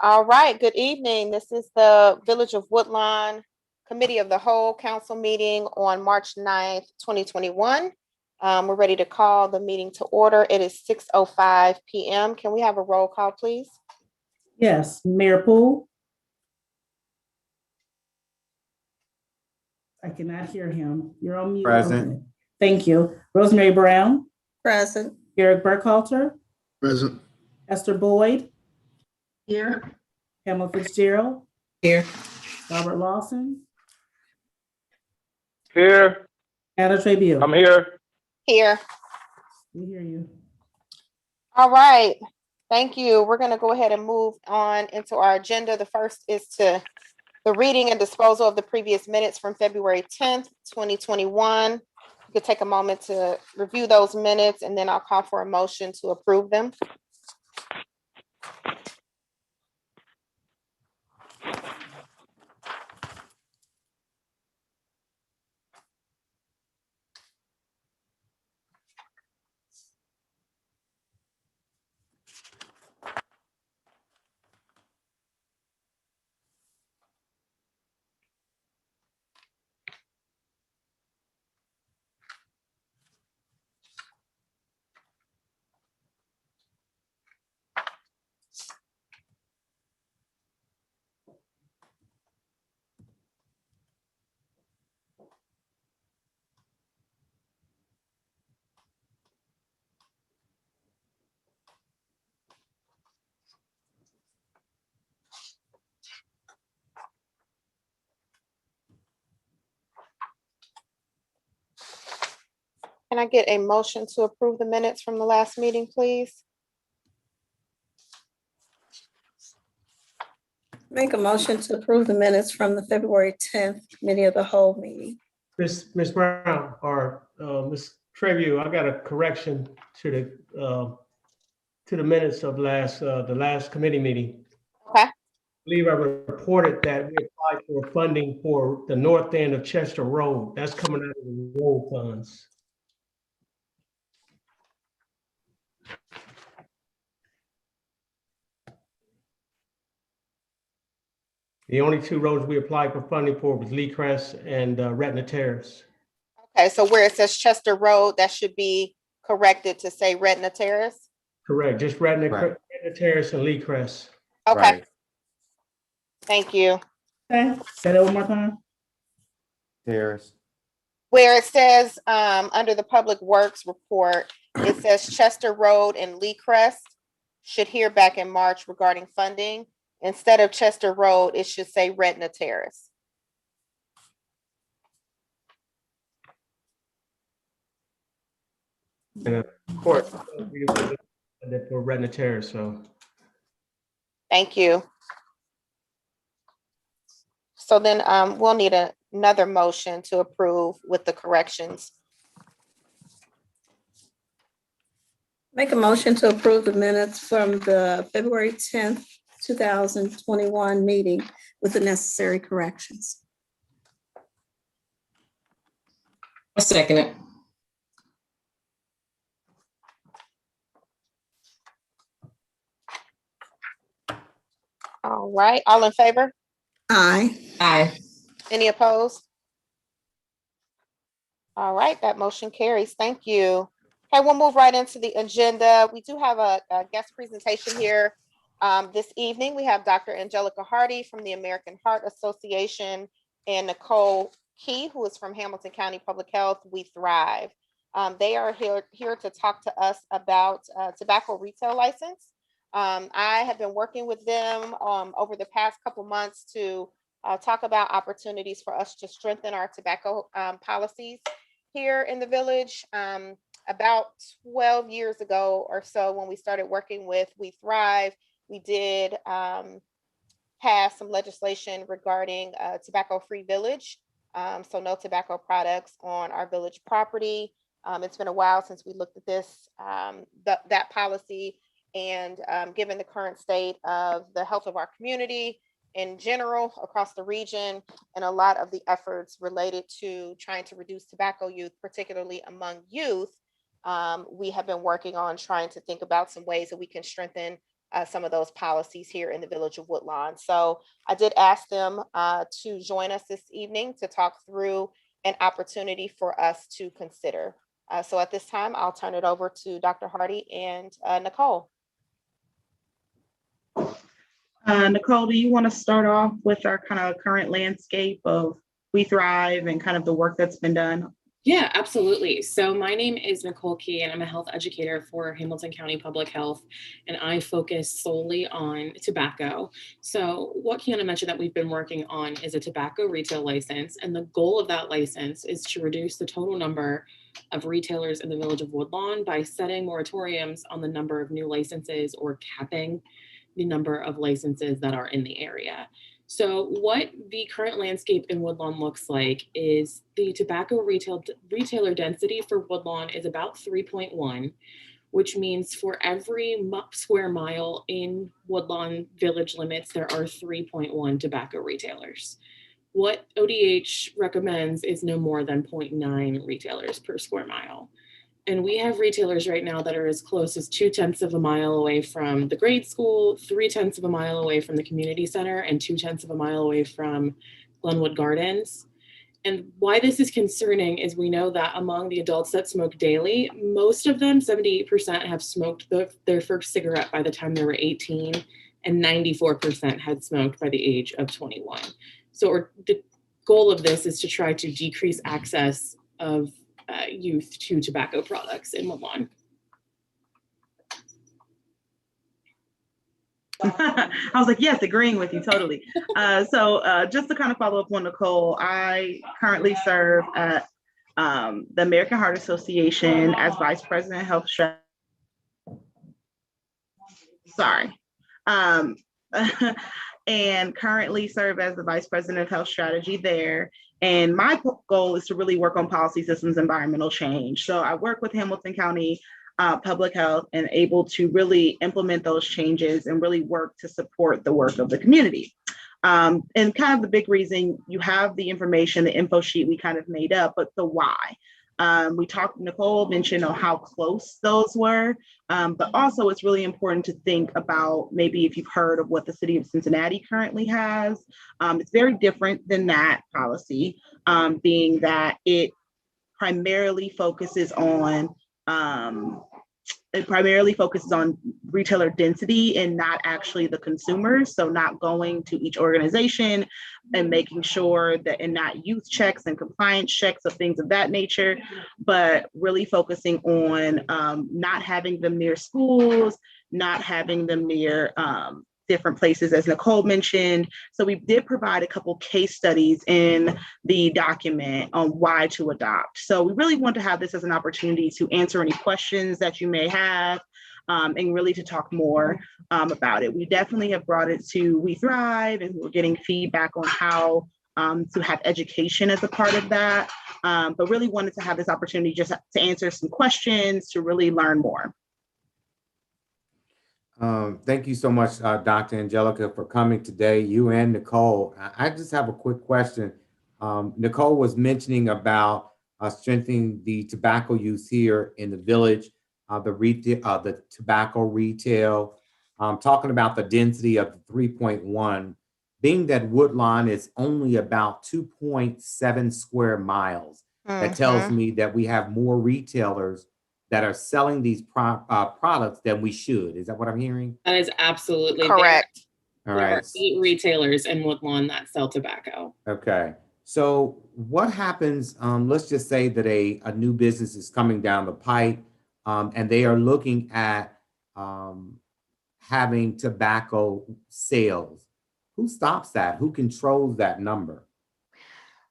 All right, good evening. This is the Village of Woodlawn Committee of the Whole Council meeting on March 9th, 2021. We're ready to call the meeting to order. It is 6:05 p.m. Can we have a roll call, please? Yes, Mayor Poole. I cannot hear him. You're on mute. Present. Okay. Thank you. Rosemary Brown. Present. Eric Burkhalter. Present. Esther Boyd. Here. Pamela Fitzgerald. Here. Robert Lawson. Here. Anna Trabue. I'm here. Here. We hear you. All right. Thank you. We're going to go ahead and move on into our agenda. The first is the reading and disposal of the previous minutes from February 10th, 2021. You could take a moment to review those minutes and then I'll call for a motion to approve them. Can I get a motion to approve the minutes from the last meeting, please? Make a motion to approve the minutes from the February 10th Committee of the Whole meeting. Ms. Brown or Ms. Trabue, I got a correction to the minutes of the last committee meeting. Okay. I believe I reported that we applied for funding for the north end of Chester Road. That's coming out of the road funds. The only two roads we applied for funding for was Lee Crest and Retina Terrace. Okay, so where it says Chester Road, that should be corrected to say Retina Terrace? Correct, just Retina Terrace and Lee Crest. Okay, Right. thank you. Okay, say that one more time. Terrace. Where it says, under the Public Works report, it says Chester Road and Lee Crest should hear back in March regarding funding. Instead of Chester Road, it should say Retina Terrace. And of course, we did that for Retina Terrace, so. Thank you. So then we'll need another motion to approve with the corrections. Make a motion to approve the minutes from the February 10th, 2021 meeting with the necessary corrections. I second it. All right, all in favor? Aye. Aye. Any opposed? All right, that motion carries. Thank you. Okay, we'll move right into the agenda. We do have a guest presentation here this evening. We have Dr. Angelica Hardy from the American Heart Association and Nicole Key, who is from Hamilton County Public Health. We Thrive. They are here to talk to us about tobacco retail license. I have been working with them over the past couple months to talk about opportunities for us to strengthen our tobacco policies here in the village. About 12 years ago or so, when we started working with We Thrive, we did pass some legislation regarding tobacco-free village. So no tobacco products on our village property. It's been a while since we looked at this, that policy. And given the current state of the health of our community in general across the region, and a lot of the efforts related to trying to reduce tobacco use, particularly among youth, we have been working on trying to think about some ways that we can strengthen some of those policies here in the village of Woodlawn. So I did ask them to join us this evening to talk through an opportunity for us to consider. So at this time, I'll turn it over to Dr. Hardy and Nicole. Nicole, do you want to start off with our kind of current landscape of We Thrive and kind of the work that's been done? Yeah, absolutely. So my name is Nicole Key, and I'm a health educator for Hamilton County Public Health, and I focus solely on tobacco. So what Kiana mentioned that we've been working on is a tobacco retail license, and the goal of that license is to reduce the total number of retailers in the village of Woodlawn by setting moratoriums on the number of new licenses or capping the number of licenses that are in the area. So what the current landscape in Woodlawn looks like is the tobacco retailer density for Woodlawn is about 3.1, which means for every square mile in Woodlawn village limits, there are 3.1 tobacco retailers. What ODH recommends is no more than 0.9 retailers per square mile. And we have retailers right now that are as close as 0.2 of a mile away from the grade school, 0.3 of a mile away from the community center, and 0.2 of a mile away from Glenwood Gardens. And why this is concerning is we know that among the adults that smoke daily, most of them, 78%, have smoked their first cigarette by the time they were 18, and 94% had smoked by the age of 21. So the goal of this is to try to decrease access of youth to tobacco products in Woodlawn. I was like, yes, agreeing with you totally. So just to kind of follow up on Nicole, I currently serve at the American Heart Association as Vice President of Health Strategy. And currently serve as the Vice President of Health Strategy there. And my goal is to really work on policy systems, environmental change. So I work with Hamilton County Public Health and able to really implement those changes and really work to support the work of the community. And kind of the big reason you have the information, the info sheet we kind of made up, but the why. Nicole mentioned how close those were, but also it's really important to think about maybe if you've heard of what the city of Cincinnati currently has. It's very different than that policy, being that it primarily focuses on retailer density and not actually the consumers. So not going to each organization and making sure that, and not youth checks and compliance checks of things of that nature, but really focusing on not having them near schools, not having them near different places, as Nicole mentioned. So we did provide a couple case studies in the document on why to adopt. So we really want to have this as an opportunity to answer any questions that you may have, and really to talk more about it. We definitely have brought it to We Thrive, and we're getting feedback on how to have education as a part of that, but really wanted to have this opportunity just to answer some questions, to really learn more. Thank you so much, Dr. Angelica, for coming today, you and Nicole. I just have a quick question. Nicole was mentioning about strengthening the tobacco use here in the village, the tobacco retail, talking about the density of the 3.1, being that Woodlawn is only about 2.7 square miles. That tells me that we have more retailers that are selling these products than we should. Is that what I'm hearing? That is absolutely correct. All There right. are 8 retailers in Woodlawn that sell tobacco. Okay. So what happens, let's just say that a new business is coming down the pipe, and they are looking at having tobacco sales. Who stops that? Who controls that number?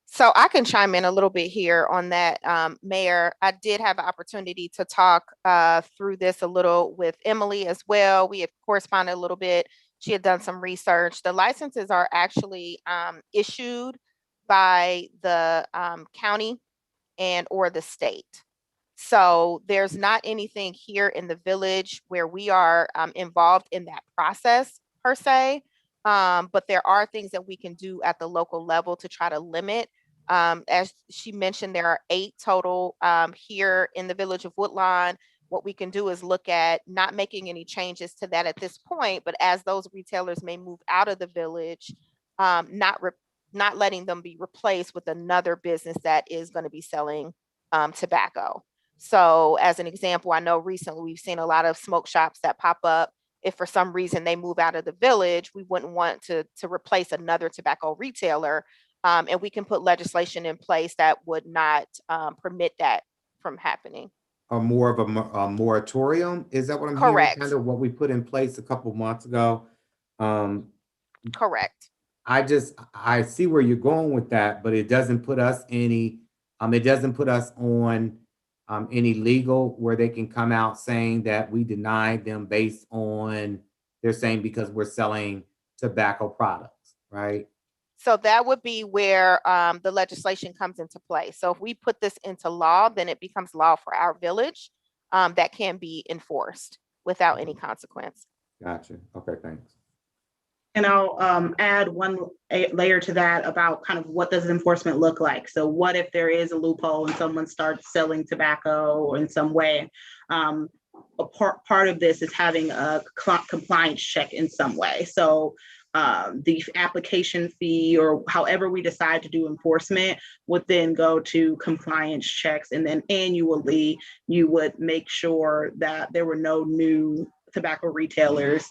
So I can chime in a little bit here on that, Mayor. I did have an opportunity to talk through this a little with Emily as well. We had corresponded a little bit. She had done some research. The licenses are actually issued by the county and or the state. So there's not anything here in the village where we are involved in that process per se. But there are things that we can do at the local level to try to limit. As she mentioned, there are 8 total here in the village of Woodlawn. what we can do is look at not making any changes to that at this point, but as those retailers may move out of the village, not letting them be replaced with another business that is going to be selling tobacco. So as an example, I know recently we've seen a lot of smoke shops that pop up. If for some reason they move out of the village, we wouldn't want to replace another tobacco retailer. And we can put legislation in place that would not permit that from happening. Or more of a moratorium? Is that what I'm hearing? Correct. Kind of what we put in place a couple months ago. Correct. I see where you're going with that, but it doesn't put us it doesn't put us on any legal where they can come out saying that we denied them based on, they're saying because we're selling tobacco products, right? So that would be where the legislation comes into play. So if we put this into law, then it becomes law for our village that can be enforced without any consequence. Gotcha. Okay, thanks. And I'll add one layer to that about kind of what does enforcement look like. So what if there is a loophole and someone starts selling tobacco in some way? A part of this is having a compliance check in some way. So the application fee or however we decide to do enforcement would then go to compliance checks. And then annually, you would make sure that there were no new tobacco retailers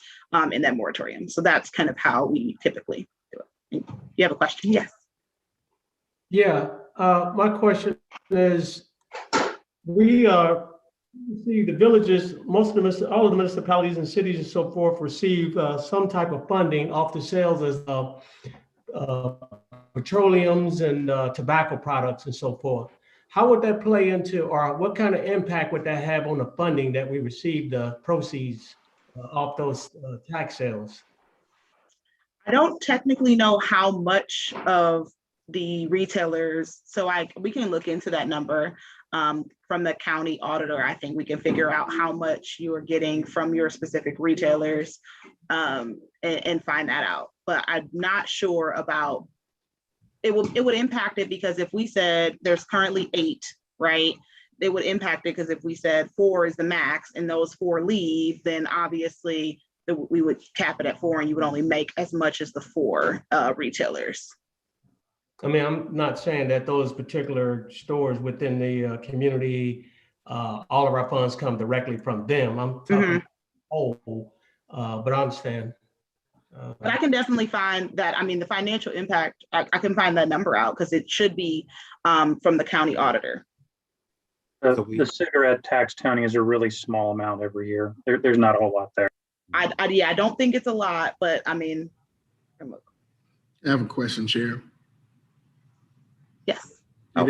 in that moratorium. So that's kind of how we typically do it. You have a question? Yes. Yeah, my question is, we see the villages, most of the, all of the municipalities and cities and so forth receive some type of funding off the sales of petroleums and tobacco products and so forth. How would that play into, or what kind of impact would that have on the funding that we receive, the proceeds off those tax sales? I don't technically know how much of the retailers, so we can look into that number from the county auditor. I think we can figure out how much you are getting from your specific retailers and find that out. But I'm not sure about it would impact it, because if we said there's currently 8, right? It would impact it because if we said 4 is the max and those 4 leave, then obviously we would cap it at 4 and you would only make as much as the 4 retailers. I mean, I'm not saying that those particular stores within the community, all of our funds come directly from them. I'm talking whole, but I understand. But I can definitely find that. I mean, the financial impact, I can find that number out because it should be from the county auditor. The cigarette tax, Tony, is a really small amount every year. There's not a whole lot there. I don't think it's a lot, but I mean. I have a question, Chair. Yes. I have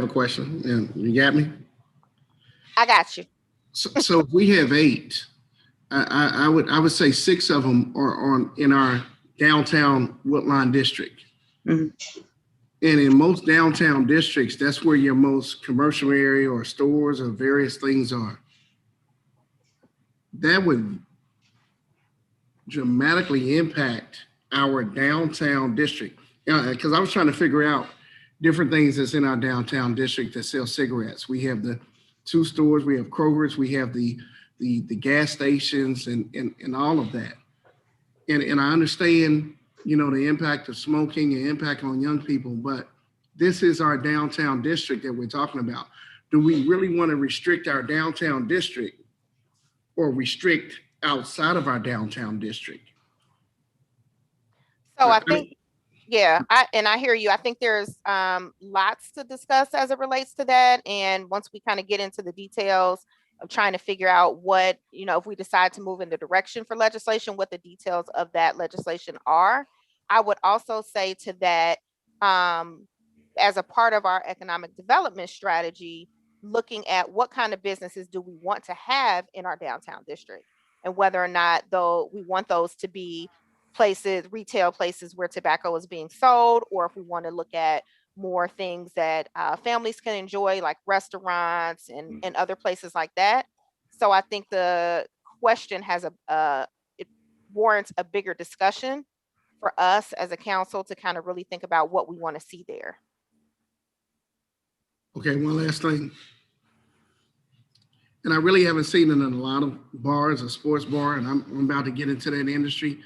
a question. And you got me? I got you. So if we have 8, I would say 6 of them are in our downtown Woodlawn district. And in most downtown districts, that's where your most commercial area or stores or various things are. That would dramatically impact our downtown district. Because I was trying to figure out different things that's in our downtown district that sell cigarettes. We have the 2 stores, we have Kroger's, we have the gas stations and all of that. And I understand, the impact of smoking and impact on young people, but this is our downtown district that we're talking about. Do we really want to restrict our downtown district or restrict outside of our downtown district? So I think, yeah, I hear you. I think there's lots to discuss as it relates to that. And once we kind of get into the details of trying to figure out what, if we decide to move in the direction for legislation, what the details of that legislation are. I would also say to that, as a part of our economic development strategy, looking at what kind of businesses do we want to have in our downtown district, and whether or not though we want those to be retail places where tobacco is being sold, or if we want to look at more things that families can enjoy, like restaurants and other places like that. So I think the question has it warrants a bigger discussion for us as a council to kind of really think about what we want to see there. Okay, one last thing. and I really haven't seen it in a lot of bars, a sports bar, and I'm about to get into that industry.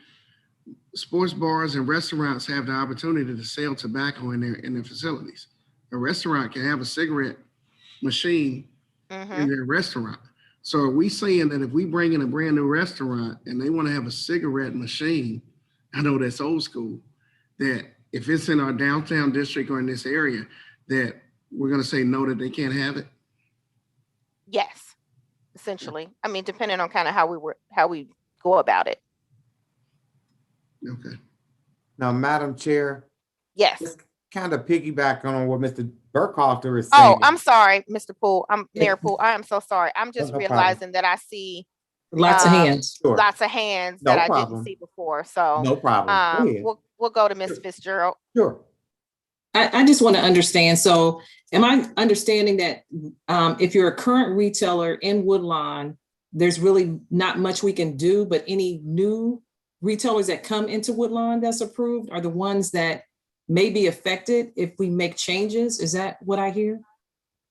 Sports bars and restaurants have the opportunity to sell tobacco in their facilities. A restaurant can have a cigarette machine in their restaurant. So are we saying that if we bring in a brand new restaurant and they want to have a cigarette machine, I know that's old school, that if it's in our downtown district or in this area, that we're going to say no, that they can't have it? Yes, essentially. I mean, depending on kind of how we go about it. Okay. Now, Madam Chair, Yes. kind of piggyback on what Mr. Burkhalter is saying. Oh, I'm sorry, Mr. Poole. Mayor Poole. I am so sorry. I'm just No realizing that I see Lots of hands. Sure. lots of hands No that I problem. didn't see before. So No problem. Go ahead. we'll go to Ms. Fitzgerald. Sure. I just want to understand. So am I understanding that if you're a current retailer in Woodlawn, there's really not much we can do, but any new retailers that come into Woodlawn that's approved are the ones that may be affected if we make changes? Is that what I hear?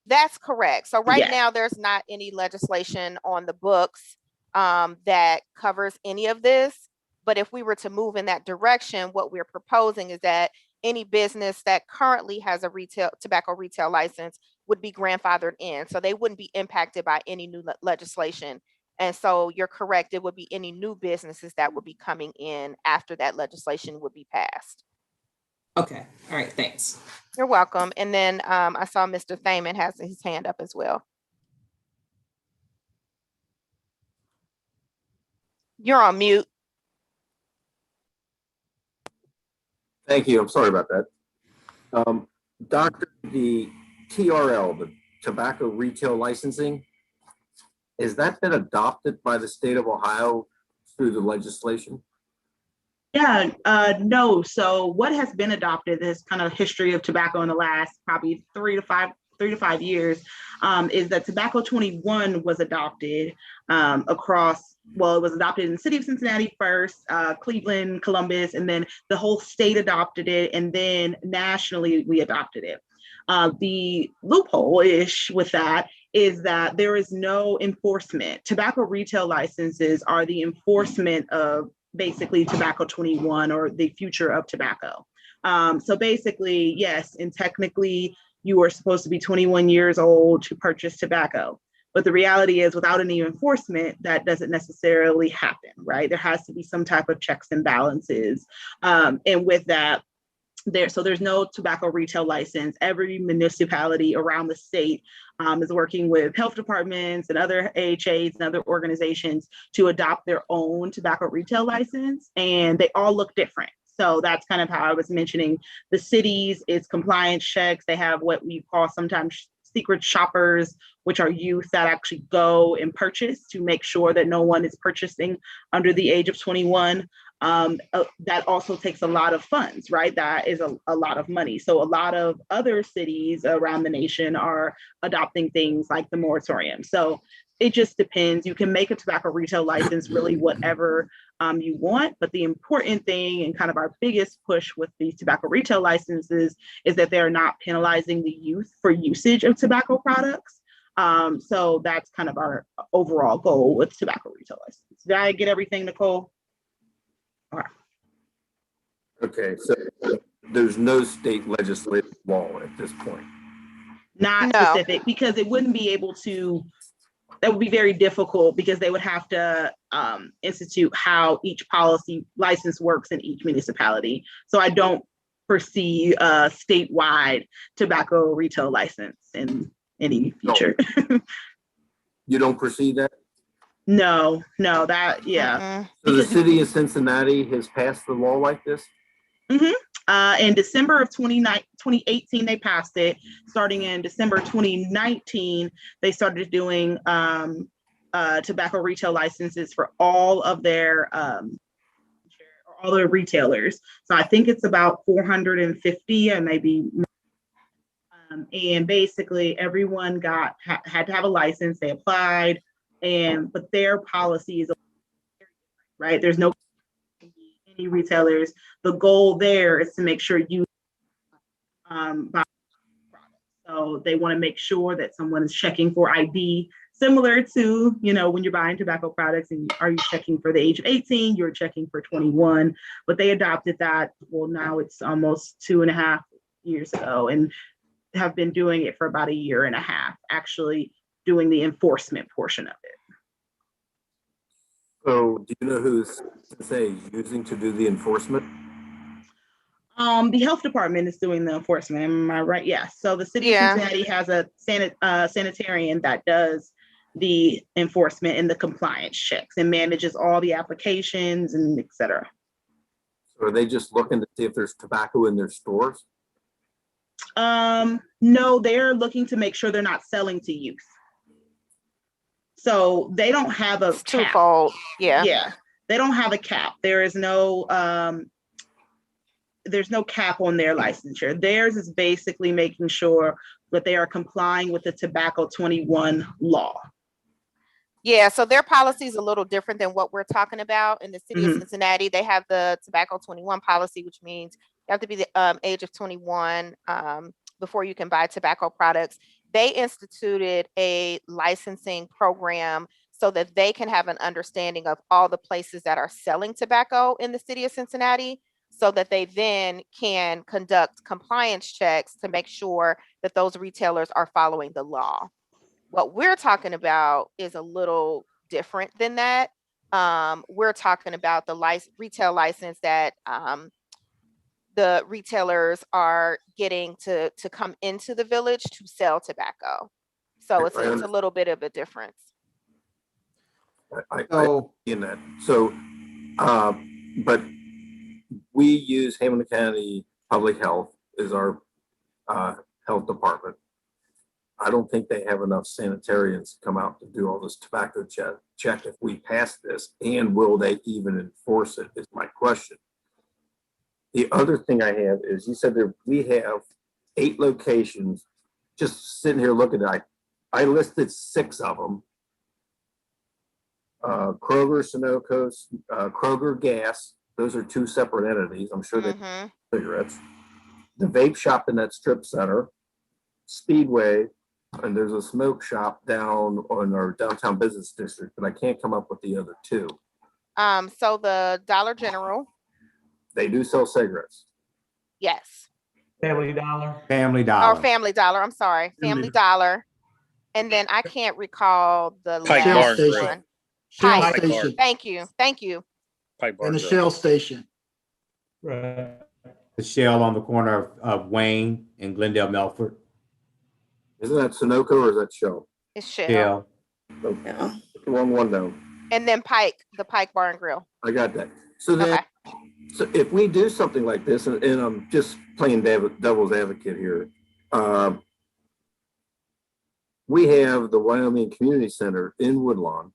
That's correct. So right Yes. now, there's not any legislation on the books that covers any of this. But if we were to move in that direction, what we're proposing is that any business that currently has a tobacco retail license would be grandfathered in. So they wouldn't be impacted by any new legislation. And so you're correct, it would be any new businesses that would be coming in after that legislation would be passed. Okay. All right. Thanks. You're welcome. And then I saw Mr. Thaman has his hand up as well. You're on mute. Thank you. I'm sorry about that. Doctor, the TRL, the tobacco retail licensing, has that been adopted by the state of Ohio through the legislation? Yeah, no. So what has been adopted, this kind of history of tobacco in the last probably 3 to 5 years, is that Tobacco 21 was adopted across, well, it was adopted in the city of Cincinnati first, Cleveland, Columbus, and then the whole state adopted it. And then nationally, we adopted it. The loophole-ish with that is that there is no enforcement. Tobacco retail licenses are the enforcement of basically Tobacco 21 or the future of tobacco. So basically, yes, and technically you are supposed to be 21 years old to purchase tobacco. But the reality is without any enforcement, that doesn't necessarily happen, right? There has to be some type of checks and balances. And with that, there's no tobacco retail license. Every municipality around the state is working with health departments and other AHAs and other organizations to adopt their own tobacco retail license, and they all look different. So that's kind of how I was mentioning the cities, it's compliance checks. They have what we call sometimes secret shoppers, which are youth that actually go and purchase to make sure that no one is purchasing under the age of 21. That also takes a lot of funds, right? That is a lot of money. So a lot of other cities around the nation are adopting things like the moratorium. So it just depends. You can make a tobacco retail license really whatever you want. But the important thing and kind of our biggest push with these tobacco retail licenses is that they're not penalizing the youth for usage of tobacco products. So that's kind of our overall goal with tobacco retail license. Did I get everything, Nicole? Okay, so there's no state legislative law at this point. Not specific, because it wouldn't be able to, that would be very difficult because they would have to institute how each policy license works in each municipality. So I don't foresee a statewide tobacco retail license in any future. No. You don't foresee that? No, that, yeah. So the city of Cincinnati has passed the law like this? In December of 2018, they passed it. Starting in December 2019, they started doing tobacco retail licenses for all of their retailers. So I think it's about 450 and maybe more. And basically everyone had to have a license. They applied, but their policy is right. There's no any retailers. The goal there is to make sure you buy products. So they want to make sure that someone is checking for ID similar to, when you're buying tobacco products and are you checking for the age of 18, you're checking for 21, but they adopted that. Well, now it's almost 2.5 years ago and have been doing it for about 1.5 years, actually doing the enforcement portion of it. So do you know who's, using to do the enforcement? The health department is doing the enforcement. Am I right? Yes. So the city Yeah. of Cincinnati has a sanitarian that does the enforcement and the compliance checks and manages all the applications and et cetera. So are they just looking to see if there's tobacco in their stores? No, they're looking to make sure they're not selling to youth. So they don't have a It's cap. twofold. Yeah. Yeah, they don't have a cap. There's no cap on their licensure. Theirs is basically making sure that they are complying with the Tobacco 21 law. Yeah, so their policy is a little different than what we're talking about. In the city of Cincinnati, they have the Tobacco 21 policy, which means you have to be the age of 21 before you can buy tobacco products. They instituted a licensing program so that they can have an understanding of all the places that are selling tobacco in the city of Cincinnati, so that they then can conduct compliance checks to make sure that those retailers are following the law. What we're talking about is a little different than that. We're talking about the retail license that the retailers are getting to come into the village to sell tobacco. So it's a little bit of a difference. I in that. So, but we use Hamilton County Public Health as our health department. I don't think they have enough sanitarians to come out to do all this tobacco check if we pass this, and will they even enforce it is my question. The other thing I have is, you said that we have 8 locations. Just sitting here looking at, I listed 6 of them. Kroger, Sunoco's, Kroger Gas. Those are 2 separate entities. I'm sure they cigarettes. The vape shop in that strip center, Speedway, and there's a smoke shop down on our downtown business district, but I can't come up with the other 2. So the Dollar General. They do sell cigarettes. Yes. Family Dollar. Family Dollar. Or Family Dollar. I'm sorry. Family Dollar. And then I can't recall the Pike Bar last and Grill. one. Shell Pike. Station. Thank you. Thank you. Pike Bar And the Grill. Shell Station. Right. The Shell on the corner of Wayne and Glendale Melford. Isn't that Sunoco or is that Shell? It's Shell. Shell. Oh, Yeah. wrong one down. And then Pike, the Pike Bar and Grill. I got that. So then, so if we do something like this, and I'm just playing devil's advocate here, we have the Wyoming Community Center in Woodlawn,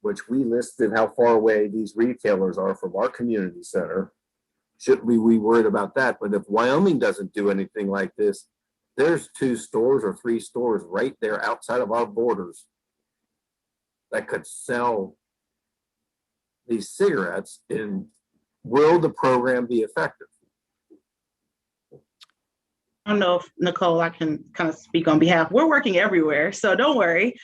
which we listed how far away these retailers are from our community center. Shouldn't we be worried about that? But if Wyoming doesn't do anything like this, there's 2 stores or 3 stores right there outside of our borders that could sell these cigarettes. And will the program be effective? I don't know if Nicole, I can kind of speak on behalf. We're working everywhere, so don't worry.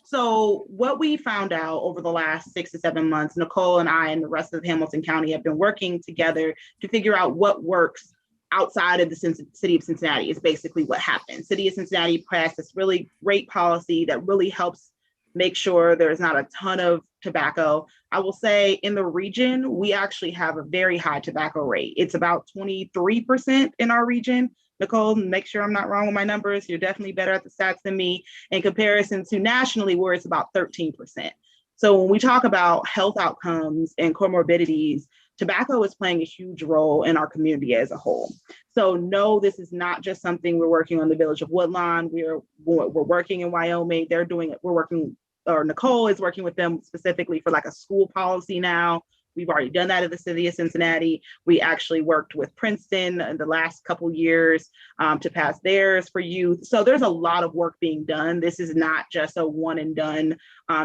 So what we found out over the last 6 to 7 months, Nicole and I and the rest of Hamilton County have been working together to figure out what works outside of the city of Cincinnati. Is basically what happened. City of Cincinnati passed this really great policy that really helps make sure there's not a ton of tobacco. I will say in the region, we actually have a very high tobacco rate. It's about 23% in our region. Nicole, make sure I'm not wrong with my numbers. You're definitely better at the stats than me in comparison to nationally, where it's about 13%. So when we talk about health outcomes and comorbidities, tobacco is playing a huge role in our community as a whole. So no, this is not just something we're working on the village of Woodlawn. We're working in Wyoming. They're doing it. We're working, or Nicole is working with them specifically for like a school policy now. We've already done that at the city of Cincinnati. We actually worked with Princeton in the last couple years to pass theirs for youth. So there's a lot of work being done. This is not just a one and done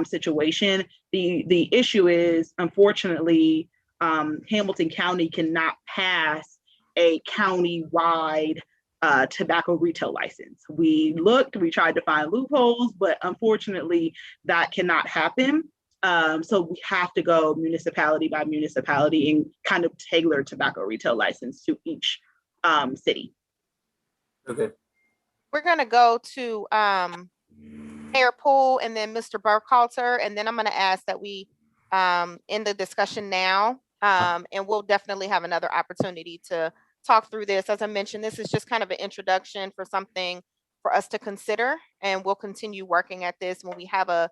situation. The issue is, unfortunately, Hamilton County cannot pass a county-wide tobacco retail license. We looked, we tried to find loopholes, but unfortunately that cannot happen. So we have to go municipality by municipality and kind of tailor tobacco retail license to each city. Okay. We're gonna go to Mayor Poole and then Mr. Burkhalter, and then I'm gonna ask that we end the discussion now. And we'll definitely have another opportunity to talk through this. As I mentioned, this is just kind of an introduction for something for us to consider, and we'll continue working at this. When we have a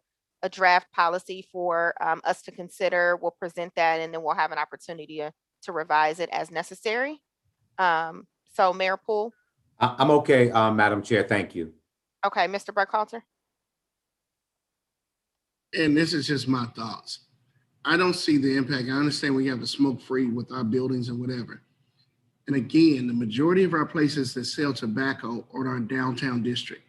draft policy for us to consider, we'll present that, and then we'll have an opportunity to revise it as necessary. So Mayor Poole. I'm okay, Madam Chair. Thank you. Okay, Mr. Burkhalter. And this is just my thoughts. I don't see the impact. I understand we have the smoke free with our buildings and whatever. And again, the majority of our places that sell tobacco are in our downtown district.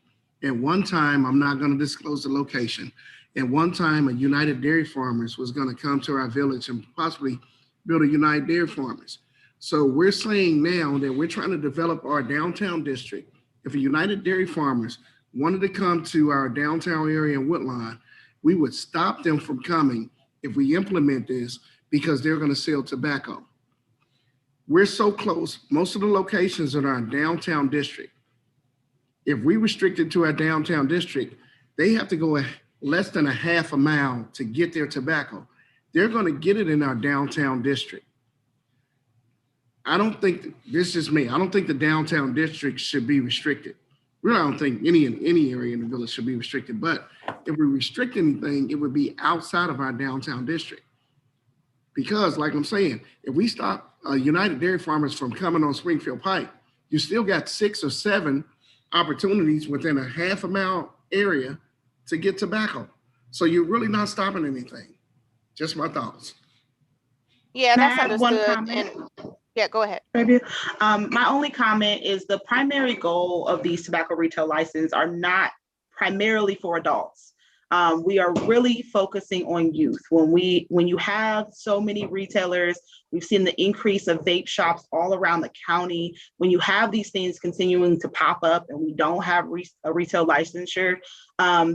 At one time, I'm not going to disclose the location. At one time, a United Dairy Farmers was going to come to our village and possibly build a United Dairy Farmers. So we're saying now that we're trying to develop our downtown district. If a United Dairy Farmers wanted to come to our downtown area in Woodlawn, we would stop them from coming if we implement this because they're going to sell tobacco. We're so close. Most of the locations in our downtown district, if we restrict it to our downtown district, they have to go less than a half a mile to get their tobacco. They're going to get it in our downtown district. I don't think, this is me, I don't think the downtown district should be restricted. Really, I don't think any area in the village should be restricted, but if we restrict anything, it would be outside of our downtown district. Because like I'm saying, if we stop United Dairy Farmers from coming on Springfield Pike, you still got 6 or 7 opportunities within a half a mile area to get tobacco. So you're really not stopping anything. Just my thoughts. Yeah, May I that's have one understood. comment? And yeah, go ahead. My only comment is the primary goal of these tobacco retail licenses are not primarily for adults. We are really focusing on youth. When you have so many retailers, we've seen the increase of vape shops all around the county. When you have these things continuing to pop up and we don't have a retail licensure,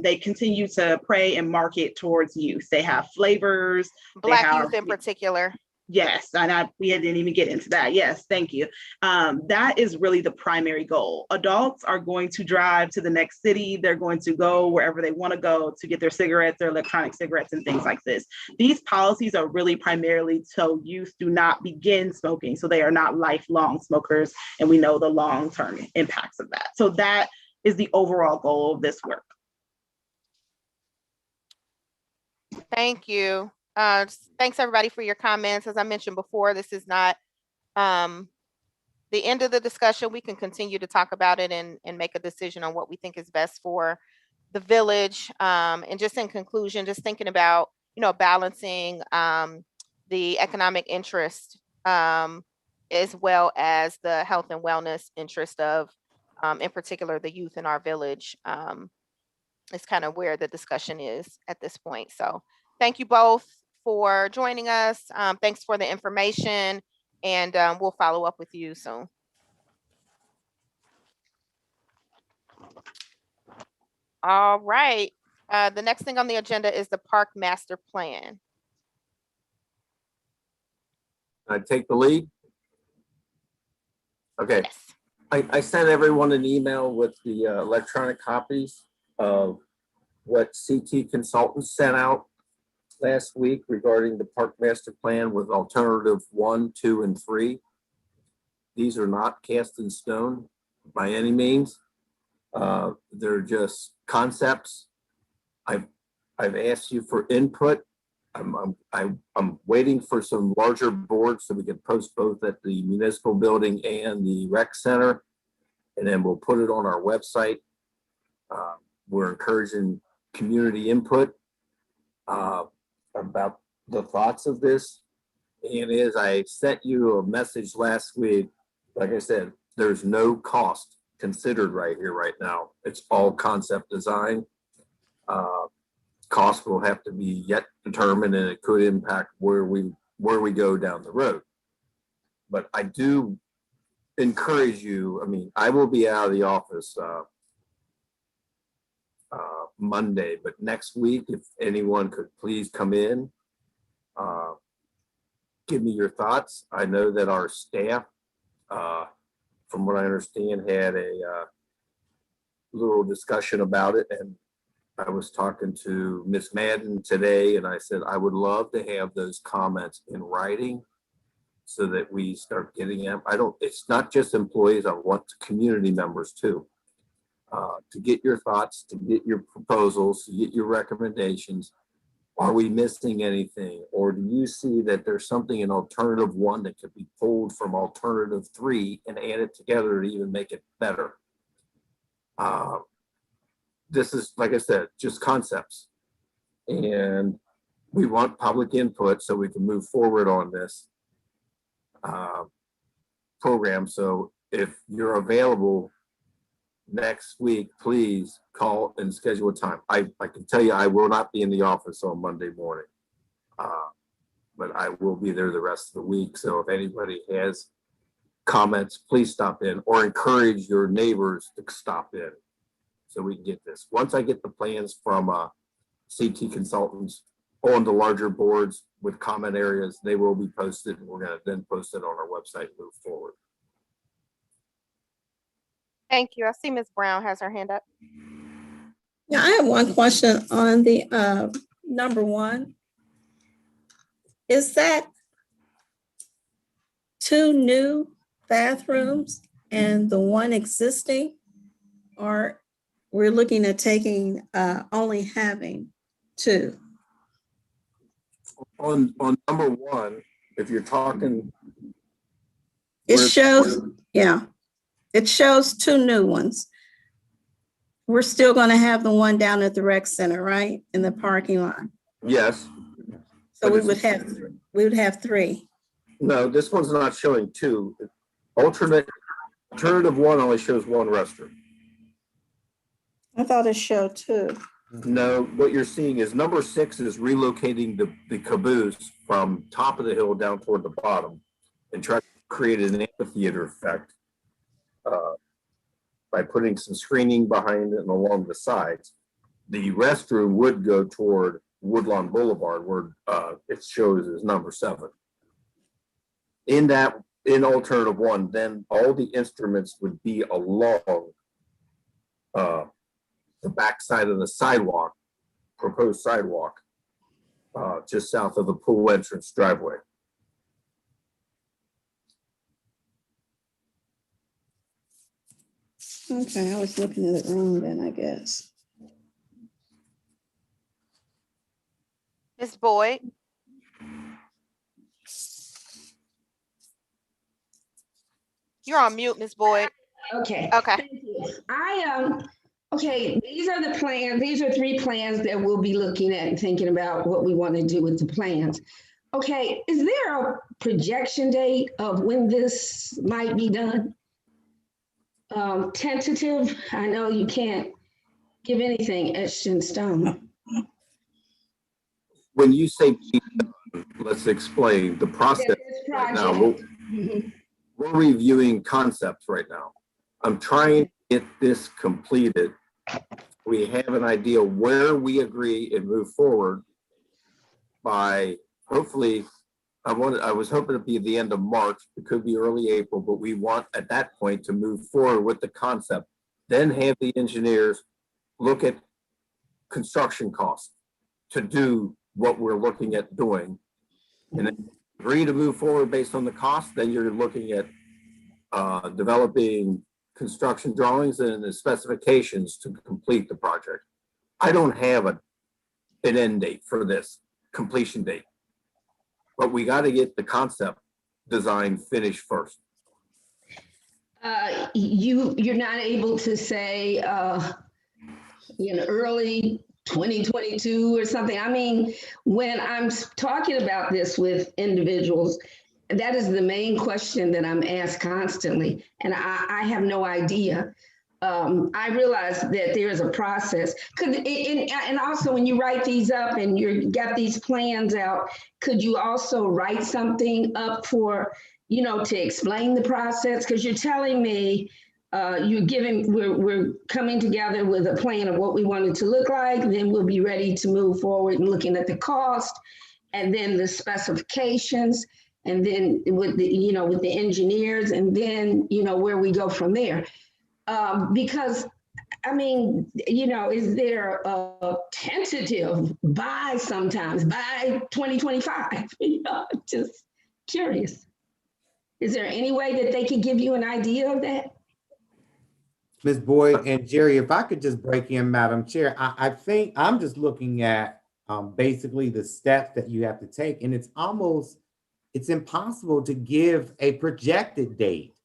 they continue to prey and market towards youth. They have flavors. Black youth in particular. Yes, and we didn't even get into that. Yes, thank you. That is really the primary goal. Adults are going to drive to the next city. They're going to go wherever they want to go to get their cigarettes, their electronic cigarettes, and things like this. These policies are really primarily so youth do not begin smoking, so they are not lifelong smokers, and we know the long-term impacts of that. So that is the overall goal of this work. Thank you. Thanks everybody for your comments. As I mentioned before, this is not the end of the discussion. We can continue to talk about it and make a decision on what we think is best for the village. And just in conclusion, just thinking about, balancing the economic interest as well as the health and wellness interest of, in particular, the youth in our village. Is kind of where the discussion is at this point. So thank you both for joining us. Thanks for the information, and we'll follow up with you soon. All right. The next thing on the agenda is the park master plan. I take the lead? Okay. Yes. I sent everyone an email with the electronic copies of what CT Consultants sent out last week regarding the park master plan with alternative 1, 2, and 3. These are not cast in stone by any means. They're just concepts. I've asked you for input. I'm waiting for some larger boards so we can post both at the municipal building and the rec center, and then we'll put it on our website. We're encouraging community input about the thoughts of this. And as I sent you a message last week, like I said, there's no cost considered right here, right now. It's all concept design. Cost will have to be yet determined, and it could impact where we go down the road. But I do encourage you. I mean, I will be out of the office Monday, but next week, if anyone could please come in, give me your thoughts. I know that our staff, from what I understand, had a little discussion about it, and I was talking to Miss Madden today, and I said I would love to have those comments in writing so that we start getting them. It's not just employees, I want community members too, to get your thoughts, to get your proposals, to get your recommendations. Are we missing anything? Or do you see that there's something in alternative 1 that could be pulled from alternative 3 and added together to even make it better? This is, like I said, just concepts. And we want public input so we can move forward on this program. So if you're available next week, please call and schedule a time. I can tell you I will not be in the office on Monday morning, but I will be there the rest of the week. So if anybody has comments, please stop in, or encourage your neighbors to stop in so we can get this. Once I get the plans from CT consultants on the larger boards with comment areas, they will be posted, and we're going to then post it on our website and move forward. Thank you. I see Ms. Brown has her hand up. Yeah, I have one question on the number 1. Is that 2 new bathrooms and the 1 existing, or we're looking at taking only having 2? On number 1, if you're talking, It shows, yeah, it shows 2 new ones. We're still going to have the one down at the rec center, right, in the parking lot. yes. So we would have 3. No, this one's not showing 2. Alternative 1 only shows 1 restroom. I thought it showed 2. No, what you're seeing is number 6 is relocating the caboose from top of the hill down toward the bottom and try to create an amphitheater effect by putting some screening behind it and along the sides. The restroom would go toward Woodlawn Boulevard, where it shows as number 7. In alternative 1, then all the instruments would be along the back side of the sidewalk, proposed sidewalk, just south of the pool entrance driveway. Okay, I was looking at it wrong then, I guess. Ms. Boyd? You're on mute, Ms. Boyd. Okay. Okay. Thank you. Okay, these are the plans. These are 3 plans that we'll be looking at and thinking about what we want to do with the plans. Okay, is there a projection date of when this might be done? Tentative? I know you can't give anything etched in stone. When you say, let's explain the process right now. We're reviewing concepts right now. I'm trying to get this completed. We have an idea where we agree and move forward by, hopefully, I was hoping to be at the end of March. It could be early April, but we want at that point to move forward with the concept. Then have the engineers look at construction costs to do what we're looking at doing. And then agree to move forward based on the cost, then you're looking at developing construction drawings and the specifications to complete the project. I don't have an end date for this completion date, but we got to get the concept design finished first. You're not able to say early 2022 or something. I mean, when I'm talking about this with individuals, that is the main question that I'm asked constantly, and I have no idea. I realize that there is a process. And also, when you write these up and you got these plans out, could you also write something up for to explain the process? Because you're telling me we're coming together with a plan of what we want it to look like, then we'll be ready to move forward and looking at the cost, and then the specifications, and then with the engineers, and then, where we go from there. Because, I mean, is there a tentative by 2025? Just curious. Is there any way that they could give you an idea of that? Ms. Boyd and Jerry, if I could just break in, Madam Chair, I think I'm just looking at basically the steps that you have to take, and it's impossible to give a projected date.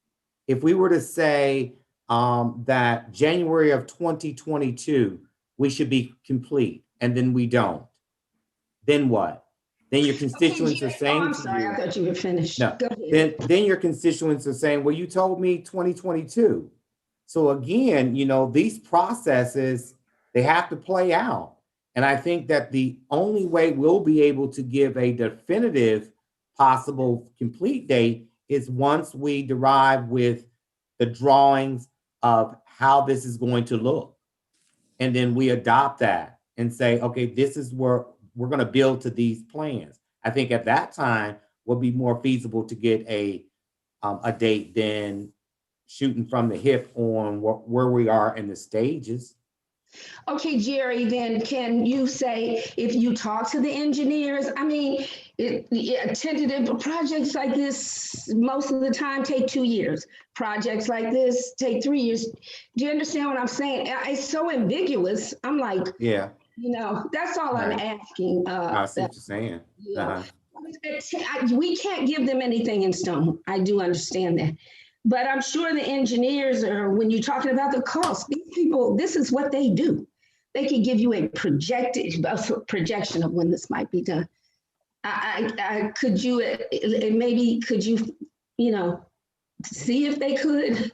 If we were to say that January of 2022, we should be complete, and then we don't, then what? Then your constituents are saying, I'm sorry, I thought you were finished. No, Go ahead. then your constituents are saying, well, you told me 2022. So again, these processes, they have to play out. And I think that the only way we'll be able to give a definitive possible complete date is once we derive with the drawings of how this is going to look. And then we adopt that and say, okay, this is where we're going to build to these plans. I think at that time will be more feasible to get a date than shooting from the hip on where we are in the stages. Okay, Jerry, then can you say, if you talk to the engineers, I mean, tentative projects like this, most of the time take 2 years. Projects like this take 3 years. Do you understand what I'm saying? It's so ambiguous. I'm like, yeah, that's all I'm asking. I see what you're saying. Yeah. We can't give them anything in stone. I do understand that. But I'm sure the engineers when you're talking about the cost, these people, this is what they do. They can give you a projection of when this might be done. Could you see if they could?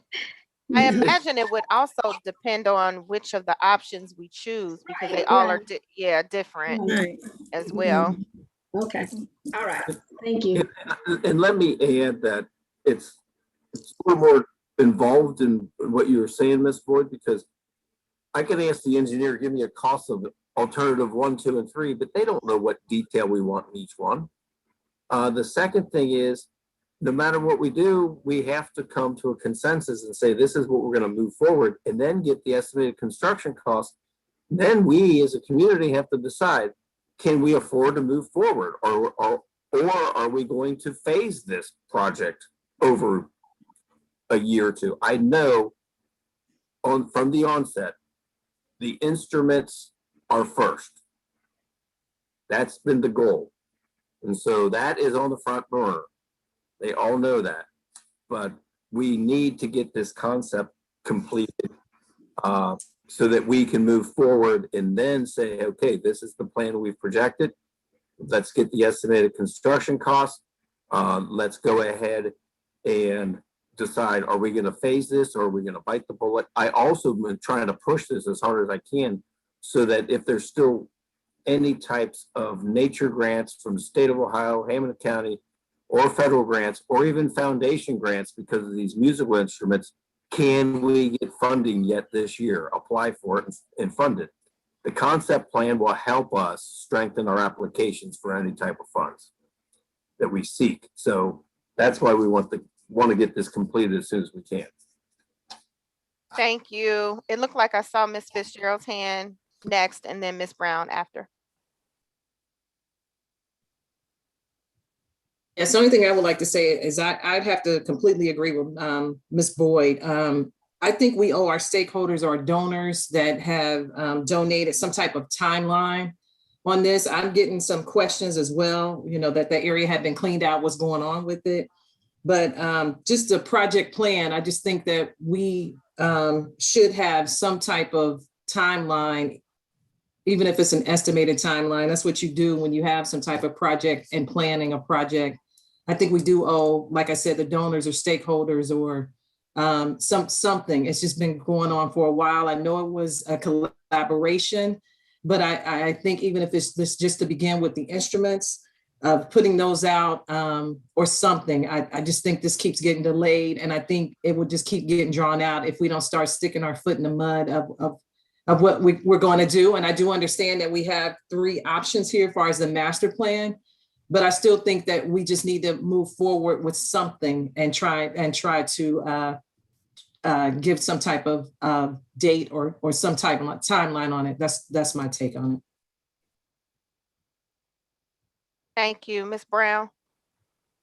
I imagine it would also depend on which of the options we choose, because they all are different as well. Okay, all right, thank you. And let me add that it's a little more involved in what you were saying, Ms. Boyd, because I can ask the engineer to give me a cost of alternative 1, 2, and 3, but they don't know what detail we want in each one. The second thing is, no matter what we do, we have to come to a consensus and say, this is what we're going to move forward, and then get the estimated construction cost. Then we as a community have to decide, can we afford to move forward, or are we going to phase this project over a year or two? I know from the onset, the instruments are first. That's been the goal. And so that is on the front burner. They all know that. But we need to get this concept completed so that we can move forward and then say, okay, this is the plan we've projected. Let's get the estimated construction costs. Let's go ahead and decide, are we going to phase this, or are we going to bite the bullet? I also been trying to push this as hard as I can so that if there's still any types of nature grants from the state of Ohio, Hamilton County, or federal grants, or even foundation grants because of these musical instruments, can we get funding yet this year? Apply for it and fund it. The concept plan will help us strengthen our applications for any type of funds that we seek. So that's why we want to get this completed as soon as we can. Thank you. It looked like I saw Ms. Fitzgerald's hand next, and then Ms. Brown after. Yes, the only thing I would like to say is I'd have to completely agree with Ms. Boyd. I think we owe our stakeholders, our donors that have donated, some type of timeline on this. I'm getting some questions as well, that the area had been cleaned out, what's going on with it. But just a project plan, I just think that we should have some type of timeline, even if it's an estimated timeline. That's what you do when you have some type of project and planning a project. I think we do owe, like I said, the donors or stakeholders or something. It's just been going on for a while. I know it was a collaboration, but I think even if it's this just to begin with the instruments, putting those out or something. I just think this keeps getting delayed, and I think it will just keep getting drawn out if we don't start sticking our foot in the mud of what we're going to do. And I do understand that we have 3 options here as far as the master plan, but I still think that we just need to move forward with something and try to give some type of date or some type of timeline on it. That's my take on it. Thank you, Ms. Brown.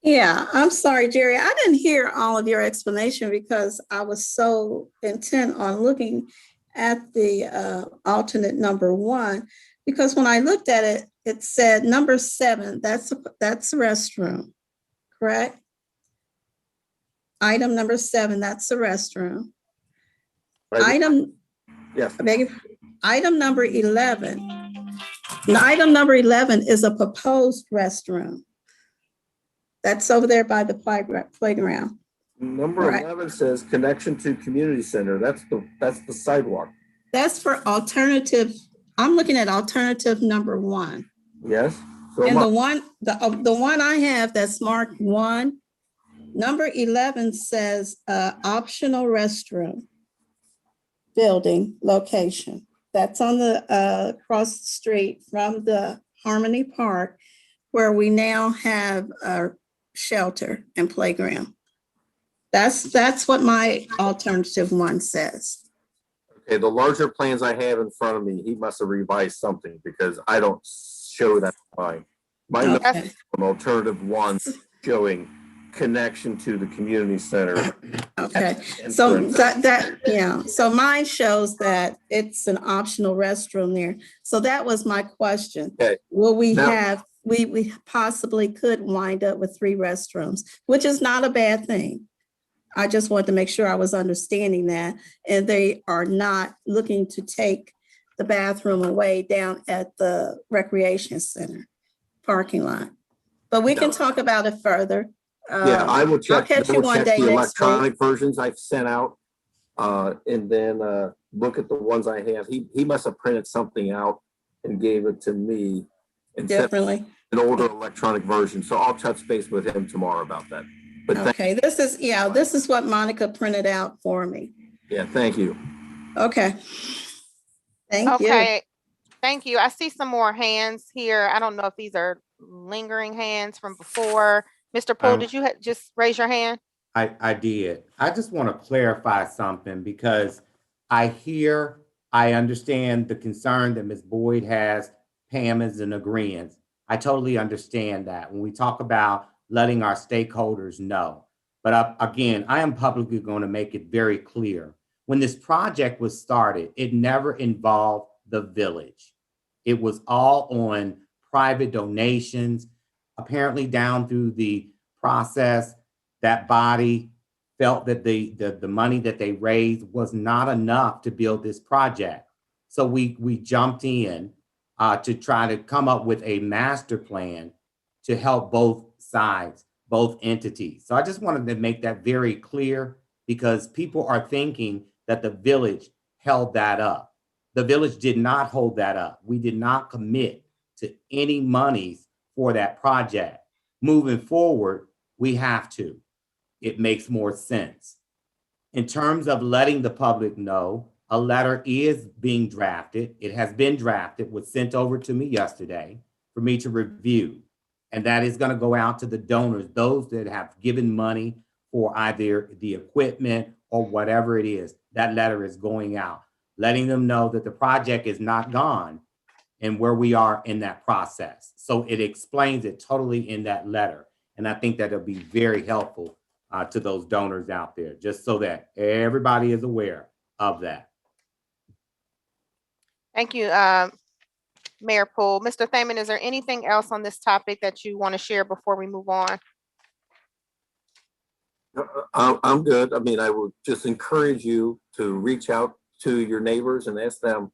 Yeah, I'm sorry, Jerry. I didn't hear all of your explanation because I was so intent on looking at the alternate number 1. Because when I looked at it, it said number 7, that's a restroom, correct? Item number 7, that's the restroom. Item number 11. Item number 11 is a proposed restroom. That's over there by the playground. Number 11 says connection to community center. That's the sidewalk. That's for alternative. I'm looking at alternative number 1. Yes. So and the one I have that's marked 1, number 11 says optional restroom building location. That's on the across the street from the Harmony Park, where we now have a shelter and playground. That's what my alternative 1 says. Okay, the larger plans I have in front of me, he must have revised something because I don't show that line. Mine is an alternative 1 showing connection to the community center. Okay, so so mine shows that it's an optional restroom there. So that was my question. Okay. Will we have, we possibly could wind up with 3 restrooms, which is not a bad thing. I just wanted to make sure I was understanding that, and they are not looking to take the bathroom away down at the recreation center parking lot. But we can talk about it further. I will check. I'll catch you one day the next electronic week. versions I've sent out, and then look at the ones I have. He must have printed something out and gave it to me and sent an older electronic version. So I'll touch base with him tomorrow about that. But okay, this is what Monica printed out for me. Yeah, thank you. Okay. Thank you. Okay, thank you. I see some more hands here. I don't know if these are lingering hands from before. Mr. Poole, did you just raise your hand? I did. I just want to clarify something because I understand the concern that Ms. Boyd has. Pam is in agreement. I totally understand that when we talk about letting our stakeholders know. But again, I am publicly going to make it very clear. When this project was started, it never involved the village. It was all on private donations. Apparently down through the process, that body felt that the money that they raised was not enough to build this project. So we jumped in to try to come up with a master plan to help both sides, both entities. So I just wanted to make that very clear because people are thinking that the village held that up. The village did not hold that up. We did not commit to any monies for that project. Moving forward, we have to. It makes more sense. In terms of letting the public know, a letter is being drafted. It has been drafted, was sent over to me yesterday for me to review. And that is going to go out to the donors, those that have given money for either the equipment or whatever it is. That letter is going out, letting them know that the project is not gone and where we are in that process. So it explains it totally in that letter. And I think that it'll be very helpful to those donors out there, just so that everybody is aware of that. Thank you, Mayor Poole. Mr. Thaman, is there anything else on this topic that you want to share before we move on? I'm good. I mean, I would just encourage you to reach out to your neighbors and ask them.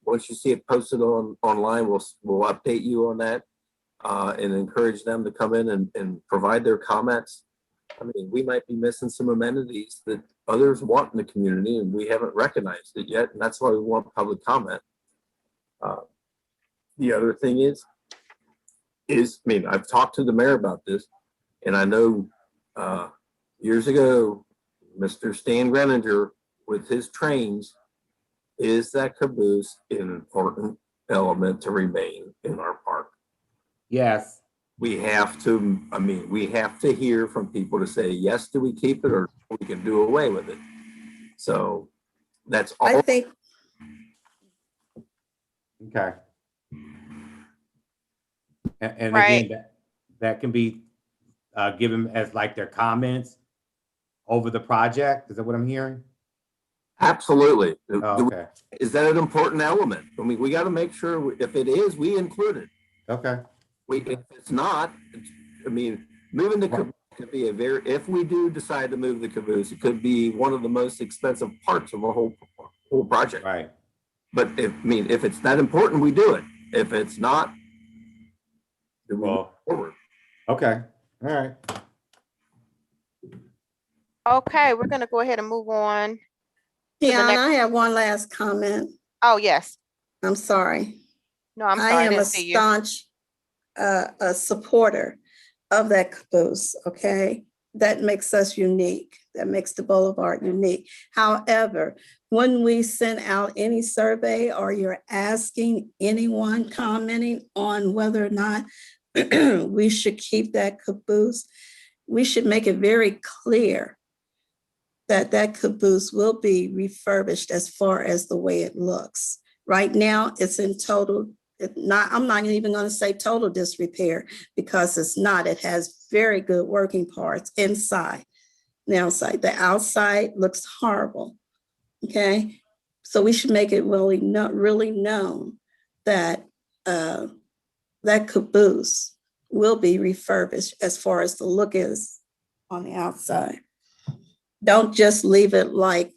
Once you see it posted online, we'll update you on that and encourage them to come in and provide their comments. I mean, we might be missing some amenities that others want in the community and we haven't recognized it yet. And that's why we want public comment. The other thing is, I've talked to the mayor about this, and I know years ago, Mr. Stan Greninger with his trains, is that caboose an important element to remain in our park? Yes. We have to, we have to hear from people to say, yes, do we keep it, or we can do away with it? So that's all. I think, Okay. And Right. again, that can be given as like their comments over the project. Is that what I'm hearing? Absolutely. Oh, okay. Is that an important element? I mean, we got to make sure if it is, we include it. Okay. If it's not, moving the caboose could be if we do decide to move the caboose, it could be one of the most expensive parts of a whole project. Right. But if it's that important, we do it. If it's not, then we move forward. Okay. All right. Okay, we're gonna go ahead and move on. yeah, and next- I have one last comment. Oh, yes. I'm sorry. No, I'm I sorry, I am didn't a see you. staunch a supporter of that caboose, okay? That makes us unique. That makes the Boulevard unique. However, when we send out any survey or you're asking anyone commenting on whether or not we should keep that caboose, we should make it very clear that that caboose will be refurbished as far as the way it looks. Right now, it's in total, I'm not even going to say total disrepair because it's not. It has very good working parts inside. The outside looks horrible. Okay, so we should make it really known that that caboose will be refurbished as far as the look is on the outside. Don't just leave it like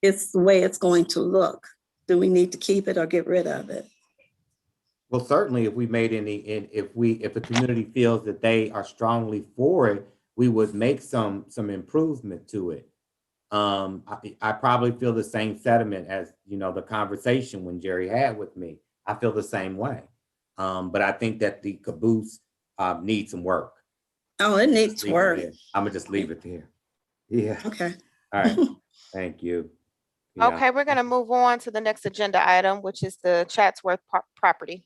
it's the way it's going to look. Do we need to keep it or get rid of it? Well, certainly if we made if a community feels that they are strongly for it, we would make some improvement to it. I probably feel the same sentiment as, the conversation when Jerry had with me. I feel the same way. But I think that the caboose needs some work. Oh, it needs work. I'm gonna just leave it there. Yeah. Okay. All right. Thank you. Yeah. Okay, we're gonna move on to the next agenda item, which is the Chatsworth property.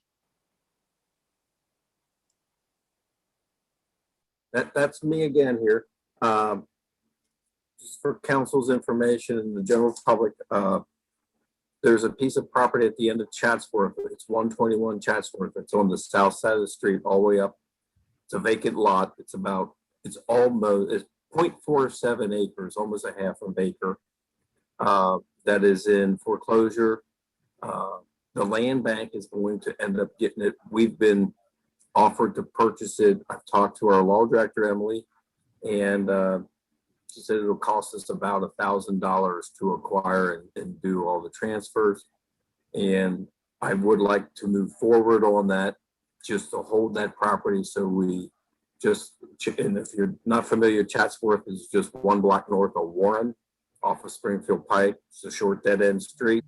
That's me again here. Just for council's information and the general public, there's a piece of property at the end of Chatsworth. It's 121 Chatsworth. It's on the south side of the street, all the way up. It's a vacant lot. It's 0.47 acres, almost a half an acre. That is in foreclosure. The land bank is going to end up getting it. We've been offered to purchase it. I've talked to our law director, Emily, and she said it'll cost us about $1,000 to acquire and do all the transfers. And I would like to move forward on that, just to hold that property. So and if you're not familiar, Chatsworth is just one block north of Warren, off of Springfield Pike. It's a short dead end street,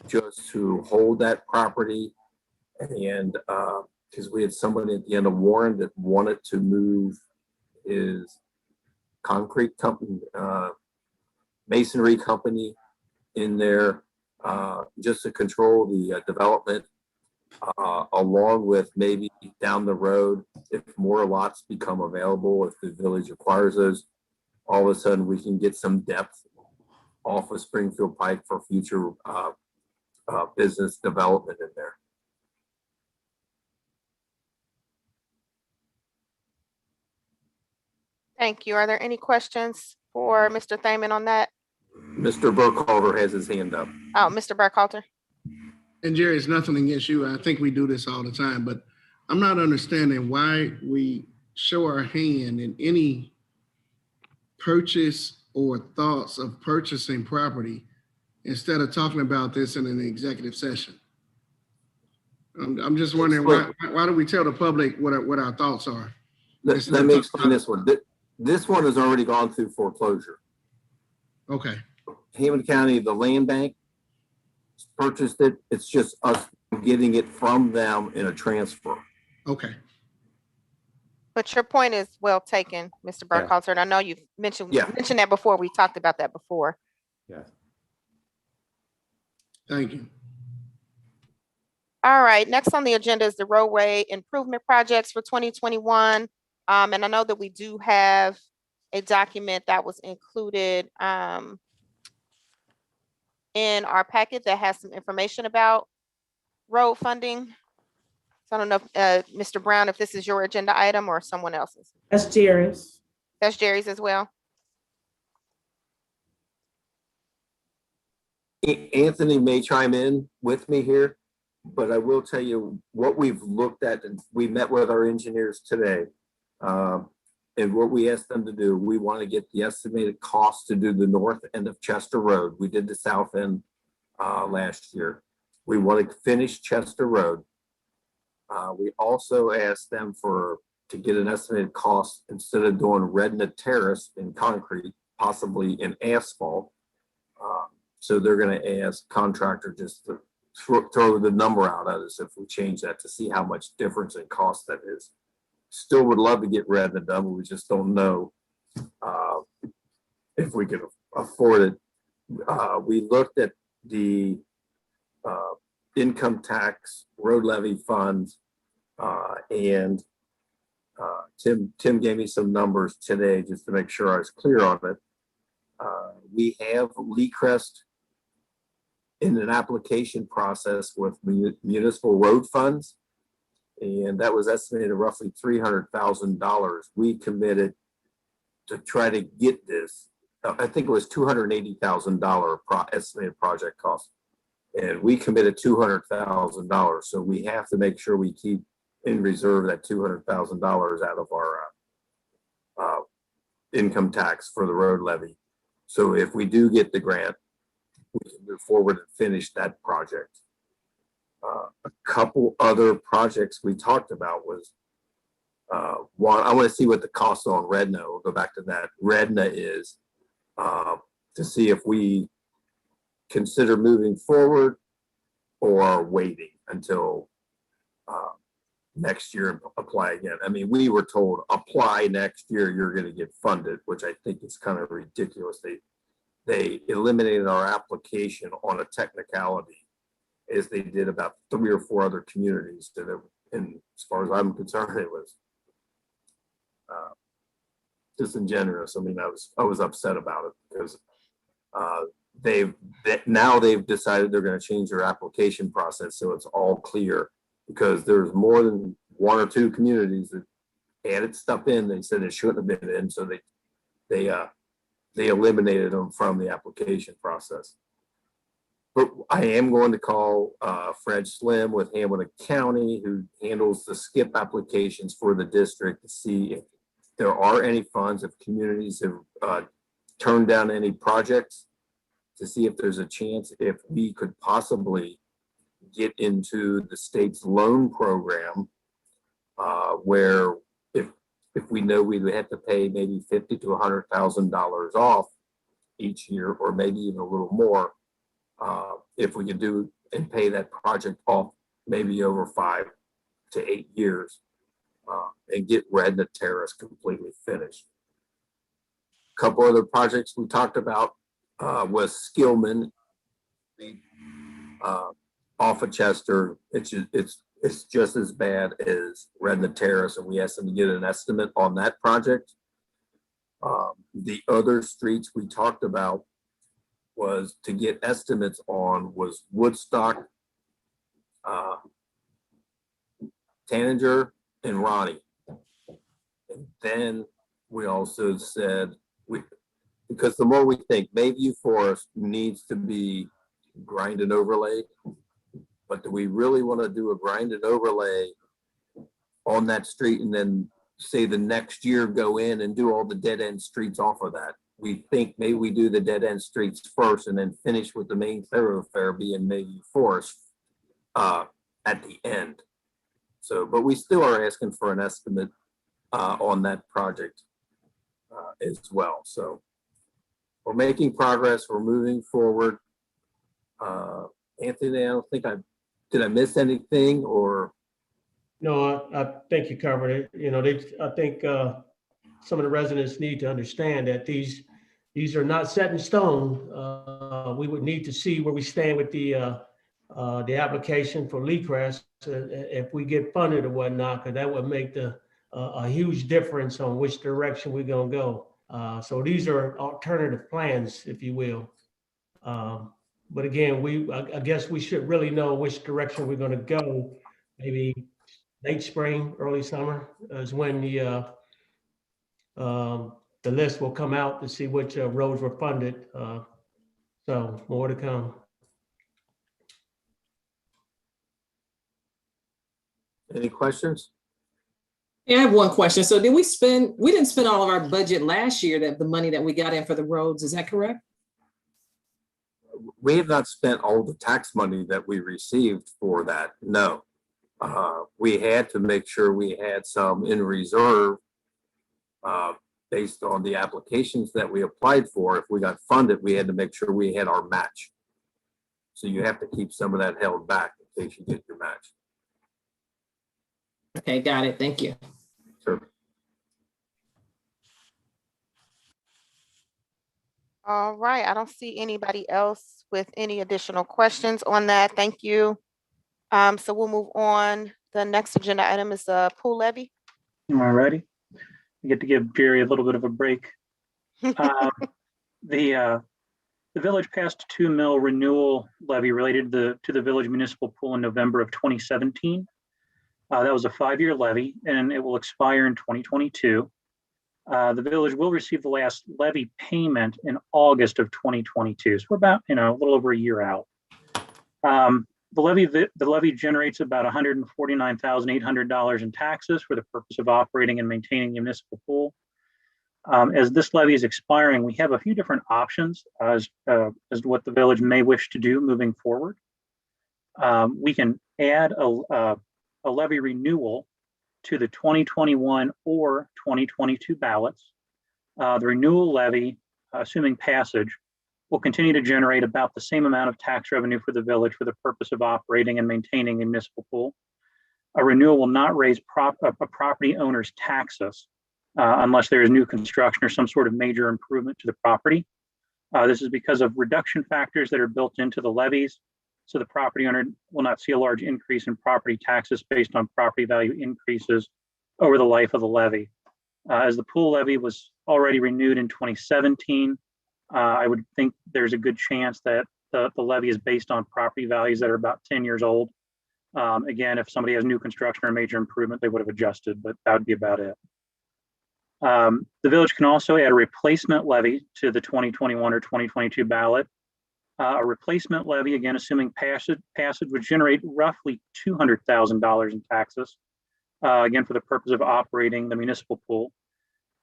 just to hold that property. And because we had somebody at the end of Warren that wanted to move his concrete company, masonry company in there, just to control the development, along with maybe down the road, if more lots become available, if the village acquires those, all of a sudden we can get some depth off of Springfield Pike for future business development in there. Thank you. Are there any questions for Mr. Thaman on that? Mr. Burkhalter has his hand up. Oh, Mr. Burkhalter. And Jerry, it's nothing against you. I think we do this all the time, but I'm not understanding why we show our hand in any purchase or thoughts of purchasing property instead of talking about this in an executive session. I'm just wondering why do we tell the public what our thoughts are? Let me explain this one. This one has already gone through foreclosure. Okay. Hamilton County, the land bank purchased it. It's just us getting it from them in a transfer. Okay. But your point is well taken, Mr. Yeah. Burkhalter, and I know you've mentioned Yeah. that before. We talked about that before. Yes. Thank you. All right, next on the agenda is the roadway improvement projects for 2021. And I know that we do have a document that was included in our packet that has some information about road funding. So I don't know if, Mr. Brown, if this is your agenda item or someone else's. That's Jerry's. That's Jerry's as well. Anthony may chime in with me here, but I will tell you what we've looked at, and we met with our engineers today. And what we asked them to do, we want to get the estimated cost to do the north end of Chester Road. We did the south end last year. We want to finish Chester Road. We also asked them to get an estimated cost instead of doing Redna Terrace in concrete, possibly in asphalt. So they're going to ask contractor just to throw the number out at us if we change that, to see how much difference in cost that is. Still would love to get Redna done, but we just don't know if we can afford it. We looked at the income tax road levy funds, and Tim gave me some numbers today just to make sure I was clear on it. We have Lee Crest in an application process with municipal road funds, and that was estimated at roughly $300,000. We committed to try to get this. I think it was $280,000 estimated project cost, and we committed $200,000. So we have to make sure we keep in reserve that $200,000 out of our income tax for the road levy. So if we do get the grant, we can move forward and finish that project. A couple other projects we talked about was one, I want to see what the cost on Redna. We'll go back to that. Redna is to see if we consider moving forward or waiting until next year and apply again. I mean, we were told apply next year, you're going to get funded, which I think is kind of ridiculous. They eliminated our application on a technicality, as they did about 3 or 4 other communities. And as far as I'm concerned, it was disingenuous. I mean, I was upset about it because now they've decided they're going to change their application process so it's all clear, because there's more than 1 or 2 communities that added stuff in. They said it shouldn't have been in, so they eliminated them from the application process. But I am going to call Fred Slim with Hamilton County, who handles the SCIP applications for the district, to see if there are any funds, if communities have turned down any projects, to see if there's a chance if we could possibly get into the state's loan program, where if we know we would have to pay maybe $50,000 to $100,000 off each year, or maybe even a little more, if we could do and pay that project off maybe over 5 to 8 years, and get Redna Terrace completely finished. A couple other projects we talked about was Skillman off of Chester. It's just as bad as Redna Terrace, and we asked them to get an estimate on that project. The other streets we talked about was to get estimates on was Woodstock, Taninger, and Ronnie. And then we also said, because the more we think, Mayview Forest needs to be grind and overlaid, but do we really want to do a grind and overlay on that street and then say the next year go in and do all the dead end streets off of that? We think maybe we do the dead end streets first and then finish with the main thoroughfare being Mayview Forest at the end. So, but we still are asking for an estimate on that project as well. So we're making progress. We're moving forward. Anthony, I don't think did I miss anything, or No, I think you covered it. You know, I think some of the residents need to understand that these are not set in stone. We would need to see where we stand with the application for Lee-Crest if we get funded or whatnot, because that would make a huge difference on which direction we're gonna go. So these are alternative plans, if you will. But again, I guess we should really know which direction we're gonna go. Maybe late spring, early summer is when the list will come out to see which roads were funded. So more to come. Any questions? Yeah, I have one question. So we didn't spend all of our budget last year, that the money that we got in for the roads, is that correct? We have not spent all the tax money that we received for that, no. We had to make sure we had some in reserve based on the applications that we applied for. If we got funded, we had to make sure we had our match. So you have to keep some of that held back in case you get your match. Okay, got it. Thank you. Sure. All right, I don't see anybody else with any additional questions on that. Thank you. So we'll move on. The next agenda item is the pool levy. All righty. I get to give Jerry a little bit of a break. The village passed a $2 million renewal levy related to the village municipal pool in November of 2017. That was a 5-year levy, and it will expire in 2022. The village will receive the last levy payment in August of 2022. So we're about, a little over a year out. The levy generates about $149,800 in taxes for the purpose of operating and maintaining the municipal pool. As this levy is expiring, we have a few different options as to what the village may wish to do moving forward. We can add a levy renewal to the 2021 or 2022 ballots. The renewal levy, assuming passage, will continue to generate about the same amount of tax revenue for the village for the purpose of operating and maintaining a municipal pool. A renewal will not raise a property owner's taxes unless there is new construction or some sort of major improvement to the property. This is because of reduction factors that are built into the levies. So the property owner will not see a large increase in property taxes based on property value increases over the life of the levy. As the pool levy was already renewed in 2017, I would think there's a good chance that the levy is based on property values that are about 10 years old. Again, if somebody has new construction or major improvement, they would have adjusted, but that would be about it. The village can also add a replacement levy to the 2021 or 2022 ballot. A replacement levy, again, assuming passage would generate roughly $200,000 in taxes, again, for the purpose of operating the municipal pool.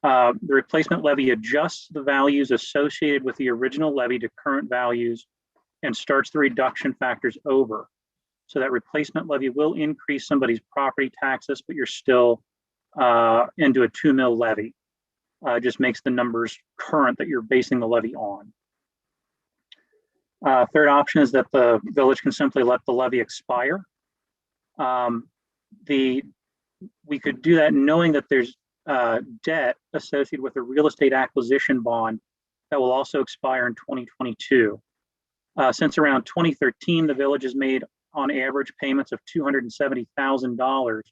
The replacement levy adjusts the values associated with the original levy to current values and starts the reduction factors over. So that replacement levy will increase somebody's property taxes, but you're still into a $2 million levy. Just makes the numbers current that you're basing the levy on. Third option is that the village can simply let the levy expire. We could do that knowing that there's debt associated with a real estate acquisition bond that will also expire in 2022. Since around 2013, the village has made on average payments of $270,000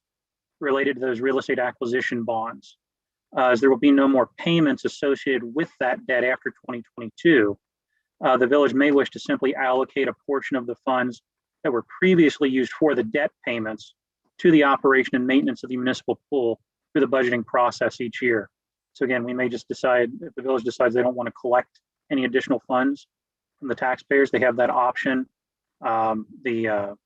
related to those real estate acquisition bonds. As there will be no more payments associated with that debt after 2022, the village may wish to simply allocate a portion of the funds that were previously used for the debt payments to the operation and maintenance of the municipal pool through the budgeting process each year. So again, we may just decide, if the village decides they don't want to collect any additional funds from the taxpayers, they have that option. The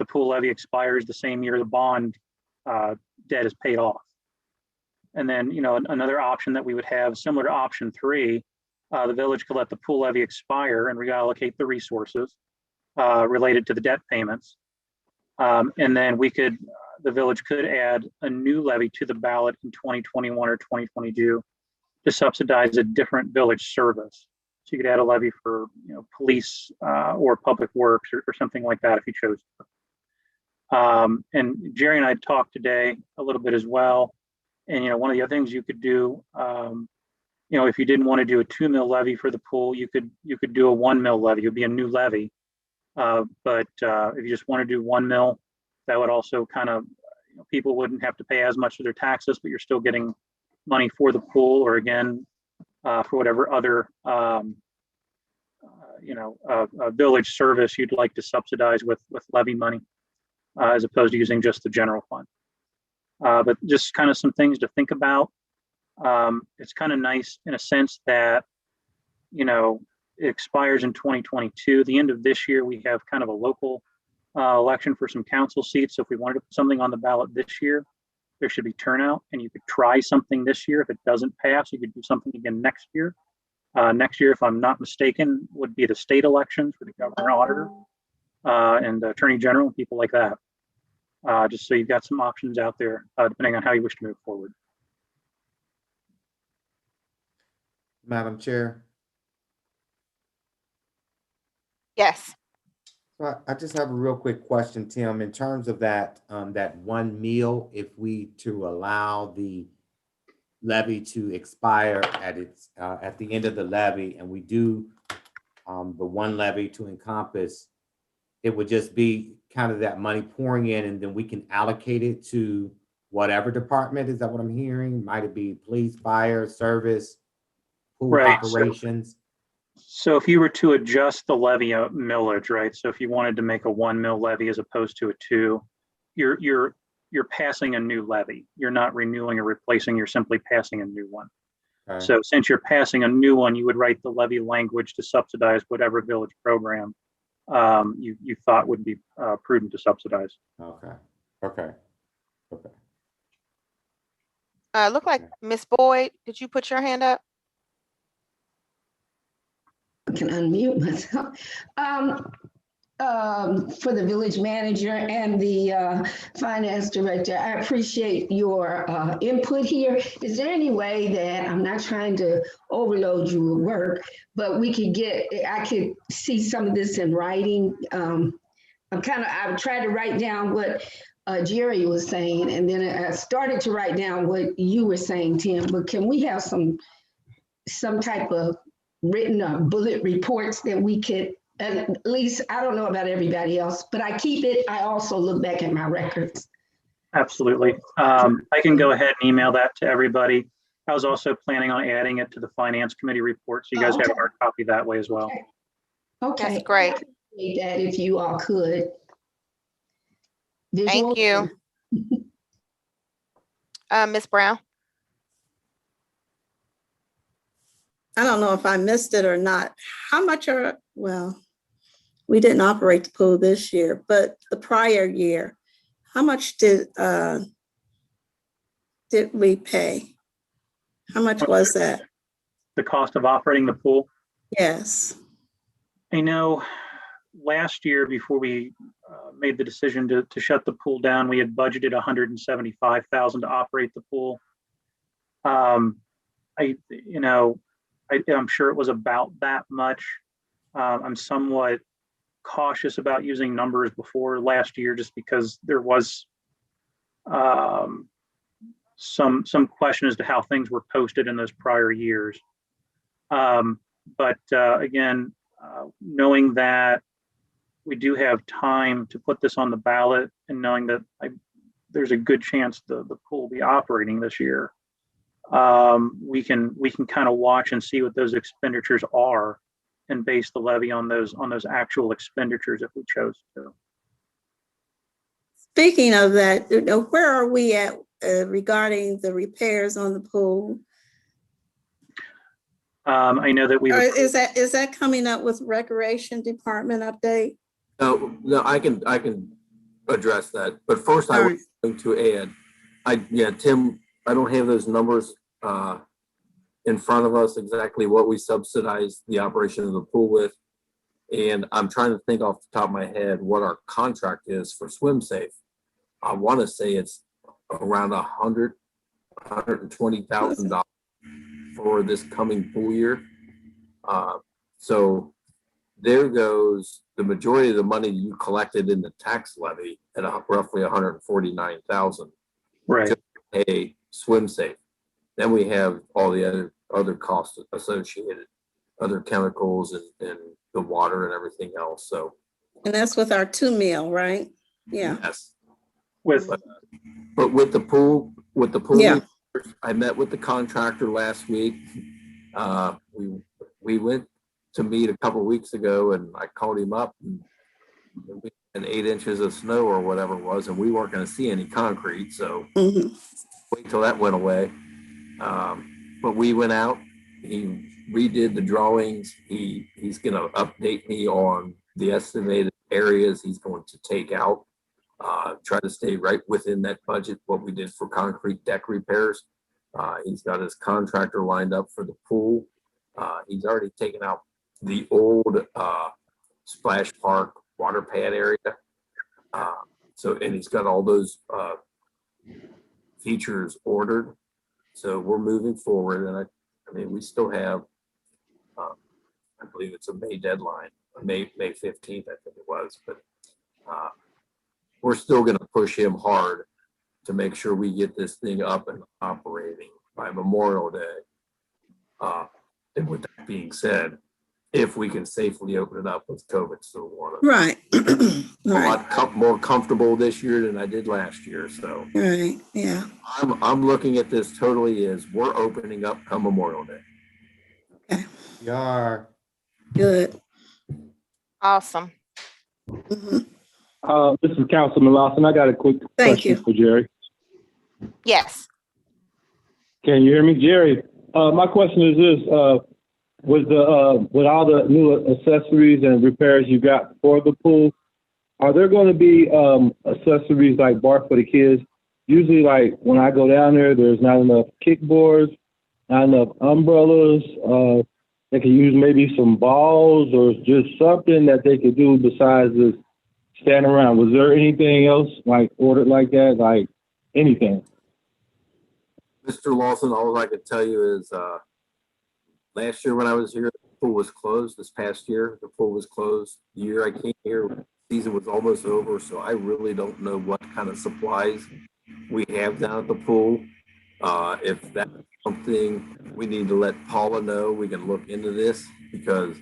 pool levy expires the same year the bond debt is paid off. And then, another option that we would have, similar to option 3, the village could let the pool levy expire and reallocate the resources related to the debt payments. And then the village could add a new levy to the ballot in 2021 or 2022 to subsidize a different village service. So you could add a levy for police or public works or something like that if you chose And Jerry and I talked today a little bit as well. And, one of the other things you could do, if you didn't want to do a 2 mil levy for the pool, you could do a 1 mil levy. It would be a new levy. But if you just want to do 1 mil, that would also kind of, people wouldn't have to pay as much of their taxes, but you're still getting money for the pool, or again, for whatever other, village service you'd like to subsidize with levy money, as opposed to using just the general fund. But just kind of some things to think about. It's kind of nice in a sense that, it expires in 2022. The end of this year, we have kind of a local election for some council seats. So if we wanted to put something on the ballot this year, there should be turnout, and you could try something this year. If it doesn't pass, you could do something again next year. Next year, if I'm not mistaken, would be the state elections for the governor, auditor, and the attorney general, and people like that. Just so you've got some options out there, depending on how you wish to move forward. Madam Chair. Yes. So I just have a real quick question, Tim, in terms of that, that 1 meal, if we to allow the levy to expire at the end of the levy, and we do the 1 levy to encompass, it would just be kind of that money pouring in, and then we can allocate it to whatever department. Is that what I'm hearing? Might it be police, fire, service, pool Right. operations? So if you were to adjust the levy millage, right? So if you wanted to make a 1 mil levy as opposed to a 2, you're passing a new levy. You're not renewing or replacing, you're simply passing a new one. Okay. So since you're passing a new one, you would write the levy language to subsidize whatever village program you thought would be prudent to subsidize. Okay. Okay. Okay. Look like Miss Boyd, did you put your hand up? I can unmute myself. For the village manager and the finance director, I appreciate your input here. Is there any way that, I'm not trying to overload you with work, but I could see some of this in writing? I tried to write down what Jerry was saying, and then I started to write down what you were saying, Tim, but can we have some type of written bullet reports that we could, at least, I don't know about everybody else, but I keep it. I also look back at my records. Absolutely. I can go ahead and email that to everybody. I was also planning on adding it to the finance committee report, so you guys have a hard copy that way as well. Okay. That's great. I appreciate that if you all could. Thank you. Ms. Brown? I don't know if I missed it or not. How much we didn't operate the pool this year, but the prior year, how much did we pay? How much was that? The cost of operating the pool? Yes. I know last year, before we made the decision to shut the pool down, we had budgeted $175,000 to operate the pool. I'm sure it was about that much. I'm somewhat cautious about using numbers before last year, just because there was some question as to how things were posted in those prior years. But again, knowing that we do have time to put this on the ballot, and knowing that there's a good chance the pool will be operating this year, we can kind of watch and see what those expenditures are, and base the levy on those actual expenditures if we chose to. Speaking of that, where are we at regarding the repairs on the pool? I know that Is that coming up with Recreation Department update? No, I can address that. But first, I was going to add, Tim, I don't have those numbers in front of us, exactly what we subsidize the operation of the pool with. And I'm trying to think off the top of my head what our contract is for Swim Safe. I want to say it's around $120,000 for this coming pool year. So there goes the majority of the money you collected in the tax levy at roughly 149,000 Right. to pay swim safe. Then we have all the other costs associated, other chemicals and the water and everything else. So, And that's with our 2 meal, right? Yeah. yes. With, But with the pool, Yeah. I met with the contractor last week. We went to meet a couple weeks ago, and I called him up, and 8 inches of snow or whatever it was, and we weren't going to see any concrete. So Mhm. wait till that went away. But we went out. He redid the drawings. He's going to update me on the estimated areas he's going to take out. Try to stay right within that budget, what we did for concrete deck repairs. He's got his contractor lined up for the pool. He's already taken out the old splash park water pad area. And he's got all those features ordered. So we're moving forward. And I mean, we still have, I believe it's a May deadline, May 15th, I think it was, but we're still going to push him hard to make sure we get this thing up and operating by Memorial Day. And with that being said, if we can safely open it up with COVID still one of Right. a Right. lot more comfortable this year than I did last year. So Right. Yeah. I'm looking at this totally as we're opening up come Memorial Day. Okay. You are. Good. Awesome. Mhm. This is Councilman Lawson. I got a quick Thank question you. for Jerry. Yes. Can you hear me, Jerry? My question is this: with all the new accessories and repairs you got for the pool, are there going to be accessories like bar for the kids? Usually, like when I go down there, there's not enough kickboards, not enough umbrellas. They could use maybe some balls or just something that they could do besides just stand around. Was there anything else like ordered like that? Like anything? Mr. Lawson, all I can tell you is last year when I was here, the pool was closed. This past year, the pool was closed. The year I came here, season was almost over. So I really don't know what kind of supplies we have down at the pool. If that's something we need to let Paula know, we can look into this because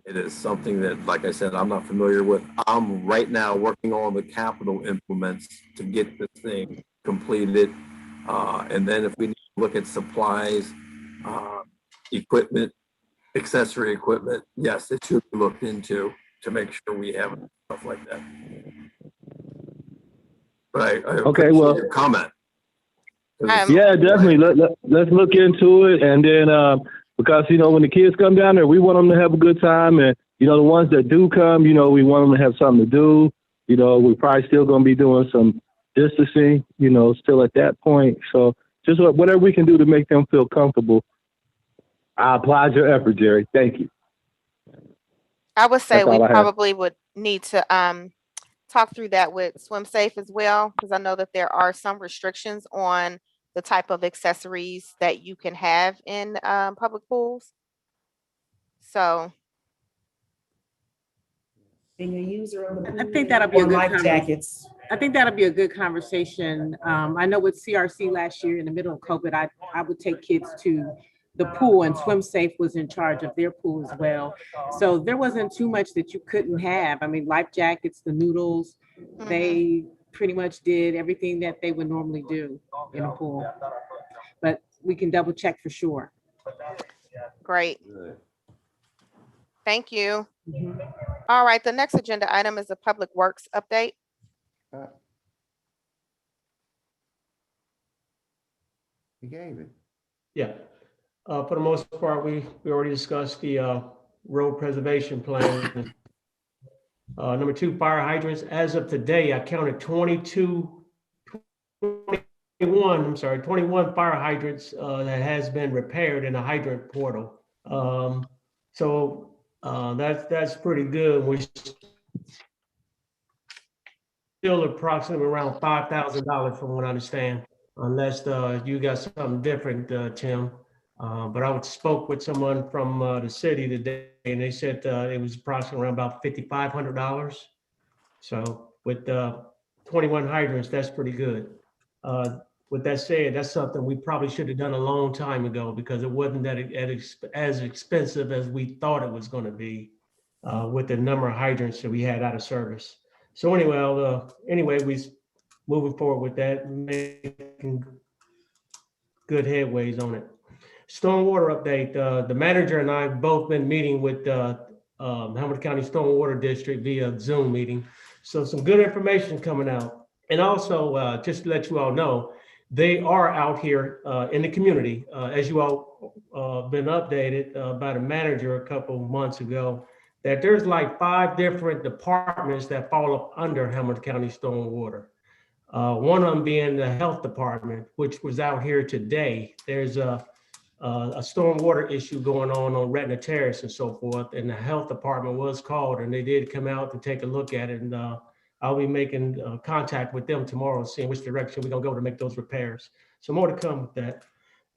it is something that, like I said, I'm not familiar with. I'm right now working on the capital implements to get this thing completed. And then if we need to look at supplies, equipment, accessory equipment, yes, it should be looked into to make sure we have stuff like that. But I Okay, appreciate well, your comment. yeah, definitely. Let's look into it. And then because, when the kids come down there, we want them to have a good time. And, the ones that do come, we want them to have something to do. We're probably still going to be doing some distancing, still at that point. So just whatever we can do to make them feel comfortable. I applaud your effort, Jerry. Thank you. I would say That's we all I have. probably would need to talk through that with Swim Safe as well, because I know that there are some restrictions on the type of accessories that you can have in public pools. So Being a user of the I pool think that'll be a or good life jackets. I think that'll be a good conversation. I know with CRC last year in the middle of COVID, I would take kids to the pool, and Swim Safe was in charge of their pool as well. So there wasn't too much that you couldn't have. I mean, life jackets, the noodles, they pretty much did everything that they would normally do in a pool. But we can double check for sure. great. Thank you. All right, the next agenda item is a public works update. You gave it. Yeah. For the most part, we already discussed the road preservation plan. Number 2, fire hydrants. As of today, I counted 21 fire hydrants that has been repaired in the hydrant portal. That's pretty good. We're still approximately around $5,000 from what I understand, unless you got something different, Tim. But I spoke with someone from the city today, and they said it was approximately around about $5,500. So with 21 hydrants, that's pretty good. With that said, that's something we probably should have done a long time ago because it wasn't that as expensive as we thought it was going to be with the number of hydrants that we had out of service. So anyway, we moving forward with that, making good headways on it. Stormwater update. The manager and I have both been meeting with Hamilton County Stormwater District via Zoom meeting. So some good information coming out. And also, just to let you all know, they are out here in the community. As you all been updated by the manager a couple months ago, that there's like 5 different departments that fall up under Hamilton County Stormwater. One of them being the health department, which was out here today. There's a stormwater issue going on Retina Terrace and so forth, and the health department was called, and they did come out to take a look at it. And I'll be making contact with them tomorrow, seeing which direction we're gonna go to make those repairs. So more to come with that.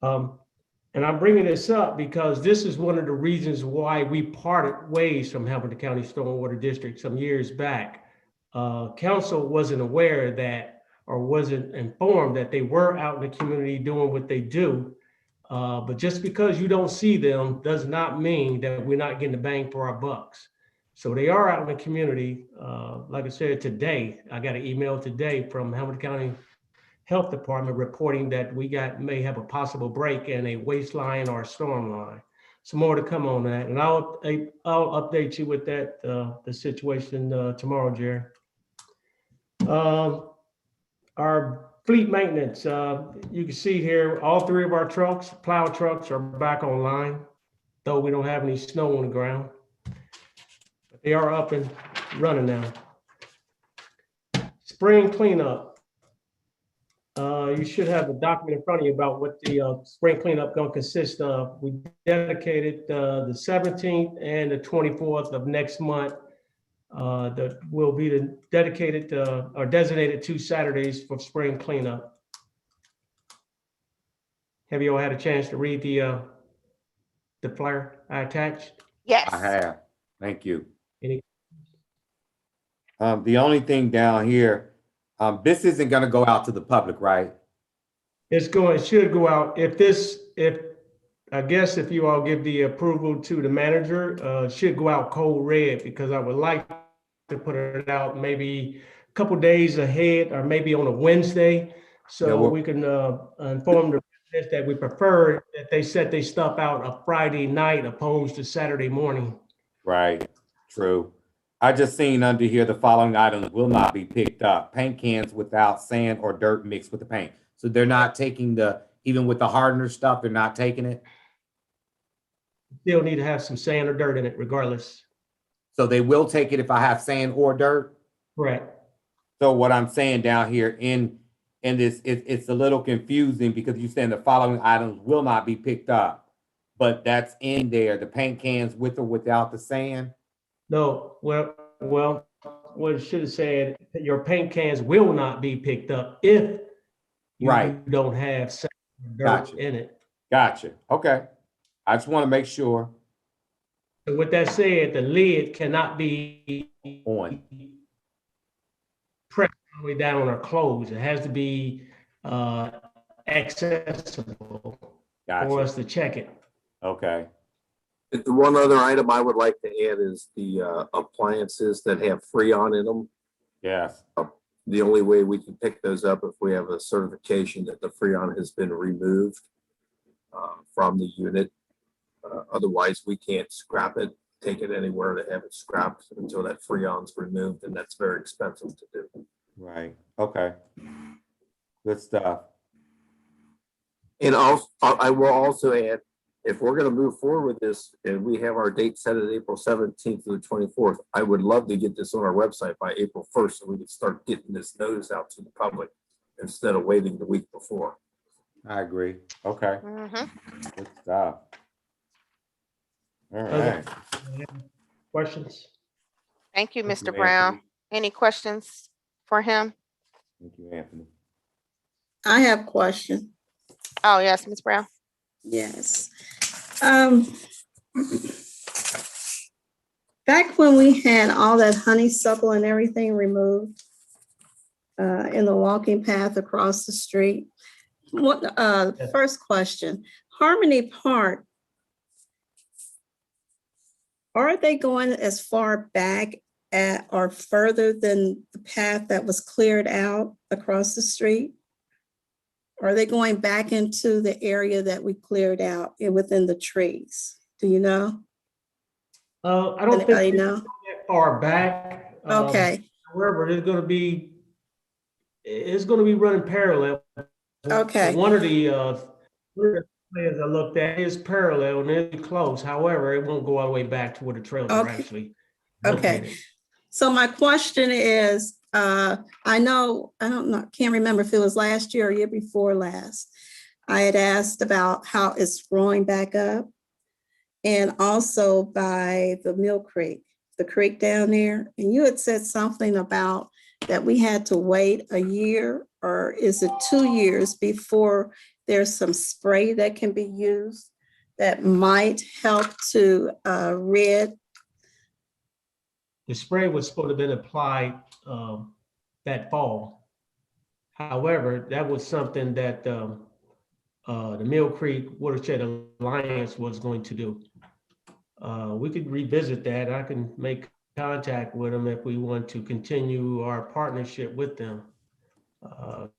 And I'm bringing this up because this is one of the reasons why we parted ways from Hamilton County Stormwater District some years back. Council wasn't aware that, or wasn't informed that they were out in the community doing what they do. But just because you don't see them does not mean that we're not getting the bang for our bucks. So they are out in the community. Like I said, today, I got an email today from Hamilton County Health Department reporting that we may have a possible break in a waste line or a storm line. So more to come on that. And I'll update you with that, the situation tomorrow, Jerry. Our fleet maintenance, you can see here, all 3 of our trucks, plow trucks, are back online, though we don't have any snow on the ground. But they are up and running now. Spring cleanup. You should have a document in front of you about what the spring cleanup going to consist of. We dedicated the 17th and the 24th of next month. That will be dedicated or designated 2 Saturdays for spring cleanup. Have you all had a chance to read the flyer I attached? Yes. I have. Thank you. Any? The only thing down here, this isn't going to go out to the public, right? It should go out. I guess if you all give the approval to the manager, it should go out code red, because I would like to put it out maybe a couple days ahead, or maybe on a Wednesday, so we can inform the residents that we prefer that they set their stuff out a Friday night opposed to Saturday morning. Right, true. I just seen under here the following items will not be picked up. Paint cans without sand or dirt mixed with the paint. So they're not taking even with the hardener stuff, they're not taking it? Still need to have some sand or dirt in it regardless. So they will take it if I have sand or dirt? Correct. So what I'm saying down here in this, it's a little confusing because you're saying the following items will not be picked up, but that's in there, the paint cans with or without the sand? No, well, what it should have said, your paint cans will not be picked up if you don't have sand or dirt in it. Gotcha. Okay. I just want to make sure. So with that said, the lid cannot be on, pressed all the way down or closed. It has to be accessible for us to check it. Okay. The one other item I would like to add is the appliances that have Freon in them. Yes. The only way we can pick those up if we have a certification that the Freon has been removed from the unit. Otherwise, we can't scrap it, take it anywhere to have it scrapped until that Freon's removed, and that's very expensive to do. Right. Okay. Good stuff. And I will also add, if we're going to move forward with this and we have our date set at April 17th to the 24th, I would love to get this on our website by April 1st so we can start getting this notice out to the public instead of waiting the week before. I agree. Okay. Good stuff. All Okay. right. Questions? Thank you, Thank Mr. you, Brown. Anthony. Any questions for him? Thank you, Anthony. I have a question. Oh, yes, Ms. Brown. Yes. Back when we had all that honeysuckle and everything removed in the walking path across the street, first question, Harmony Park, are they going as far back or further than the path that was cleared out across the street? Or are they going back into the area that we cleared out within the trees? Do you know? I don't think Anybody it's know? that far back. Okay, However, it's going to be running parallel. okay, One of the plans I looked at is parallel and it's close. However, it won't go all the way back to where the trails are Okay. actually okay. located. So my question is, I don't know, can't remember if it was last year or year before last. I had asked about how it's growing back up. And also by the Mill Creek, the creek down there. And you had said something about that we had to wait a year, or is it 2 years before there's some spray that can be used that might help to rid? The spray was supposed to have been applied that fall. However, that was something that the Mill Creek Watershed Alliance was going to do. We could revisit that. I can make contact with them if we want to continue our partnership with them.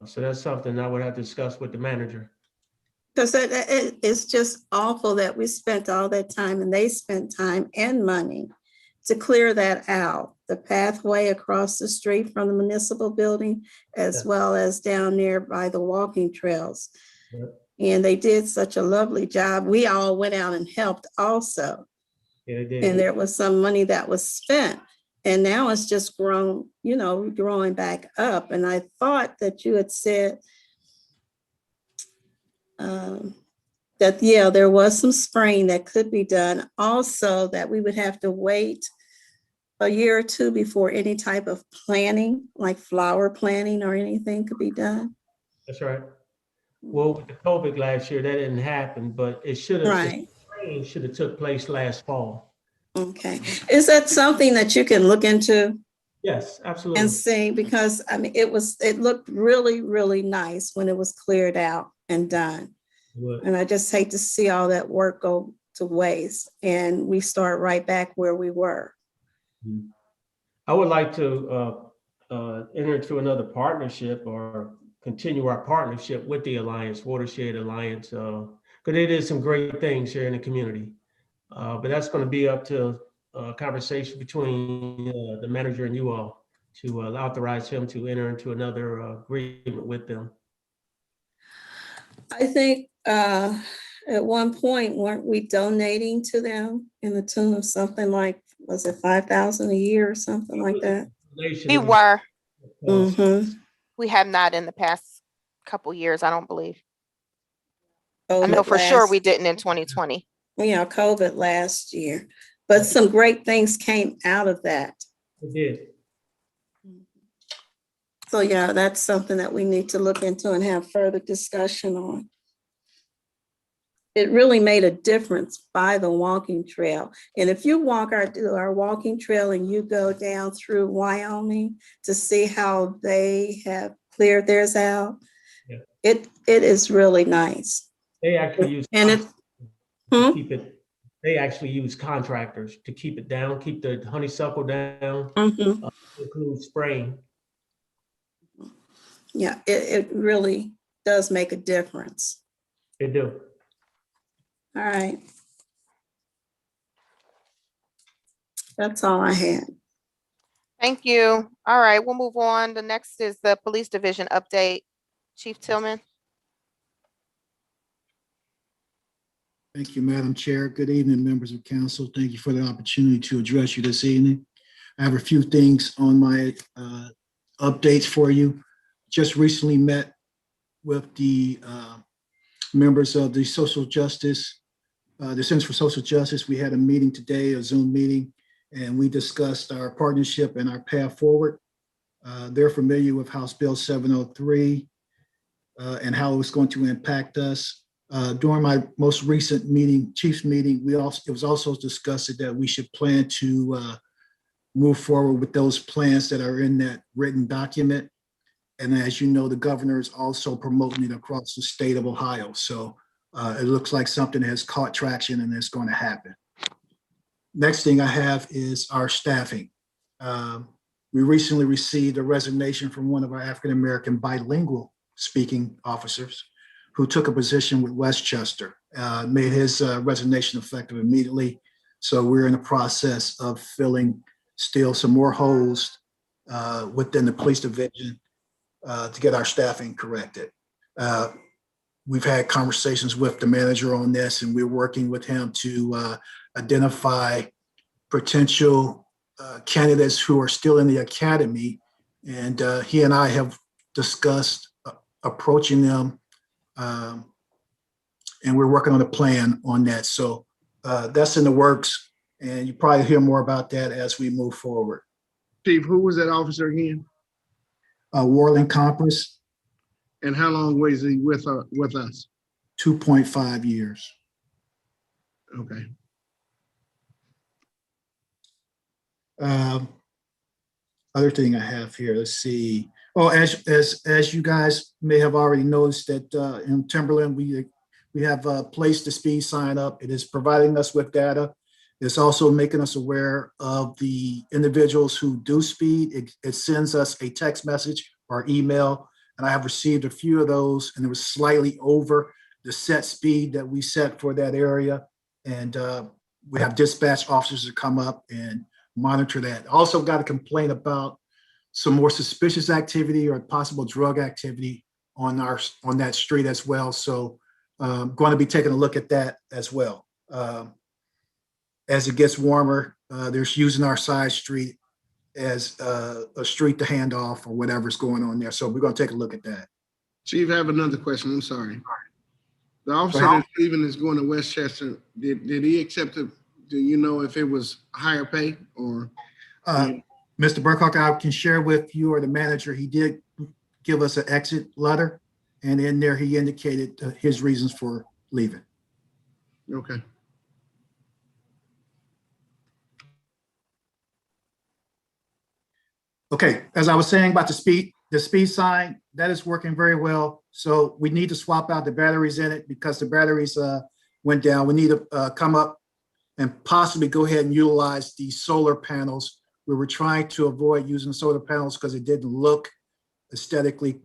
So that's something I would have to discuss with the manager. Because it's just awful that we spent all that time and they spent time and money to clear that out, the pathway across the street from the municipal building, as well as down there by the walking trails. And they did such a lovely job. We all went out and helped also. Yeah, they did. And there was some money that was spent. And now it's just grown, growing back up. And I thought that you had said that, yeah, there was some spraying that could be done. Also, that we would have to wait a year or two before any type of planting, like flower planting or anything could be done. That's right. Well, with the COVID last year, that didn't happen, but it should have. Right. The should have took place last fall. Okay. Is that something that you can look into? Yes, absolutely. And see, because I mean, it looked really, really nice when it was cleared out and done. And I just hate to see all that work go to waste and we start right back where we were. I would like to enter into another partnership or continue our partnership with the Alliance, Watershed Alliance, because they did some great things here in the community. But that's going to be up to a conversation between the manager and you all to authorize him to enter into another agreement with them. I think at one point, weren't we donating to them in the tune of something like, was it 5,000 a year or something like that? We were. Mm-hmm. We have not in the past couple years, I don't believe. COVID I know for sure we didn't in 2020. COVID last year, but some great things came out of that. It did. So yeah, that's something that we need to look into and have further discussion on. It really made a difference by the walking trail. And if you walk our walking trail and you go down through Wyoming to see how they have cleared theirs out, yeah. it is really nice. They actually use keep it. They actually use contractors to keep it down, keep the honeysuckle down, include spraying. Yeah, it really does make a difference. They do. All right. That's all I had. Thank you. All right, we'll move on. The next is the Police Division update. Chief Tillman. Thank you, Madam Chair. Good evening, members of council. Thank you for the opportunity to address you this evening. I have a few things on my updates for you. Just recently met with the members of the Social Justice, the Centers for Social Justice. We had a meeting today, a Zoom meeting, and we discussed our partnership and our path forward. They're familiar with House Bill 703 and how it's going to impact us. During my most recent meeting, Chiefs meeting, it was also discussed that we should plan to move forward with those plans that are in that written document. And as you know, the governor is also promoting it across the state of Ohio. So it looks like something has caught traction and it's going to happen. Next thing I have is our staffing. We recently received a resignation from one of our African-American bilingual speaking officers who took a position with Westchester, made his resignation effective immediately. So we're in the process of filling still some more holes within the police division to get our staffing corrected. We've had conversations with the manager on this, and we're working with him to identify potential candidates who are still in the academy. And he and I have discussed approaching them, and we're working on a plan on that. So that's in the works, and you probably hear more about that as we move forward. Chief, who was that officer again? Warland Compass. And how long was he with us? 2.5 years. Okay. Other thing I have here, let's see. Oh, as you guys may have already noticed that in Timberland, we have placed the speed sign up. It is providing us with data. It's also making us aware of the individuals who do speed. It sends us a text message or email, and I have received a few of those, and it was slightly over the set speed that we set for that area. And we have dispatch officers to come up and monitor that. Also got a complaint about some more suspicious activity or possible drug activity on that street as well. So I'm going to be taking a look at that as well. As it gets warmer, they're using our side street as a street to hand off or whatever's going on there. So we're going to take a look at that. Chief, I have another question. I'm sorry. The officer that's leaving is going to Westchester. Did he accept it? Do you know if it was higher pay or? Mr. Burkhawk, I can share with you or the manager, he did give us an exit letter, and in there he indicated his reasons for leaving. Okay. Okay, as I was saying about the speed sign, that is working very well. So we need to swap out the batteries in it because the batteries went down. We need to come up and possibly go ahead and utilize the solar panels. We were trying to avoid using solar panels because it didn't look aesthetically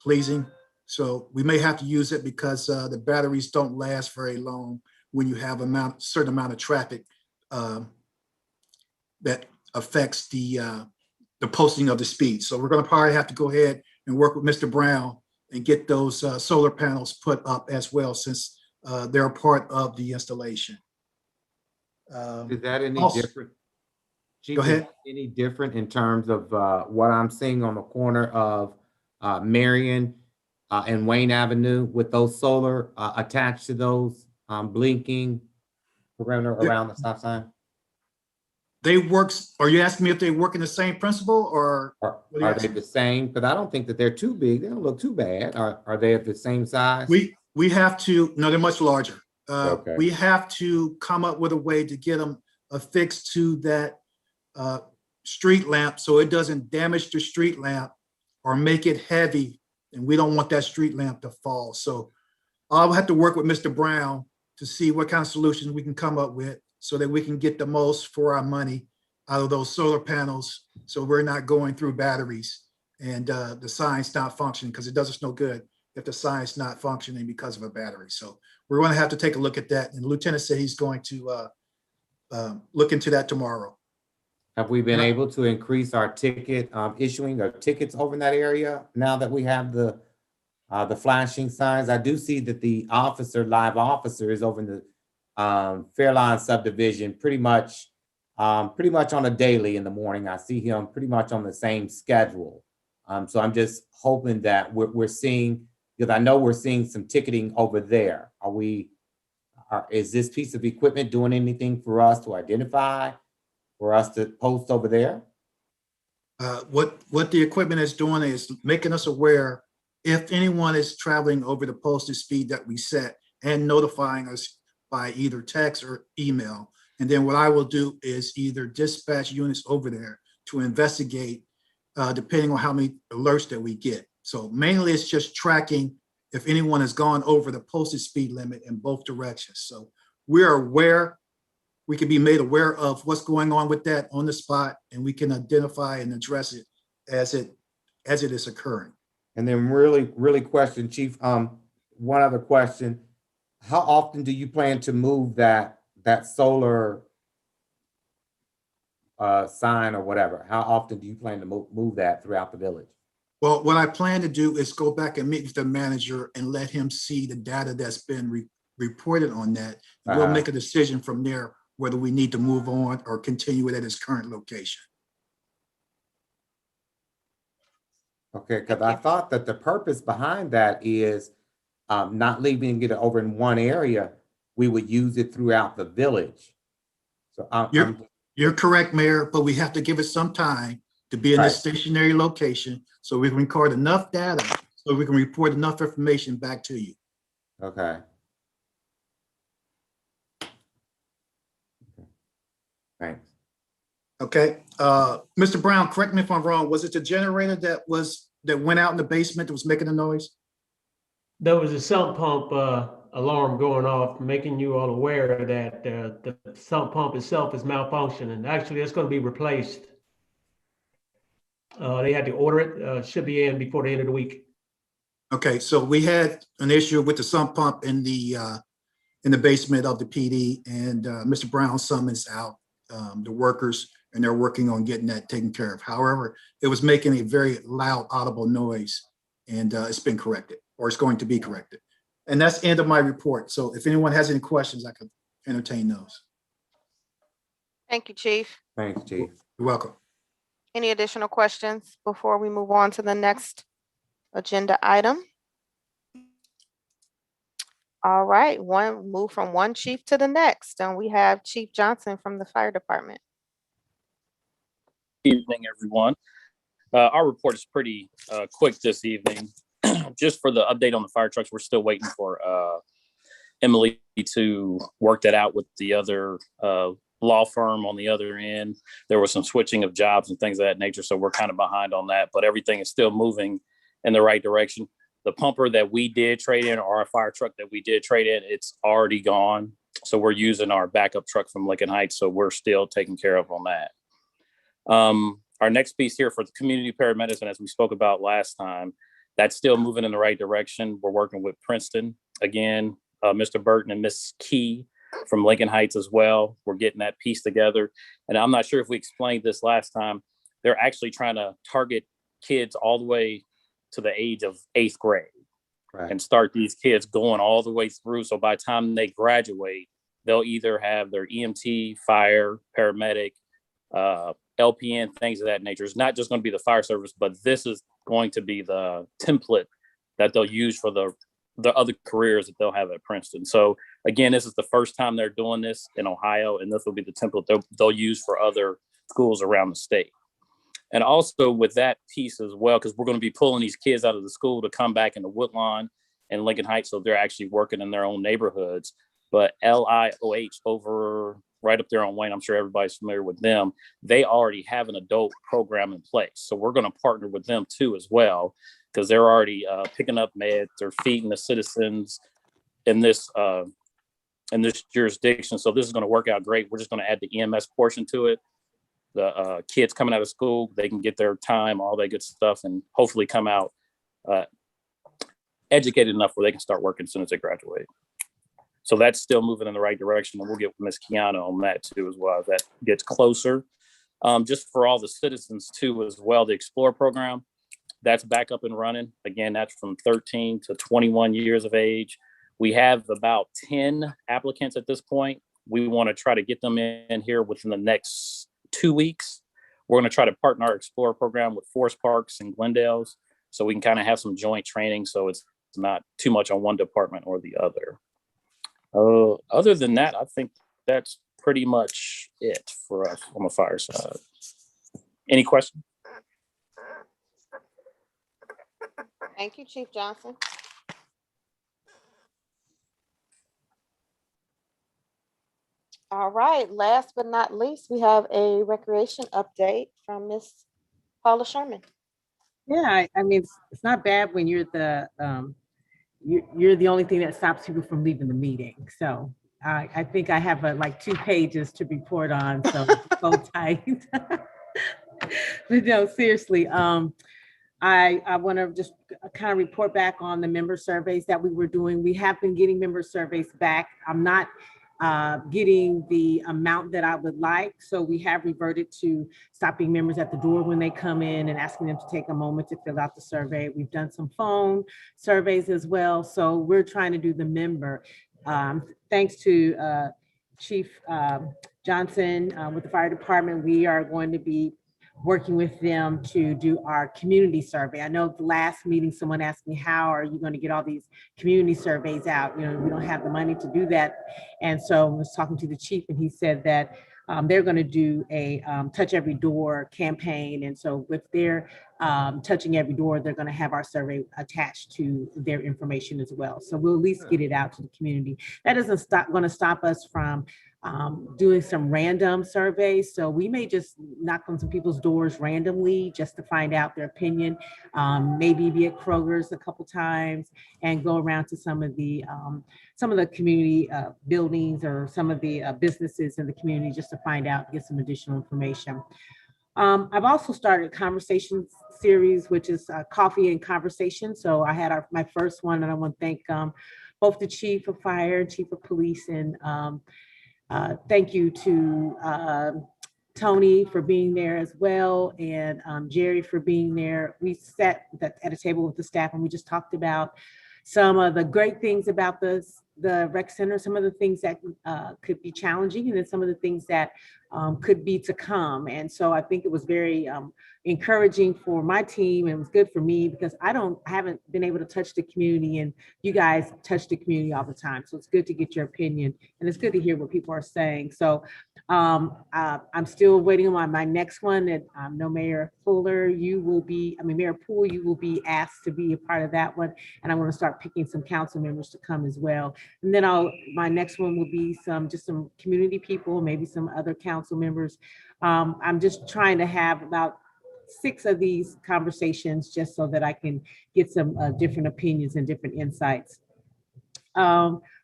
pleasing. So we may have to use it because the batteries don't last very long when you have a certain amount of traffic that affects the posting of the speed. So we're going to probably have to go ahead and work with Mr. Brown and get those solar panels put up as well, since they're a part of the installation. Is that any different? Chief, go ahead. Any different in terms of what I'm seeing on the corner of Marion and Wayne Avenue with those solar attached to those blinking perimeter around the stop sign? They work. Are you asking me if they work in the same principle or? Are they the same? But I don't think that they're too big. They don't look too bad. Are they at the same size? We have to. No, they're much larger. Okay. We have to come up with a way to get them affixed to that street lamp so it doesn't damage the street lamp or make it heavy, and we don't want that street lamp to fall. So I'll have to work with Mr. Brown to see what kind of solutions we can come up with so that we can get the most for our money out of those solar panels, so we're not going through batteries and the sign's not functioning, because it does us no good if the sign's not functioning because of a battery. So we're going to have to take a look at that, and the lieutenant said he's going to look into that tomorrow. Have we been able to increase our ticket issuing or tickets over in that area now that we have the flashing signs? I do see that the live officer is over in the Fairlawn subdivision pretty much on a daily in the morning. I see him pretty much on the same schedule. So I'm just hoping that we're seeing, because I know we're seeing some ticketing over there. Is this piece of equipment doing anything for us to identify, for us to post over there? What the equipment is doing is making us aware if anyone is traveling over the posted speed that we set and notifying us by either text or email. And then what I will do is either dispatch units over there to investigate, depending on how many alerts that we get. So mainly it's just tracking if anyone has gone over the posted speed limit in both directions. So we're aware, we can be made aware of what's going on with that on the spot, and we can identify and address it as it is occurring. And then really question, Chief, one other question. How often do you plan to move that solar sign or whatever? How often do you plan to move that throughout the village? Well, what I plan to do is go back and meet with the manager and let him see the data that's been reported on that. We'll make a decision from there whether we need to move on or continue it at its current location. Okay, because I thought that the purpose behind that is not leaving it over in one area. We would use it throughout the village. So you're correct, Mayor, but we have to give it some time to be in a stationary location so we can record enough data so we can report enough information back to you. Okay. Thanks. Okay, Mr. Brown, correct me if I'm wrong. Was it the generator that went out in the basement that was making a noise? There was a sump pump alarm going off, making you all aware that the sump pump itself is malfunctioning. Actually, it's going to be replaced. They had to order it. Should be in before the end of the week. Okay, so we had an issue with the sump pump in the basement of the PD, and Mr. Brown summons out the workers, and they're working on getting that taken care of. However, it was making a very loud, audible noise, and it's been corrected, or it's going to be corrected. And that's the end of my report. So if anyone has any questions, I could entertain those. Thank you, Chief. Thanks, Chief. You're welcome. Any additional questions before we move on to the next agenda item? All right, move from one chief to the next, and we have Chief Johnson from the Fire Department. Evening, everyone. Our report is pretty quick this evening. Just for the update on the fire trucks, we're still waiting for Emily to work that out with the other law firm on the other end. There was some switching of jobs and things of that nature, so we're kind of behind on that, but everything is still moving in the right direction. The pumper that we did trade in, or our fire truck that we did trade in, it's already gone. So we're using our backup truck from Lincoln Heights, so we're still taken care of on that. Our next piece here for the community paramedicine, as we spoke about last time, that's still moving in the right direction. We're working with Princeton again, Mr. Burton and Miss Key from Lincoln Heights as well. We're getting that piece together. And I'm not sure if we explained this last time. They're actually trying to target kids all the way to the age of 8th grade and start these kids going all the way through. So by the time they graduate, they'll either have their EMT, fire, paramedic, LPN, things of that nature. It's not just going to be the fire service, but this is going to be the template that they'll use for the other careers that they'll have at Princeton. So again, this is the first time they're doing this in Ohio, and this will be the template they'll use for other schools around the state. And also with that piece as well, because we're going to be pulling these kids out of the school to come back into Woodlawn and Lincoln Heights, so they're actually working in their own neighborhoods. But LIOH over right up there on Wayne, I'm sure everybody's familiar with them. They already have an adult program in place. So we're going to partner with them too as well, because they're already picking up meds. They're feeding the citizens in this jurisdiction. So this is going to work out great. We're just going to add the EMS portion to it. The kids coming out of school, they can get their time, all that good stuff, and hopefully come out educated enough where they can start working as soon as they graduate. So that's still moving in the right direction, and we'll get with Ms. Kiana on that too as well as that gets closer. Just for all the citizens too as well, the Explore program, that's back up and running. Again, that's from 13 to 21 years of age. We have about 10 applicants at this point. We want to try to get them in here within the next 2 weeks. We're going to try to partner our Explore program with Forest Parks and Glendale's, so we can kind of have some joint training, so it's not too much on one department or the other. Other than that, I think that's pretty much it for us on the fire side. Any questions? Thank you, Chief Johnson. All right, last but not least, we have a recreation update from Miss Paula Sherman. Yeah, I mean, it's not bad when you're the you're the only thing that stops people from leaving the meeting. So I think I have like 2 pages to report on, so so tight. But no, seriously, I want to just kind of report back on the member surveys that we were doing. We have been getting member surveys back. I'm not getting the amount that I would like. So we have reverted to stopping members at the door when they come in and asking them to take a moment to fill out the survey. We've done some phone surveys as well. So we're trying to do the member. Thanks to Chief Johnson with the fire department, we are going to be working with them to do our community survey. I know the last meeting, someone asked me, how are you going to get all these community surveys out? You know, we don't have the money to do that. And so I was talking to the chief and he said that they're going to do a touch every door campaign. And so with their touching every door, they're going to have our survey attached to their information as well. So we'll at least get it out to the community. That isn't going to stop us from doing some random surveys. So we may just knock on some people's doors randomly just to find out their opinion, maybe be at Kroger's a couple times and go around to some of the community buildings or some of the businesses in the community just to find out, get some additional information. I've also started a conversation series, which is Coffee and Conversation. So I had my first one, and I want to thank both the chief of fire and chief of police, and thank you to Tony for being there as well, and Jerry for being there. We sat at a table with the staff and we just talked about some of the great things about the rec center, some of the things that could be challenging, and then some of the things that could be to come. And so I think it was very encouraging for my team, and it was good for me because I haven't been able to touch the community, and you guys touch the community all the time. So it's good to get your opinion, and it's good to hear what people are saying. So I'm still waiting on my next one. And no, Mayor Fuller, Mayor Poole, you will be asked to be a part of that one. And I want to start picking some council members to come as well. And then my next one will be some community people, maybe some other council members. I'm just trying to have about 6 of these conversations just so that I can get some different opinions and different insights.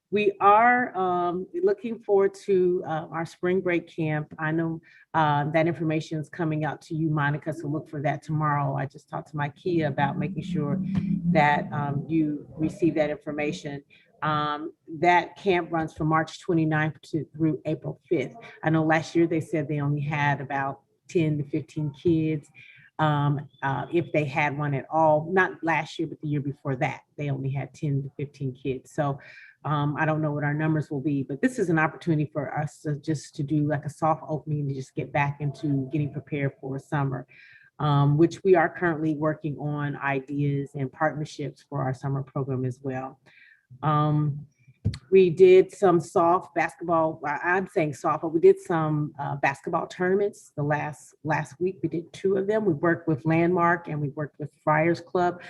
We are looking forward to our spring break camp. I know that information is coming out to you, Monica, so look for that tomorrow. I just talked to my Kia about making sure that you receive that information. That camp runs from March 29th through April 5th. I know last year they said they only had about 10 to 15 kids. If they had one at all, not last year, but the year before that, they only had 10 to 15 kids. So I don't know what our numbers will be, but this is an opportunity for us to do like a soft opening to just get back into getting prepared for summer, which we are currently working on ideas and partnerships for our summer program as well. We did some soft basketball. I'm saying soft, but we did some basketball tournaments the last week. We did 2 of them. We worked with Landmark and we worked with Friars Club.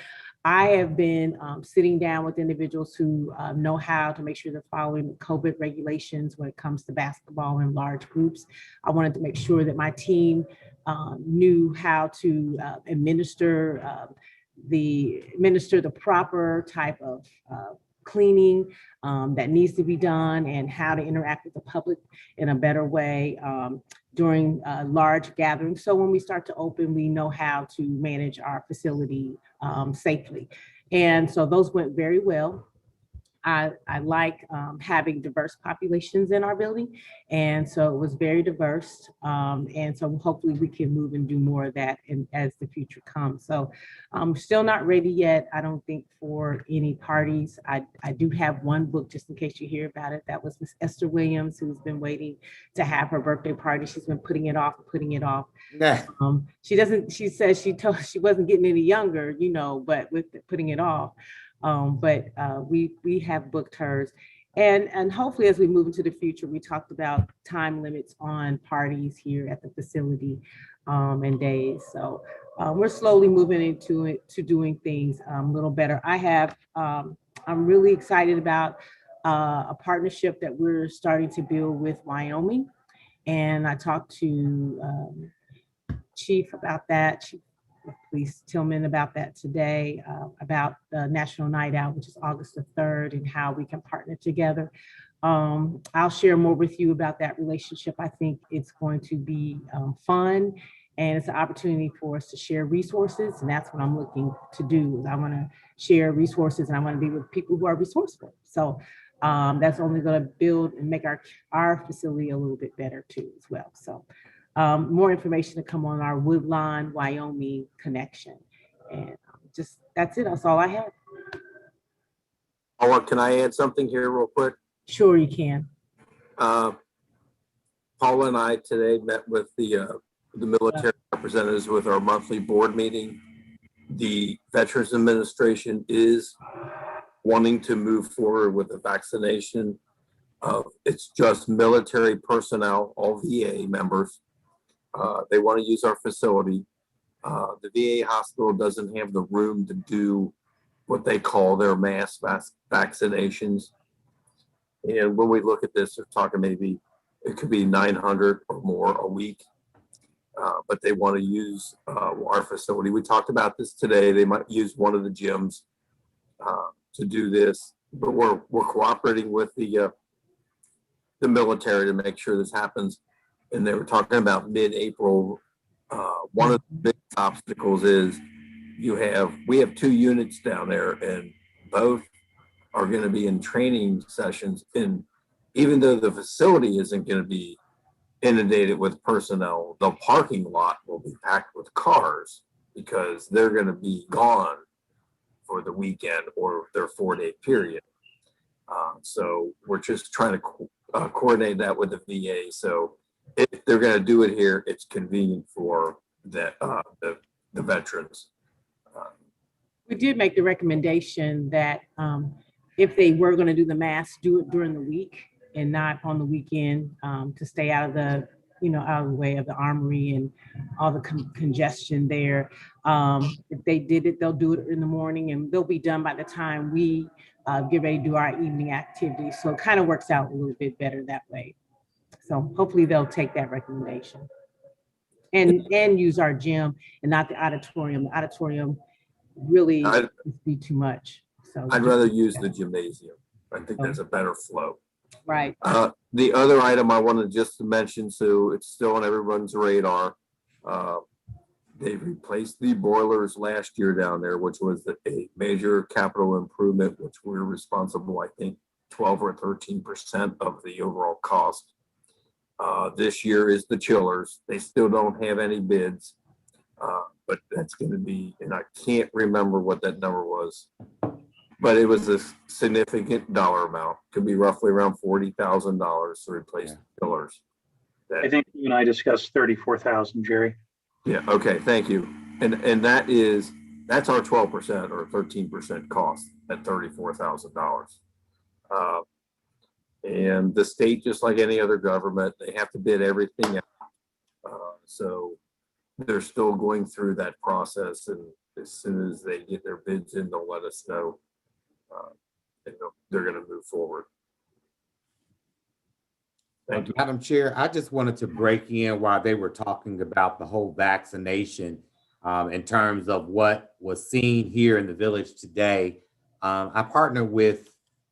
I have been sitting down with individuals who know how to make sure they're following COVID regulations when it comes to basketball in large groups. I wanted to make sure that my team knew how to administer the proper type of cleaning that needs to be done, and how to interact with the public in a better way during large gatherings. So when we start to open, we know how to manage our facility safely. And so those went very well. I like having diverse populations in our building. And so it was very diverse. And so hopefully we can move and do more of that as the future comes. So I'm still not ready yet, I don't think, for any parties. I do have one book, just in case you hear about it. That was Miss Esther Williams, who's been waiting to have her birthday party. She's been putting it off. Yeah. She says she wasn't getting any younger, but with putting it off. But we have booked hers, and hopefully as we move into the future, we talked about time limits on parties here at the facility. and days. So we're slowly moving into it, to doing things a little better. I'm really excited about a partnership that we're starting to build with Wyoming. And I talked to Chief about that, Chief of Police Tillman about that today, about the National Night Out, which is August the 3rd, and how we can partner together. I'll share more with you about that relationship. I think it's going to be fun, and it's an opportunity for us to share resources, and that's what I'm looking to do. I want to share resources, and I want to be with people who are resourceful. So that's only going to build and make our facility a little bit better too as well. So more information to come on our Woodlawn, Wyoming connection. And just, that's it. That's all I have. Paula, can I add something here real quick? Sure, you can. Paula and I today met with the military representatives with our monthly board meeting. The Veterans Administration is wanting to move forward with the vaccination. It's just military personnel, all VA members. They want to use our facility. The VA hospital doesn't have the room to do what they call their mass vaccinations. And when we look at this, they're talking maybe it could be 900 or more a week, but they want to use our facility. We talked about this today. They might use one of the gyms to do this, but we're cooperating with the military to make sure this happens. And they were talking about mid-April. One of the big obstacles is we have 2 units down there, and both are going to be in training sessions. And even though the facility isn't going to be inundated with personnel, the parking lot will be packed with cars because they're going to be gone for the weekend or their 4-day period. So we're just trying to coordinate that with the VA. So if they're going to do it here, it's convenient for the veterans. We did make the recommendation that if they were going to do the mass, do it during the week and not on the weekend, to stay out of the, out of the way of the armory and all the congestion there. If they did it, they'll do it in the morning, and they'll be done by the time we get ready to do our evening activities. So it kind of works out a little bit better that way. So hopefully they'll take that recommendation and use our gym and not the auditorium. The auditorium really would be too much. So I'd rather use the gymnasium. I think there's a better flow. Right. The other item I wanted just to mention, so it's still on everyone's radar. They replaced the boilers last year down there, which was a major capital improvement, which we're responsible, I think, 12 or 13% of the overall cost. This year is the chillers. They still don't have any bids, but that's going to be, and I can't remember what that number was, but it was a significant dollar amount. Could be roughly around $40,000 to replace the chillers. I think you and I discussed 34,000, Jerry. Yeah. Okay. Thank you. And that's our 12% or 13% cost at $34,000. And the state, just like any other government, they have to bid everything out. So they're still going through that process, and as soon as they get their bids in, they'll let us know. And they're going to move forward. Thank you. Madam Chair, I just wanted to break in while they were talking about the whole vaccination in terms of what was seen here in the village today. I partnered with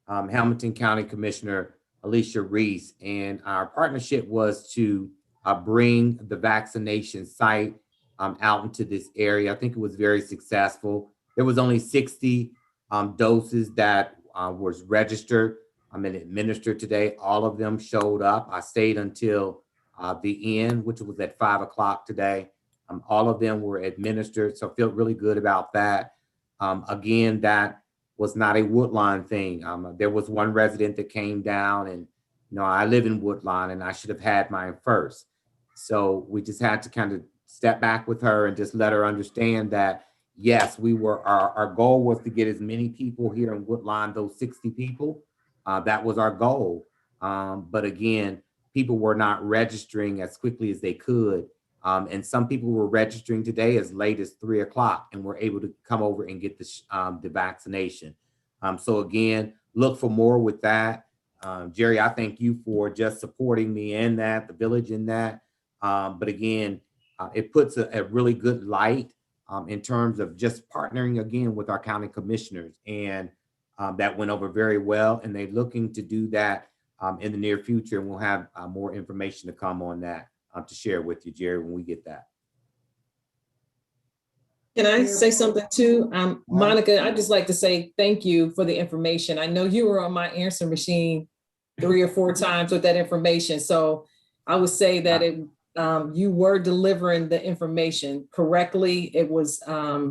Hamilton County Commissioner Alicia Reese, and our partnership was to bring the vaccination site out into this area. I think it was very successful. There was only 60 doses that was registered and administered today. All of them showed up. I stayed until the end, which was at 5 o'clock today. All of them were administered, so I feel really good about that. Again, that was not a Woodlawn thing. There was one resident that came down, and I live in Woodlawn, and I should have had mine first. So we just had to kind of step back with her and just let her understand that, yes, our goal was to get as many people here in Woodlawn, those 60 people. That was our goal. But again, people were not registering as quickly as they could And some people were registering today as late as 3 o'clock and were able to come over and get the vaccination. So again, look for more with that. Jerry, I thank you for just supporting me in that, the village in that. But again, it puts a really good light in terms of just partnering again with our county commissioners. And that went over very well. And they're looking to do that in the near future. And we'll have more information to come on that to share with you, Jerry, when we get that. Can I say something too? Monica, I'd just like to say thank you for the information. I know you were on my answer machine 3 or 4 times with that information. So I would say that you were delivering the information correctly. It was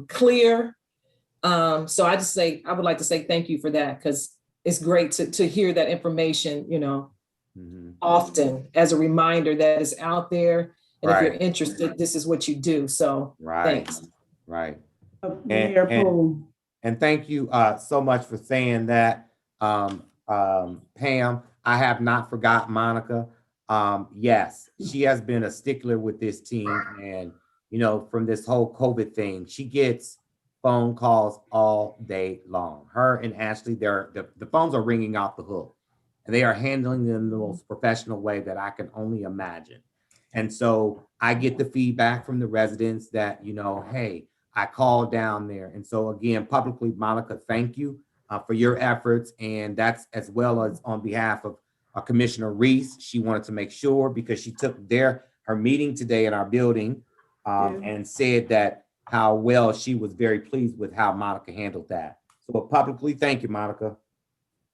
clear. So I would like to say thank you for that, because it's great to hear that information, often as a reminder that is out there. And if you're interested, this is what you do. So thanks. Right. And thank you so much for saying that, Pam. I have not forgot Monica. Yes, she has been a stickler with this team. And, from this whole COVID thing, she gets phone calls all day long. Her and Ashley, the phones are ringing off the hook. And they are handling them in the most professional way that I can only imagine. And so I get the feedback from the residents that, hey, I called down there. And so again, publicly, Monica, thank you for your efforts. And that's as well as on behalf of Commissioner Reese. She wanted to make sure, because she took her meeting today in our building and said that how well she was very pleased with how Monica handled that. So publicly, thank you, Monica.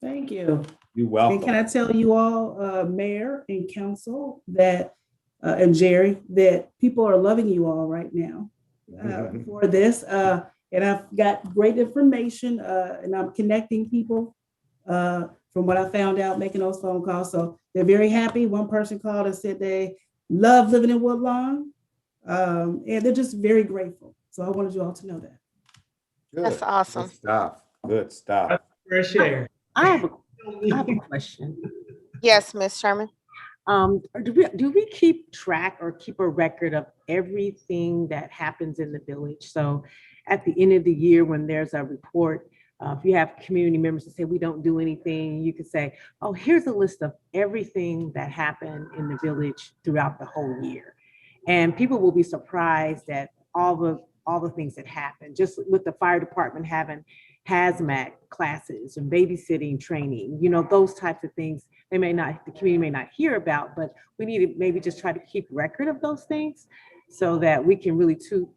thank you. You're welcome. And can I tell you all, Mayor and Council, that and Jerry, that people are loving you all right now for this. And I've got great information and I'm connecting people from what I found out, making those phone calls. So they're very happy. One person called and said they love living in Woodlawn. And they're just very grateful. So I wanted you all to know that. Good. That's awesome. Good stuff. Good stuff. Fresh air. I have a question. Yes, Ms. Sherman. Do we keep track or keep a record of everything that happens in the village? So at the end of the year, when there's a report, if you have community members that say we don't do anything, you could say, oh, here's a list of everything that happened in the village throughout the whole year. And people will be surprised at all the things that happen, just with the fire department having hazmat classes and babysitting training, those types of things. The community may not hear about, but we need to maybe just try to keep record of those things so that we can really toot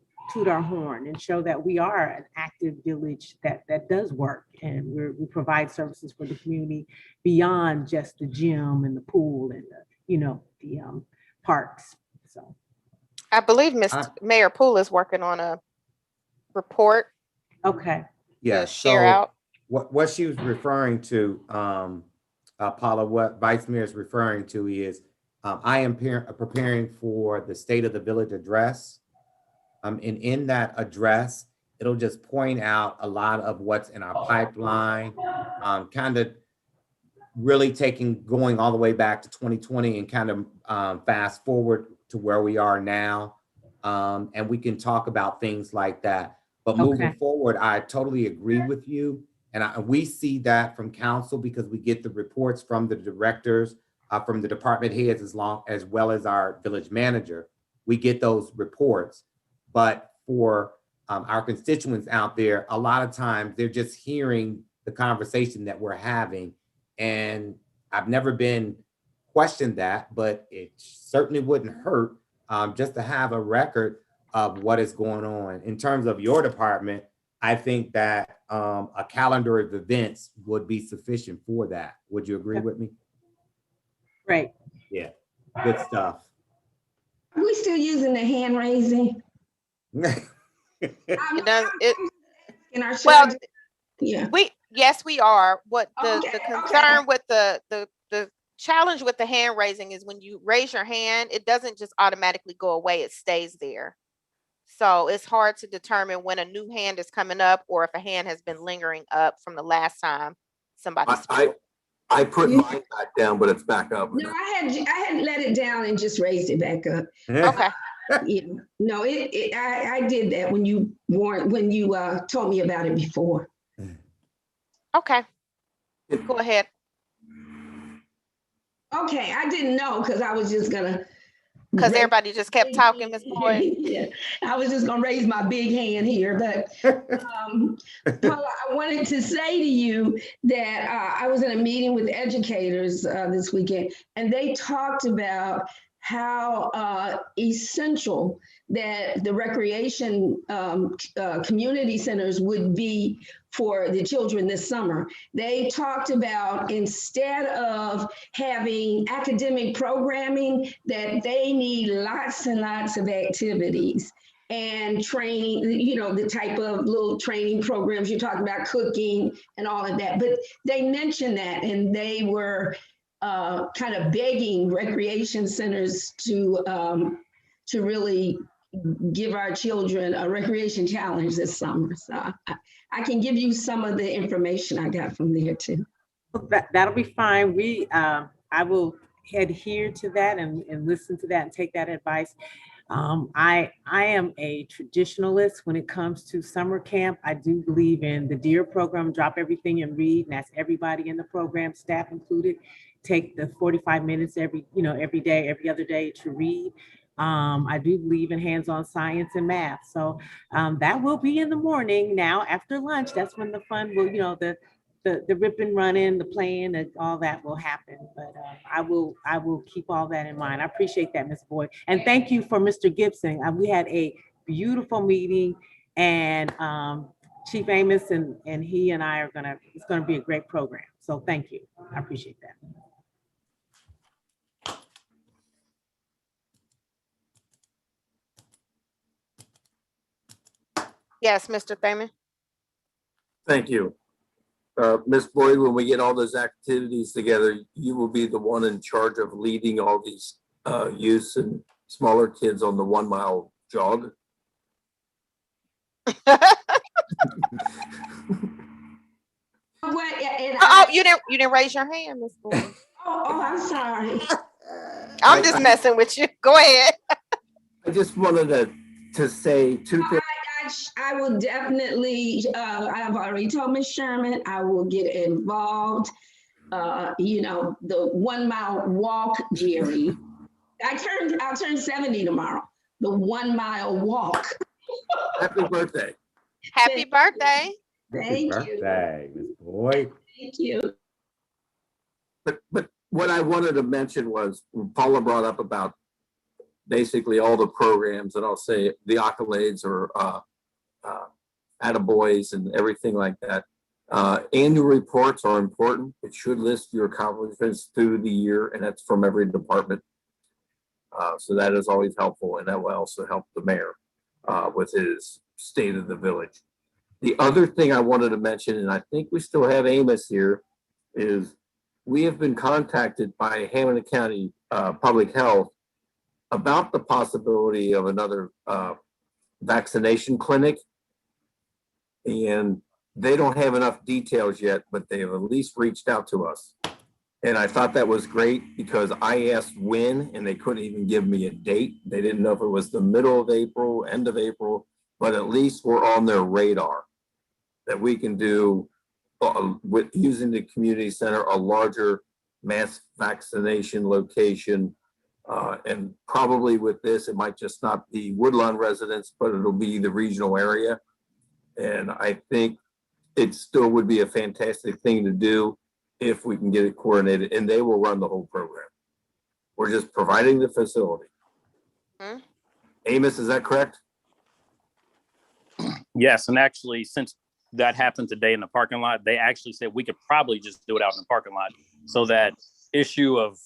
our horn and show that we are an active village that does work, and we provide services for the community beyond just the gym and the pool and the parks. So I believe Mayor Poole is working on a report. Okay. Yeah. Share out. What she was referring to, Paula, what Vice Mayor is referring to is I am preparing for the State of the Village address. And in that address, it'll just point out a lot of what's in our pipeline, kind of really going all the way back to 2020 and kind of fast forward to where we are now. And we can talk about things like that. But moving forward, I totally agree with you. And we see that from council because we get the reports from the directors, from the department heads, as well as our village manager. We get those reports. But for our constituents out there, a lot of times they're just hearing the conversation that we're having. And I've never been questioned that, but it certainly wouldn't hurt just to have a record of what is going on. In terms of your department, I think that a calendar of events would be sufficient for that. Would you agree with me? Right. Yeah, good stuff. Are we still using the hand raising? Yes, we are. What the concern with the challenge with the hand raising is when you raise your hand, it doesn't just automatically go away, it stays there. So it's hard to determine when a new hand is coming up or if a hand has been lingering up from the last time somebody spoke. I put mine back down, but it's back up. No, I had let it down and just raised it back up. Okay. Yeah, no, I did that when you told me about it before. Okay, go ahead. Okay, I didn't know because I was just gonna. Because everybody just kept talking, Ms. Boyd. Yeah, I was just gonna raise my big hand here, but Paula, I wanted to say to you that I was in a meeting with educators this weekend, and they talked about how essential that the recreation community centers would be for the children this summer. They talked about, instead of having academic programming, that they need lots and lots of activities and training, you know, the type of little training programs you talked about, cooking and all of that. But they mentioned that, and they were kind of begging recreation centers to really give our children a recreation challenge this summer. So I can give you some of the information I got from there too. That'll be fine. I will adhere to that and listen to that and take that advice. I am a traditionalist when it comes to summer camp. I do believe in the DEAR program, drop everything and read, and that's everybody in the program, staff included. Take the 45 minutes every day, every other day to read. I do believe in hands-on science and math. So that will be in the morning. Now after lunch, that's when the fun will, the rip and running, the playing, and all that will happen. But I will keep all that in mind. I appreciate that, Ms. Boyd. And thank you for Mr. Gibson. We had a beautiful meeting, and Chief Amos and he and I it's gonna be a great program. So thank you. I appreciate that. Yes, Mr. Thaman. Thank you. Ms. Boyd, when we get all those activities together, you will be the one in charge of leading all these youths and smaller kids on the 1 mile jog. You didn't raise your hand, Ms. Boyd. Oh, I'm sorry. I'm just messing with you. Go ahead. I just wanted to say two things. I will definitely, I've already told Ms. Sherman, I will get involved. The 1 mile walk, Jerry. I'll turn 70 tomorrow. The 1 mile walk. Happy birthday. Happy birthday. Thank you. Birthday, Ms. Boyd. Thank you. But what I wanted to mention was Paula brought up about basically all the programs, and I'll say the accolades or attaboys and everything like that. Annual reports are important. It should list your accomplishments through the year, and that's from every department. So that is always helpful, and that will also help the mayor with his state of the village. The other thing I wanted to mention, and I think we still have Amos here, is we have been contacted by Hamilton County Public Health about the possibility of another vaccination clinic. And they don't have enough details yet, but they have at least reached out to us. And I thought that was great because I asked when, and they couldn't even give me a date. They didn't know if it was the middle of April, end of April, but at least we're on their radar that we can do with using the community center, a larger mass vaccination location. And probably with this, it might just not be Woodlawn residents, but it'll be the regional area. And I think it still would be a fantastic thing to do if we can get it coordinated, and they will run the whole program. We're just providing the facility. Amos, is that correct? Yes, and actually, since that happened today in the parking lot, they actually said we could probably just do it out in the parking lot. So that issue of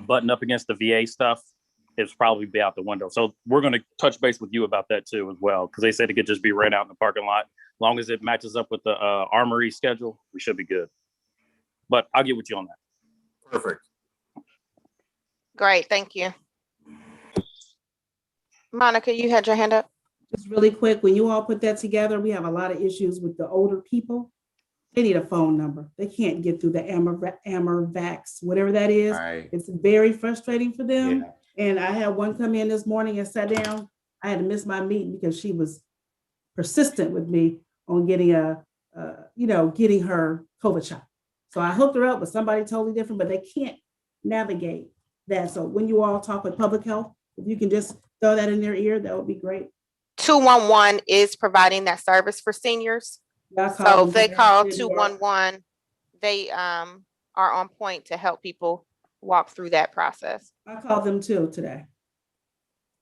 button up against the VA stuff is probably be out the window. So we're going to touch base with you about that too as well, because they said it could just be ran out in the parking lot. As long as it matches up with the armory schedule, we should be good. But I'll get with you on that. Perfect. Great, thank you. Monica, you had your hand up. Just really quick, when you all put that together, we have a lot of issues with the older people. They need a phone number. They can't get through the AmeriVax, whatever that is. Right. It's very frustrating for them. Yeah. And I had one come in this morning and sat down. I had to miss my meeting because she was persistent with me on getting getting her COVID shot. So I hooked her up with somebody totally different, but they can't navigate that. So when you all talk with public health, if you can just throw that in their ear, that would be great. 211 is providing that service for seniors. So if they call 211, they are on point to help people walk through that process. I called them too today.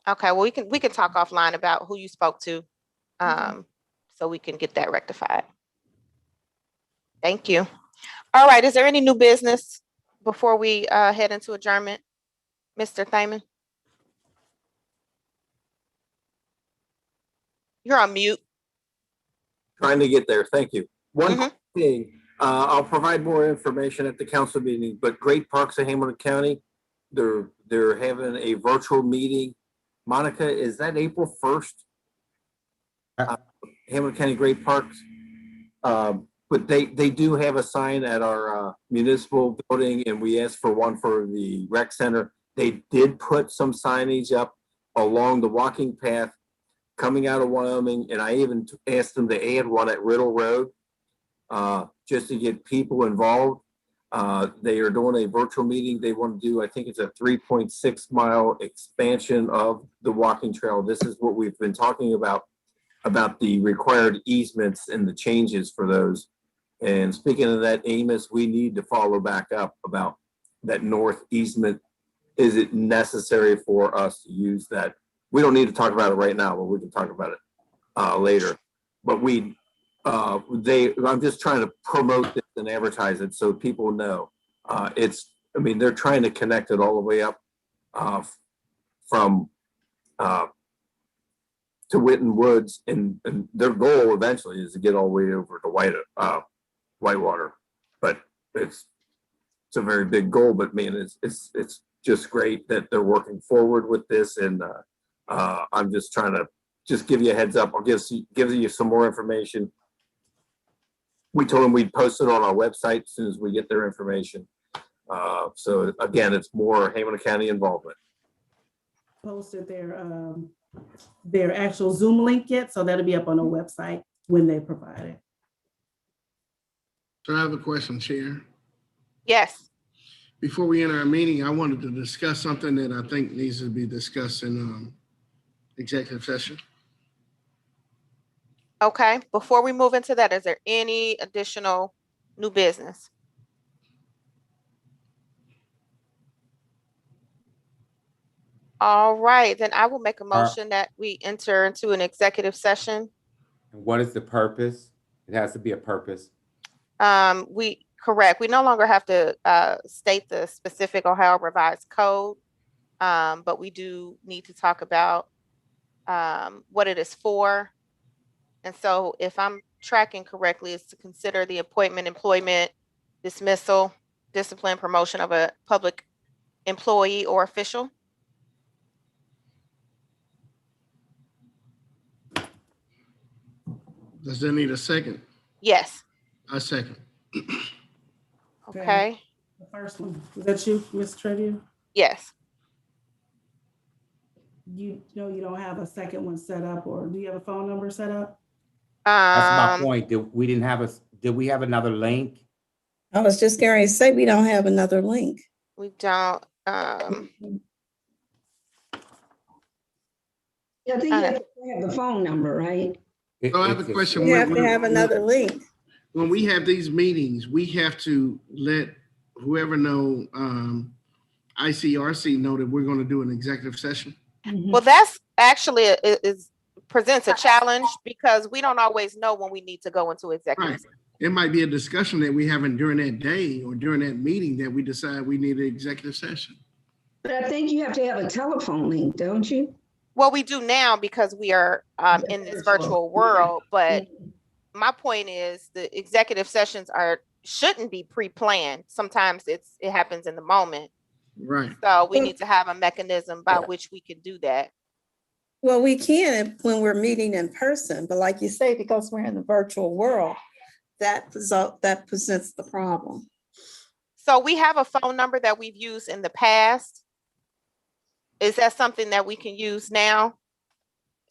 Okay, well, we can talk offline about who you spoke to, so we can get that rectified. Thank you. All right, is there any new business before we head into adjournment? Mr. Thaman? You're on mute. Trying to get there. Thank you. One thing, I'll provide more information at the council meeting, but Great Parks of Hamilton County, they're having a virtual meeting. Monica, is that April 1st? Hamilton County Great Parks. But they do have a sign at our municipal building, and we asked for one for the rec center. They did put some signage up along the walking path coming out of Wyoming, and I even asked them to add one at Riddle Road just to get people involved. They are doing a virtual meeting. They want to do, I think it's a 3.6 mile expansion of the walking trail. This is what we've been talking about the required easements and the changes for those. And speaking of that, Amos, we need to follow back up about that north easement. Is it necessary for us to use that? We don't need to talk about it right now, but we can talk about it later. But I'm just trying to promote this and advertise it so people know. They're trying to connect it all the way up from to Whitten Woods, and their goal eventually is to get all the way over to Whitewater. But it's a very big goal. But man, it's just great that they're working forward with this, and I'm just trying to just give you a heads up. I'll give you some more information. We told them we'd post it on our website as soon as we get their information. So again, it's more Hamilton County involvement. Posted their actual Zoom link yet, so that'll be up on the website when they provide it. So I have a question, Chair. Yes. Before we enter our meeting, I wanted to discuss something that I think needs to be discussed in executive session. Okay, before we move into that, is there any additional new business? All right, then I will make a motion that we enter into an executive session. And what is the purpose? It has to be a purpose. Correct. We no longer have to state the specific Ohio Revised Code, but we do need to talk about what it is for. And so if I'm tracking correctly, it's to consider the appointment, employment, dismissal, discipline, promotion of a public employee or official. Does that need a second? Yes. A second. Okay. The first one, was that you, Ms. Trevia? Yes. You know you don't have a second one set up, or do you have a phone number set up? That's my point. Did we have another link? I was just going to say, we don't have another link. We don't. Yeah, I think you have to have the phone number, right? So I have a question. We have to have another link. When we have these meetings, we have to let whoever know, ICRC know that we're going to do an executive session. Well, that's actually presents a challenge because we don't always know when we need to go into executive. Right. It might be a discussion that we haven't during that day or during that meeting that we decide we need an executive session. But I think you have to have a telephone link, don't you? Well, we do now because we are in this virtual world, but my point is the executive sessions shouldn't be pre-planned. Sometimes it happens in the moment. Right. So we need to have a mechanism by which we can do that. Well, we can when we're meeting in person, but like you say, because we're in the virtual world, that presents the problem. So we have a phone number that we've used in the past. Is that something that we can use now?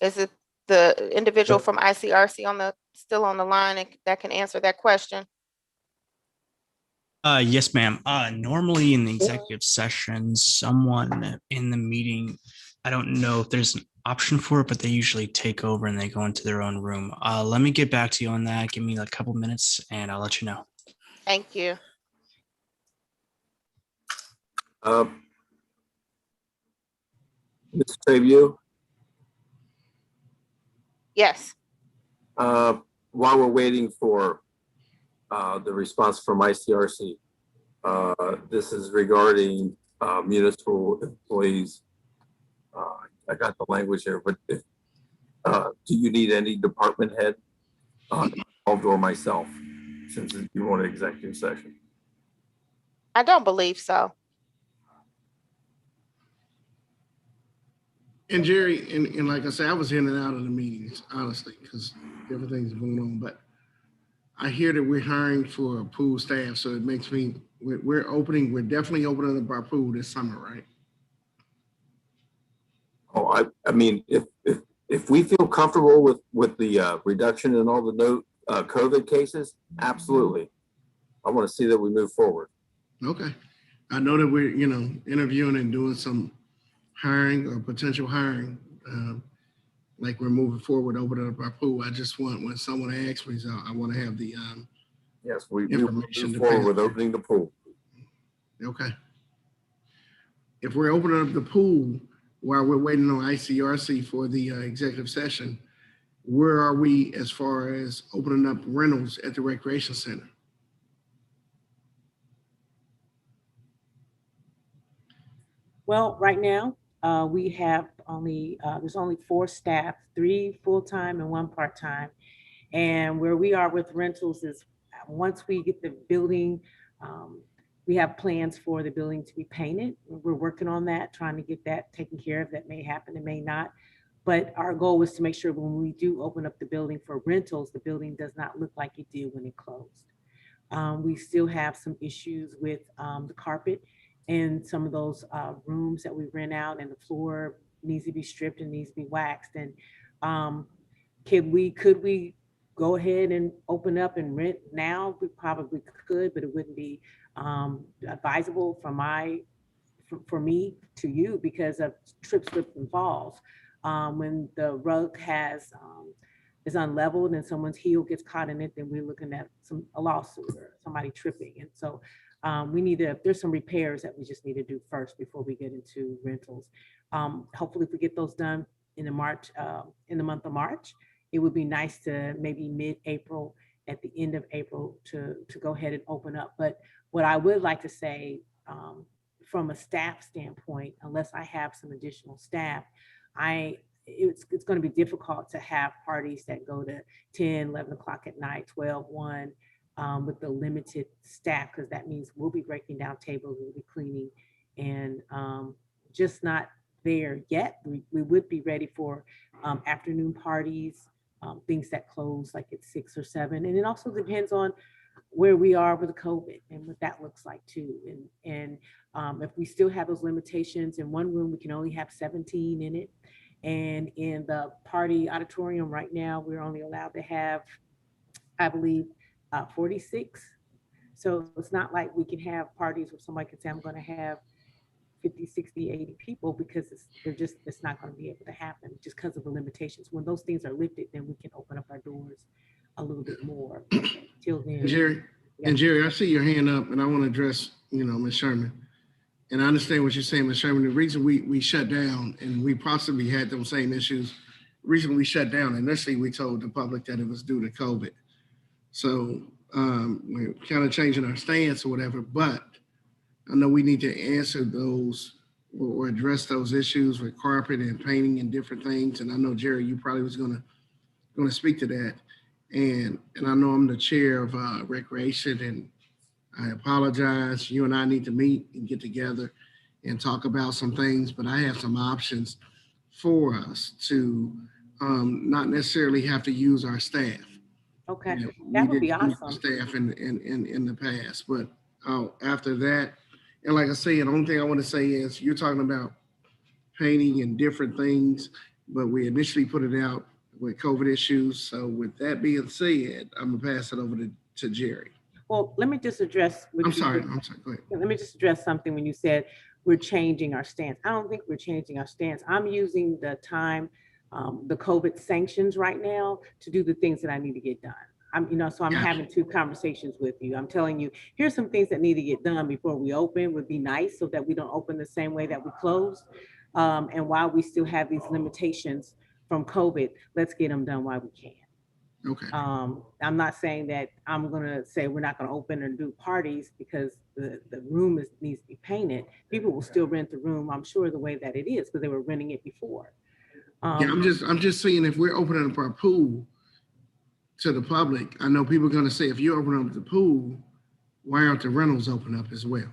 Is it the individual from ICRC still on the line and that can answer that question? Yes, ma'am. Normally in the executive session, someone in the meeting, I don't know if there's an option for it, but they usually take over and they go into their own room. Let me get back to you on that. Give me like a couple minutes and I'll let you know. Thank you. Mr. Trabue? Yes. While we're waiting for the response from ICRC, this is regarding municipal employees. I got the language here, but if, do you need any department head involved or myself, since you want an executive session? I don't believe so. And Jerry, and like I said, I was in and out of the meetings, honestly, because everything's going on. But I hear that we're hiring for a pool staff, so it makes me, we're definitely opening up our pool this summer, right? Oh, I mean, if we feel comfortable with the reduction in all the COVID cases, absolutely. I want to see that we move forward. Okay. I know that we're, interviewing and doing some hiring or potential hiring, like we're moving forward, opening up our pool. I just want, when someone asks me, so I want to have the yes, we information move forward with opening the pool. Okay. If we're opening up the pool while we're waiting on ICRC for the executive session, where are we as far as opening up rentals at the recreation center? Well, right now, we have only, there's only 4 staff, 3 full-time and 1 part-time. And where we are with rentals is once we get the building, we have plans for the building to be painted. We're working on that, trying to get that taken care of. That may happen, it may not. But our goal was to make sure when we do open up the building for rentals, the building does not look like it did when it closed. We still have some issues with the carpet and some of those rooms that we rent out, and the floor needs to be stripped and needs to be waxed. And could we go ahead and open up and rent now? We probably could, but it wouldn't be advisable for me to you because of trip, slips, and falls. When the rug is unleveled and someone's heel gets caught in it, then we're looking at a lawsuit or somebody tripping. And so there's some repairs that we just need to do first before we get into rentals. Hopefully if we get those done in the month of March, it would be nice to maybe mid-April, at the end of April, to go ahead and open up. But what I would like to say, from a staff standpoint, unless I have some additional staff, it's going to be difficult to have parties that go to 10, 11 o'clock at night, 12, 1, with the limited staff, because that means we'll be breaking down tables, we'll be cleaning, and just not there yet. We would be ready for afternoon parties, things that close like at 6 or 7. And it also depends on where we are with COVID and what that looks like too. And if we still have those limitations, in one room, we can only have 17 in it. And in the party auditorium right now, we're only allowed to have, I believe, 46. So it's not like we can have parties where somebody can say, I'm going to have 50, 60, 80 people, because it's not going to be able to happen just because of the limitations. When those things are lifted, then we can open up our doors a little bit more. Till then. Jerry, I see your hand up, and I want to address, Ms. Sherman. And I understand what you're saying, Ms. Sherman. The reason we shut down, and we possibly had those same issues, the reason we shut down, initially we told the public that it was due to COVID. So we're kind of changing our stance or whatever, but I know we need to answer those or address those issues with carpet and painting and different things. And I know, Jerry, you probably was going to speak to that. And I know I'm the chair of recreation, and I apologize. You and I need to meet and get together and talk about some things, but I have some options for us to not necessarily have to use our staff. Okay, that would be awesome. Staff in the past, but after that, and like I say, the only thing I want to say is you're talking about painting and different things, but we initially put it out with COVID issues. So with that being said, I'm gonna pass it over to Jerry. Well, let me just address. I'm sorry, go ahead. Let me just address something when you said we're changing our stance. I don't think we're changing our stance. I'm using the time, the COVID sanctions right now to do the things that I need to get done. I'm having two conversations with you. I'm telling you, here's some things that need to get done before we open would be nice so that we don't open the same way that we closed. And while we still have these limitations from COVID, let's get them done while we can. Okay. I'm not saying that I'm gonna say we're not gonna open and do parties because the room needs to be painted. People will still rent the room, I'm sure, the way that it is because they were renting it before. I'm just saying if we're opening up our pool to the public, I know people are gonna say if you open up the pool, why aren't the rentals open up as well?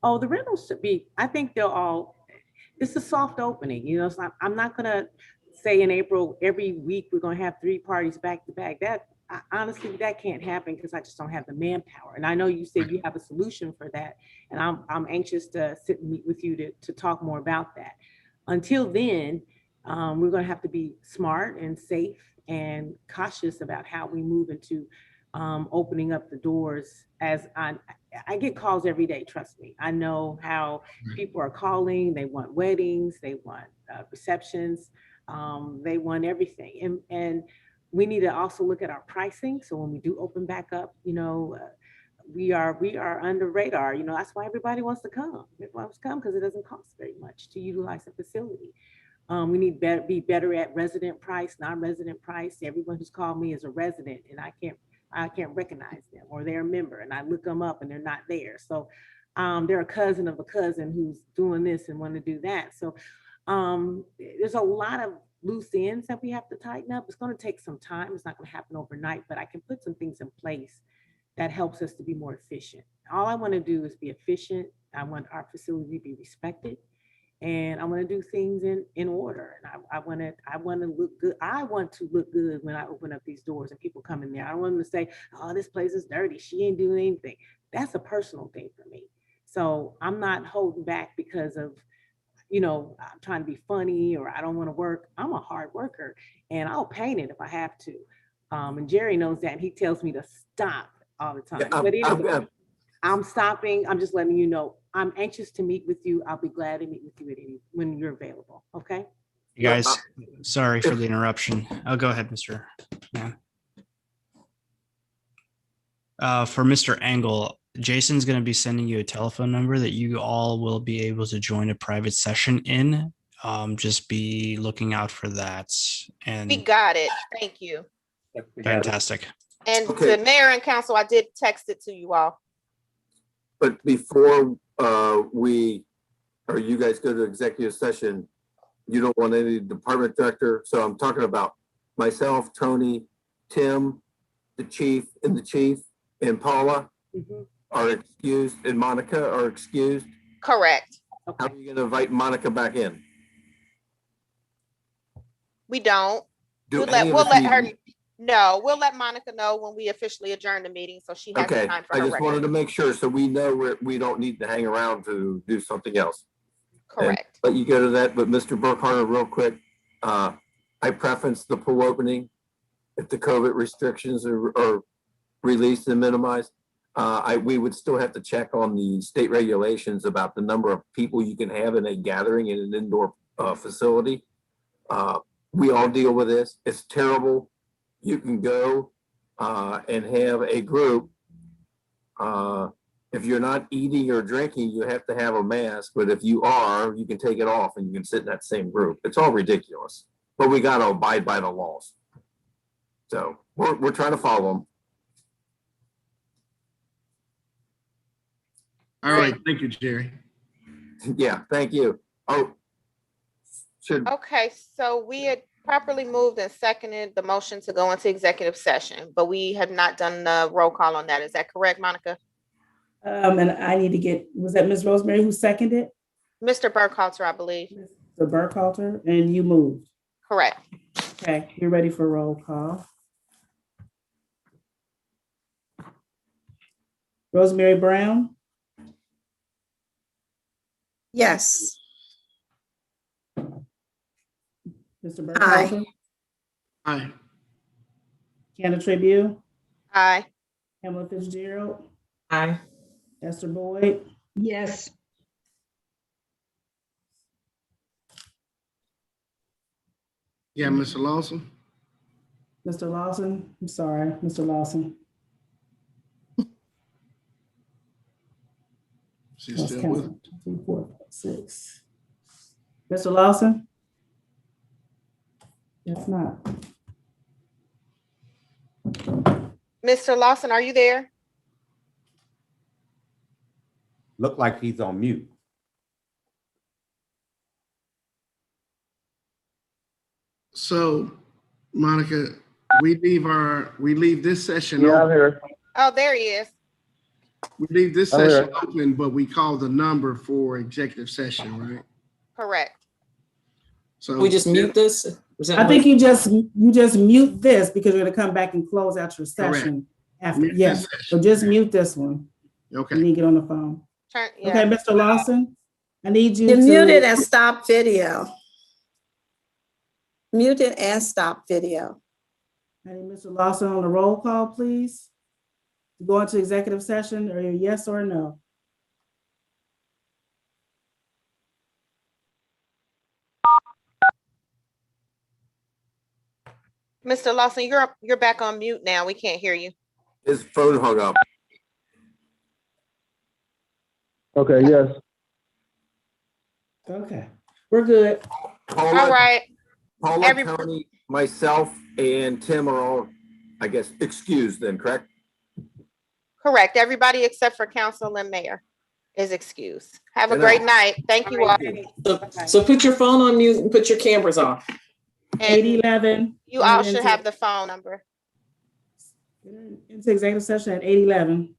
Oh, the rentals should be, I think they'll all, it's a soft opening, it's not, I'm not gonna say in April, every week we're gonna have 3 parties back to back. Honestly, that can't happen because I just don't have the manpower. And I know you said you have a solution for that. And I'm anxious to sit and meet with you to talk more about that. Until then, we're gonna have to be smart and safe and cautious about how we move into opening up the doors. As I get calls every day, trust me. I know how people are calling, they want weddings, they want receptions, they want everything. And we need to also look at our pricing. So when we do open back up, we are under radar. That's why everybody wants to come. Everybody wants to come because it doesn't cost very much to utilize the facility. We need to be better at resident price, non-resident price. Everyone who's called me is a resident and I can't recognize them or they're a member and I look them up and they're not there. So they're a cousin of a cousin who's doing this and want to do that. So there's a lot of loose ends that we have to tighten up. It's going to take some time. It's not going to happen overnight, but I can put some things in place that helps us to be more efficient. All I want to do is be efficient. I want our facility to be respected. And I want to do things in order. And I want to look good. I want to look good when I open up these doors and people come in there. I don't want them to say, oh, this place is dirty. She ain't doing anything. That's a personal thing for me. So I'm not holding back because of, I'm trying to be funny or I don't want to work. I'm a hard worker and I'll paint it if I have to. And Jerry knows that. And he tells me to stop all the time. But anyway, I'm stopping. I'm just letting you know. I'm anxious to meet with you. I'll be glad to meet with you when you're available. Okay. You guys, sorry for the interruption. I'll go ahead, Mr. Man. For Mr. Engel, Jason's going to be sending you a telephone number that you all will be able to join a private session in. Just be looking out for that. And We got it. Thank you. fantastic. And to mayor and council, I did text it to you all. But before you guys go to executive session, you don't want any department director. So I'm talking about myself, Tony, Tim, the chief, and Paula are excused, and Monica are excused. Correct. How are you going to invite Monica back in? We don't. We'll let her. No, we'll let Monica know when we officially adjourn the meeting, so she has time for her I just wanted record. to make sure so we know we don't need to hang around to do something else. Correct. Let you go to that, but Mr. Burkhardt, real quick, I preference the pool opening if the COVID restrictions are released and minimized. We would still have to check on the state regulations about the number of people you can have in a gathering in an indoor facility. We all deal with this. It's terrible. You can go and have a group. If you're not eating or drinking, you have to have a mask. But if you are, you can take it off and you can sit in that same group. It's all ridiculous. But we got to abide by the laws. So we're trying to follow them. All right. Thank you, Jerry. Yeah, thank you. Okay, so we had properly moved and seconded the motion to go into executive session, but we have not done the roll call on that. Is that correct, Monica? And I need to get, was that Ms. Rosemary who seconded? Mr. Burkhalter, I believe. Mr. Burkhalter, and you moved. Correct. Okay, you're ready for roll call. Rosemary Brown? Yes. Mr. Aye. Burkhausen, Aye. Canna Tribune, Aye. Pamela Fitzgerald, Aye. Esther Boyd, Yes. Yeah, Mr. Lawson. Mr. Lawson, I'm sorry, Mr. Lawson. She's Lost still with us. count. 2, 3, 4, 5, 6. Mr. Lawson? If not, Mr. Lawson, are you there? Look like he's on mute. So, Monica, we leave this session Yeah, I'm open. here. Oh, there he is. We leave this I'm session here. open, but we call the number for executive session, right? Correct. So We just mute this? Is that I think what- you just mute this because you're gonna come back and close out your session after, Mute this yes. So just mute this one. Okay. You need to get on the phone. Turn, Okay, yeah. Mr. Lawson, I need you You to. muted and stop video. Muted and stop video. I need Mr. Lawson on the roll call, please. Go into executive session, or yes or no? Mr. Lawson, you're back on mute now. We can't hear you. His phone hung up. Okay, yes. Okay, we're good. Paula, All right. Paula, Every- Tony, myself, and Tim are all, I guess, excused then, correct? Correct. Everybody except for council and mayor is excused. Have a Good great night. night. Thank you all. So put your phone on mute and put your cameras on. And 8:11. you all should have the phone number. Into executive session at 8:11.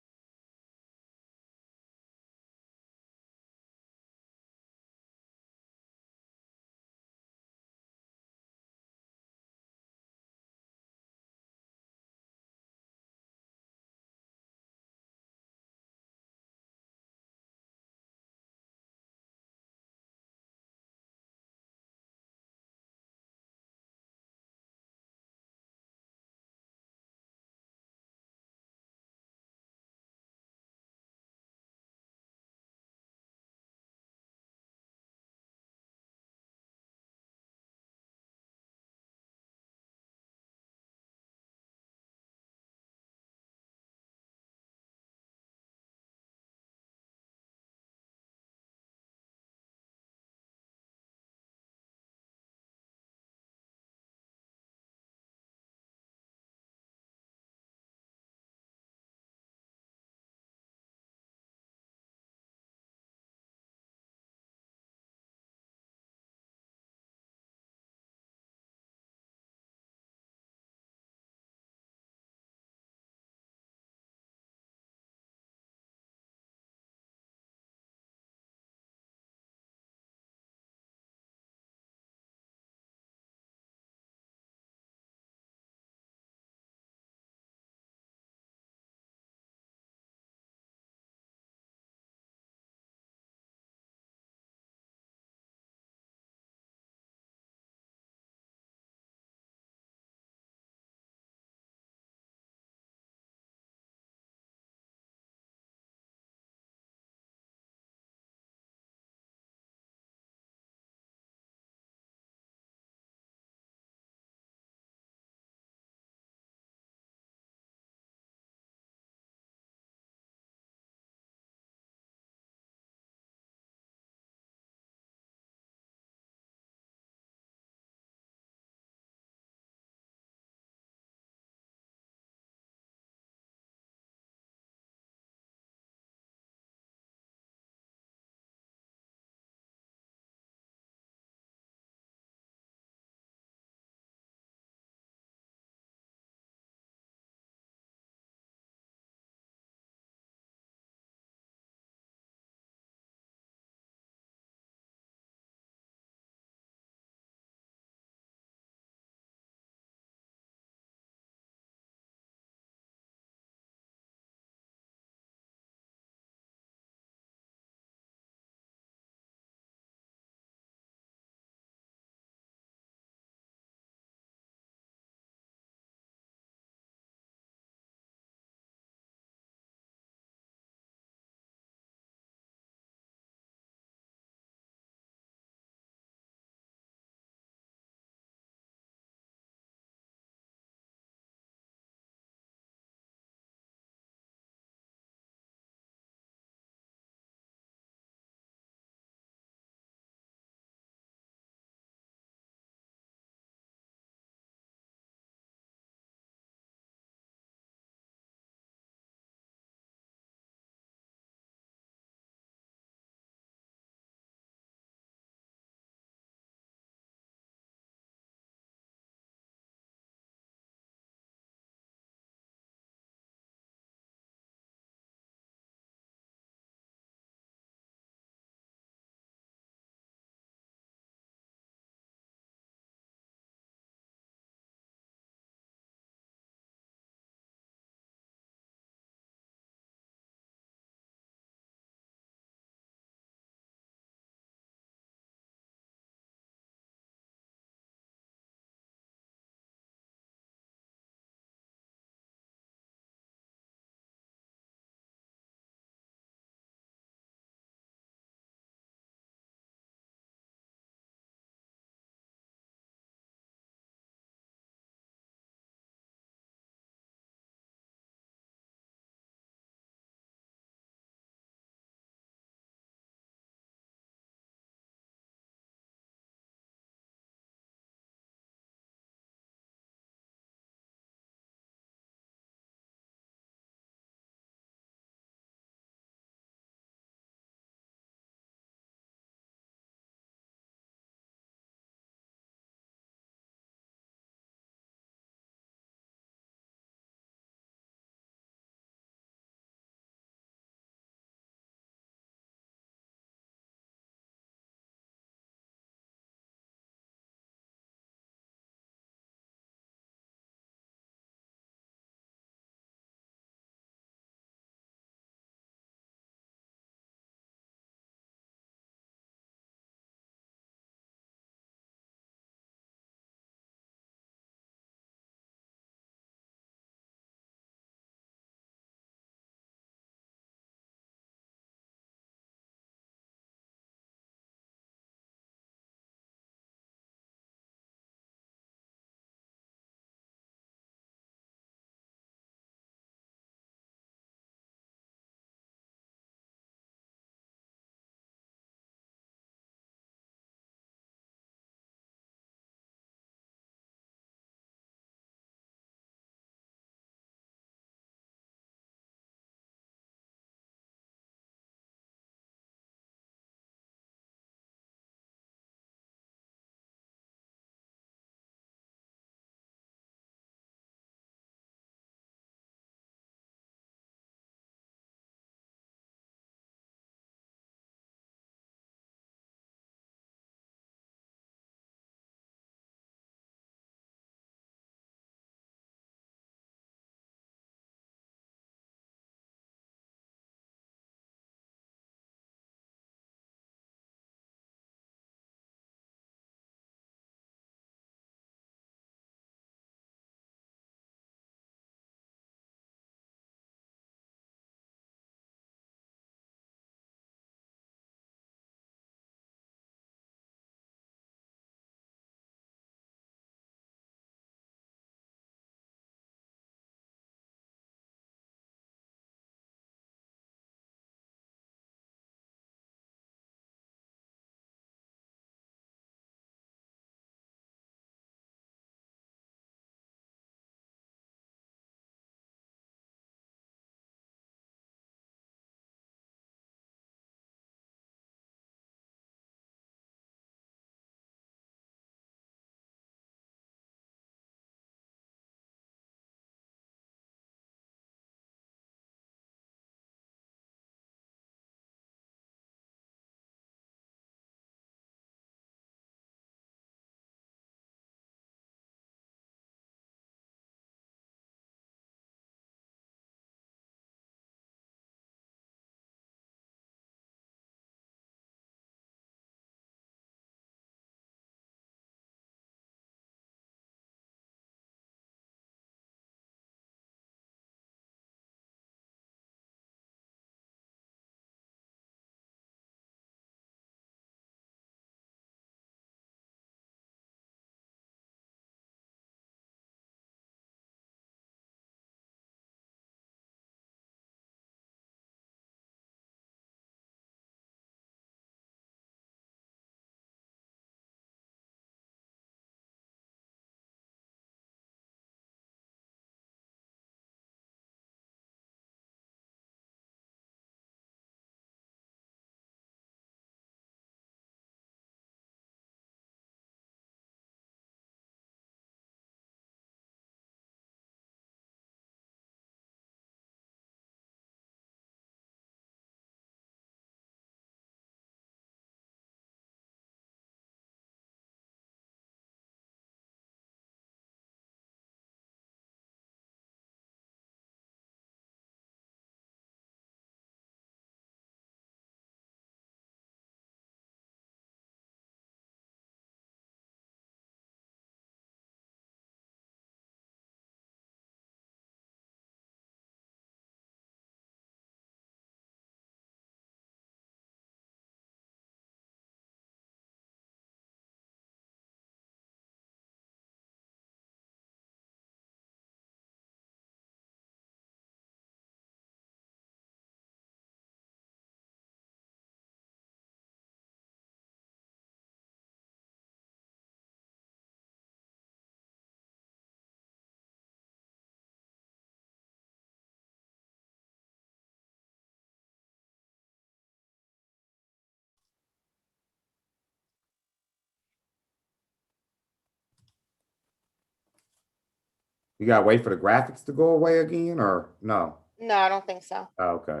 You gotta wait for the graphics to go away again, or no? No, I don't think so. Oh, okay.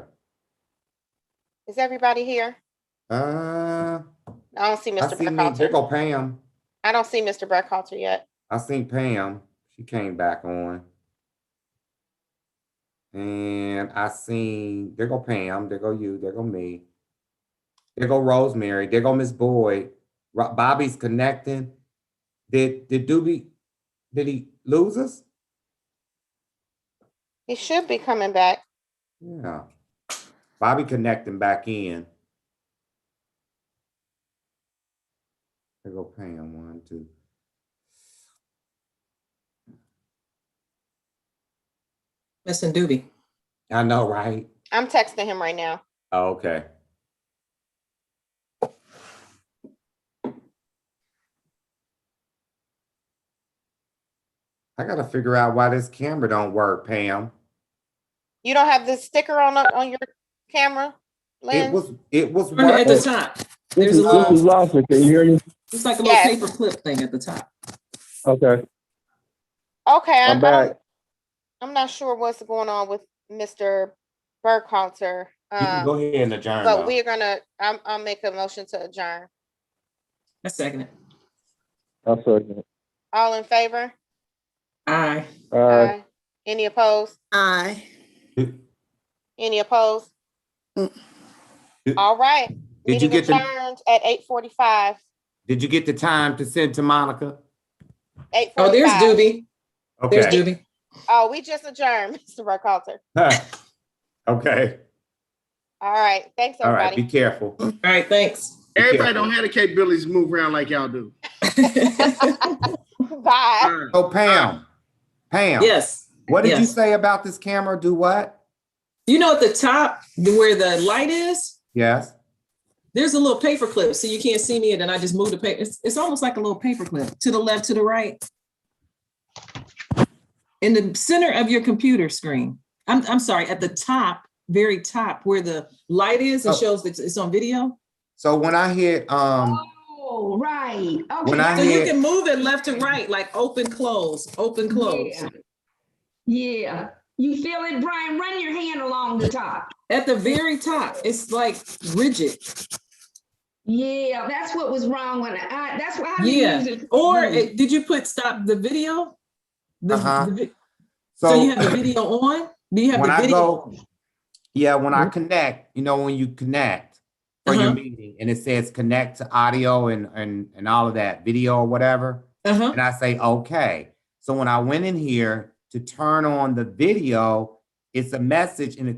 Is everybody here? I I don't see Mr. see me. There Burkhalter. go Pam. I don't see Mr. Burkhalter yet. I seen Pam. She came back on. And I seen, there go Pam, there go you, there go me. There go Rosemary, there go Miss Boyd. Bobby's connecting. Did Doobie, did he lose us? He should be coming back. Yeah. Bobby connecting back in. There go Pam, 1, 2. Missing Doobie. I know, right? I'm texting him right now. Oh, okay. I gotta figure out why this camera don't work, Pam. You don't have this sticker on your camera, Lynn? It was Turn it at the top. There's a This little, is Lawson. Can you hear me? it's like a little paper clip thing at the top. Okay, Okay, I'm back. I'm not sure what's going on with Mr. Burkhalter. You can go ahead and adjourn. But though. we're gonna, I'll make a motion to adjourn. I second it. I'll second it. All in favor? Aye. All right. Any opposed? Aye. Any opposed? All right. Did you Meeting get the- adjourned at 8:45. Did you get the time to send to Monica? 8:45. Oh, there's Doobie. There's Okay. Doobie. Oh, we just adjourned, Mr. Burkhalter. Okay. All right. Thanks, All right. everybody. Be careful. All right, thanks. Everybody don't have the capabilities to move around like y'all do. Bye. So Pam. Yes. What did you Yes. say about this camera? Do what? You know at the top where the light is, Yes. there's a little paper clip so you can't see me and then I just move the paper. It's almost like a little paper clip to the left, to the right. In the center of your computer screen. I'm sorry, at the top, very top where the light is, it Oh. shows that it's on video. So when I hit Oh, right. Okay. When I So you hit- can move it left to right, like open, close, open, close. Yeah. Yeah. You feel it, Brian? Run your hand along the top. At the very top, it's like rigid. Yeah, that's what was wrong when that's why I Yeah. use it. Or did you put stop the video? Uh-huh. So you have the video on? Do you have when the I video? go, yeah, when I connect, you know, when you connect for your meeting and it says connect to audio and all of that, video or whatever, and I say, okay. So when I went in here to turn on the video, it's a message and it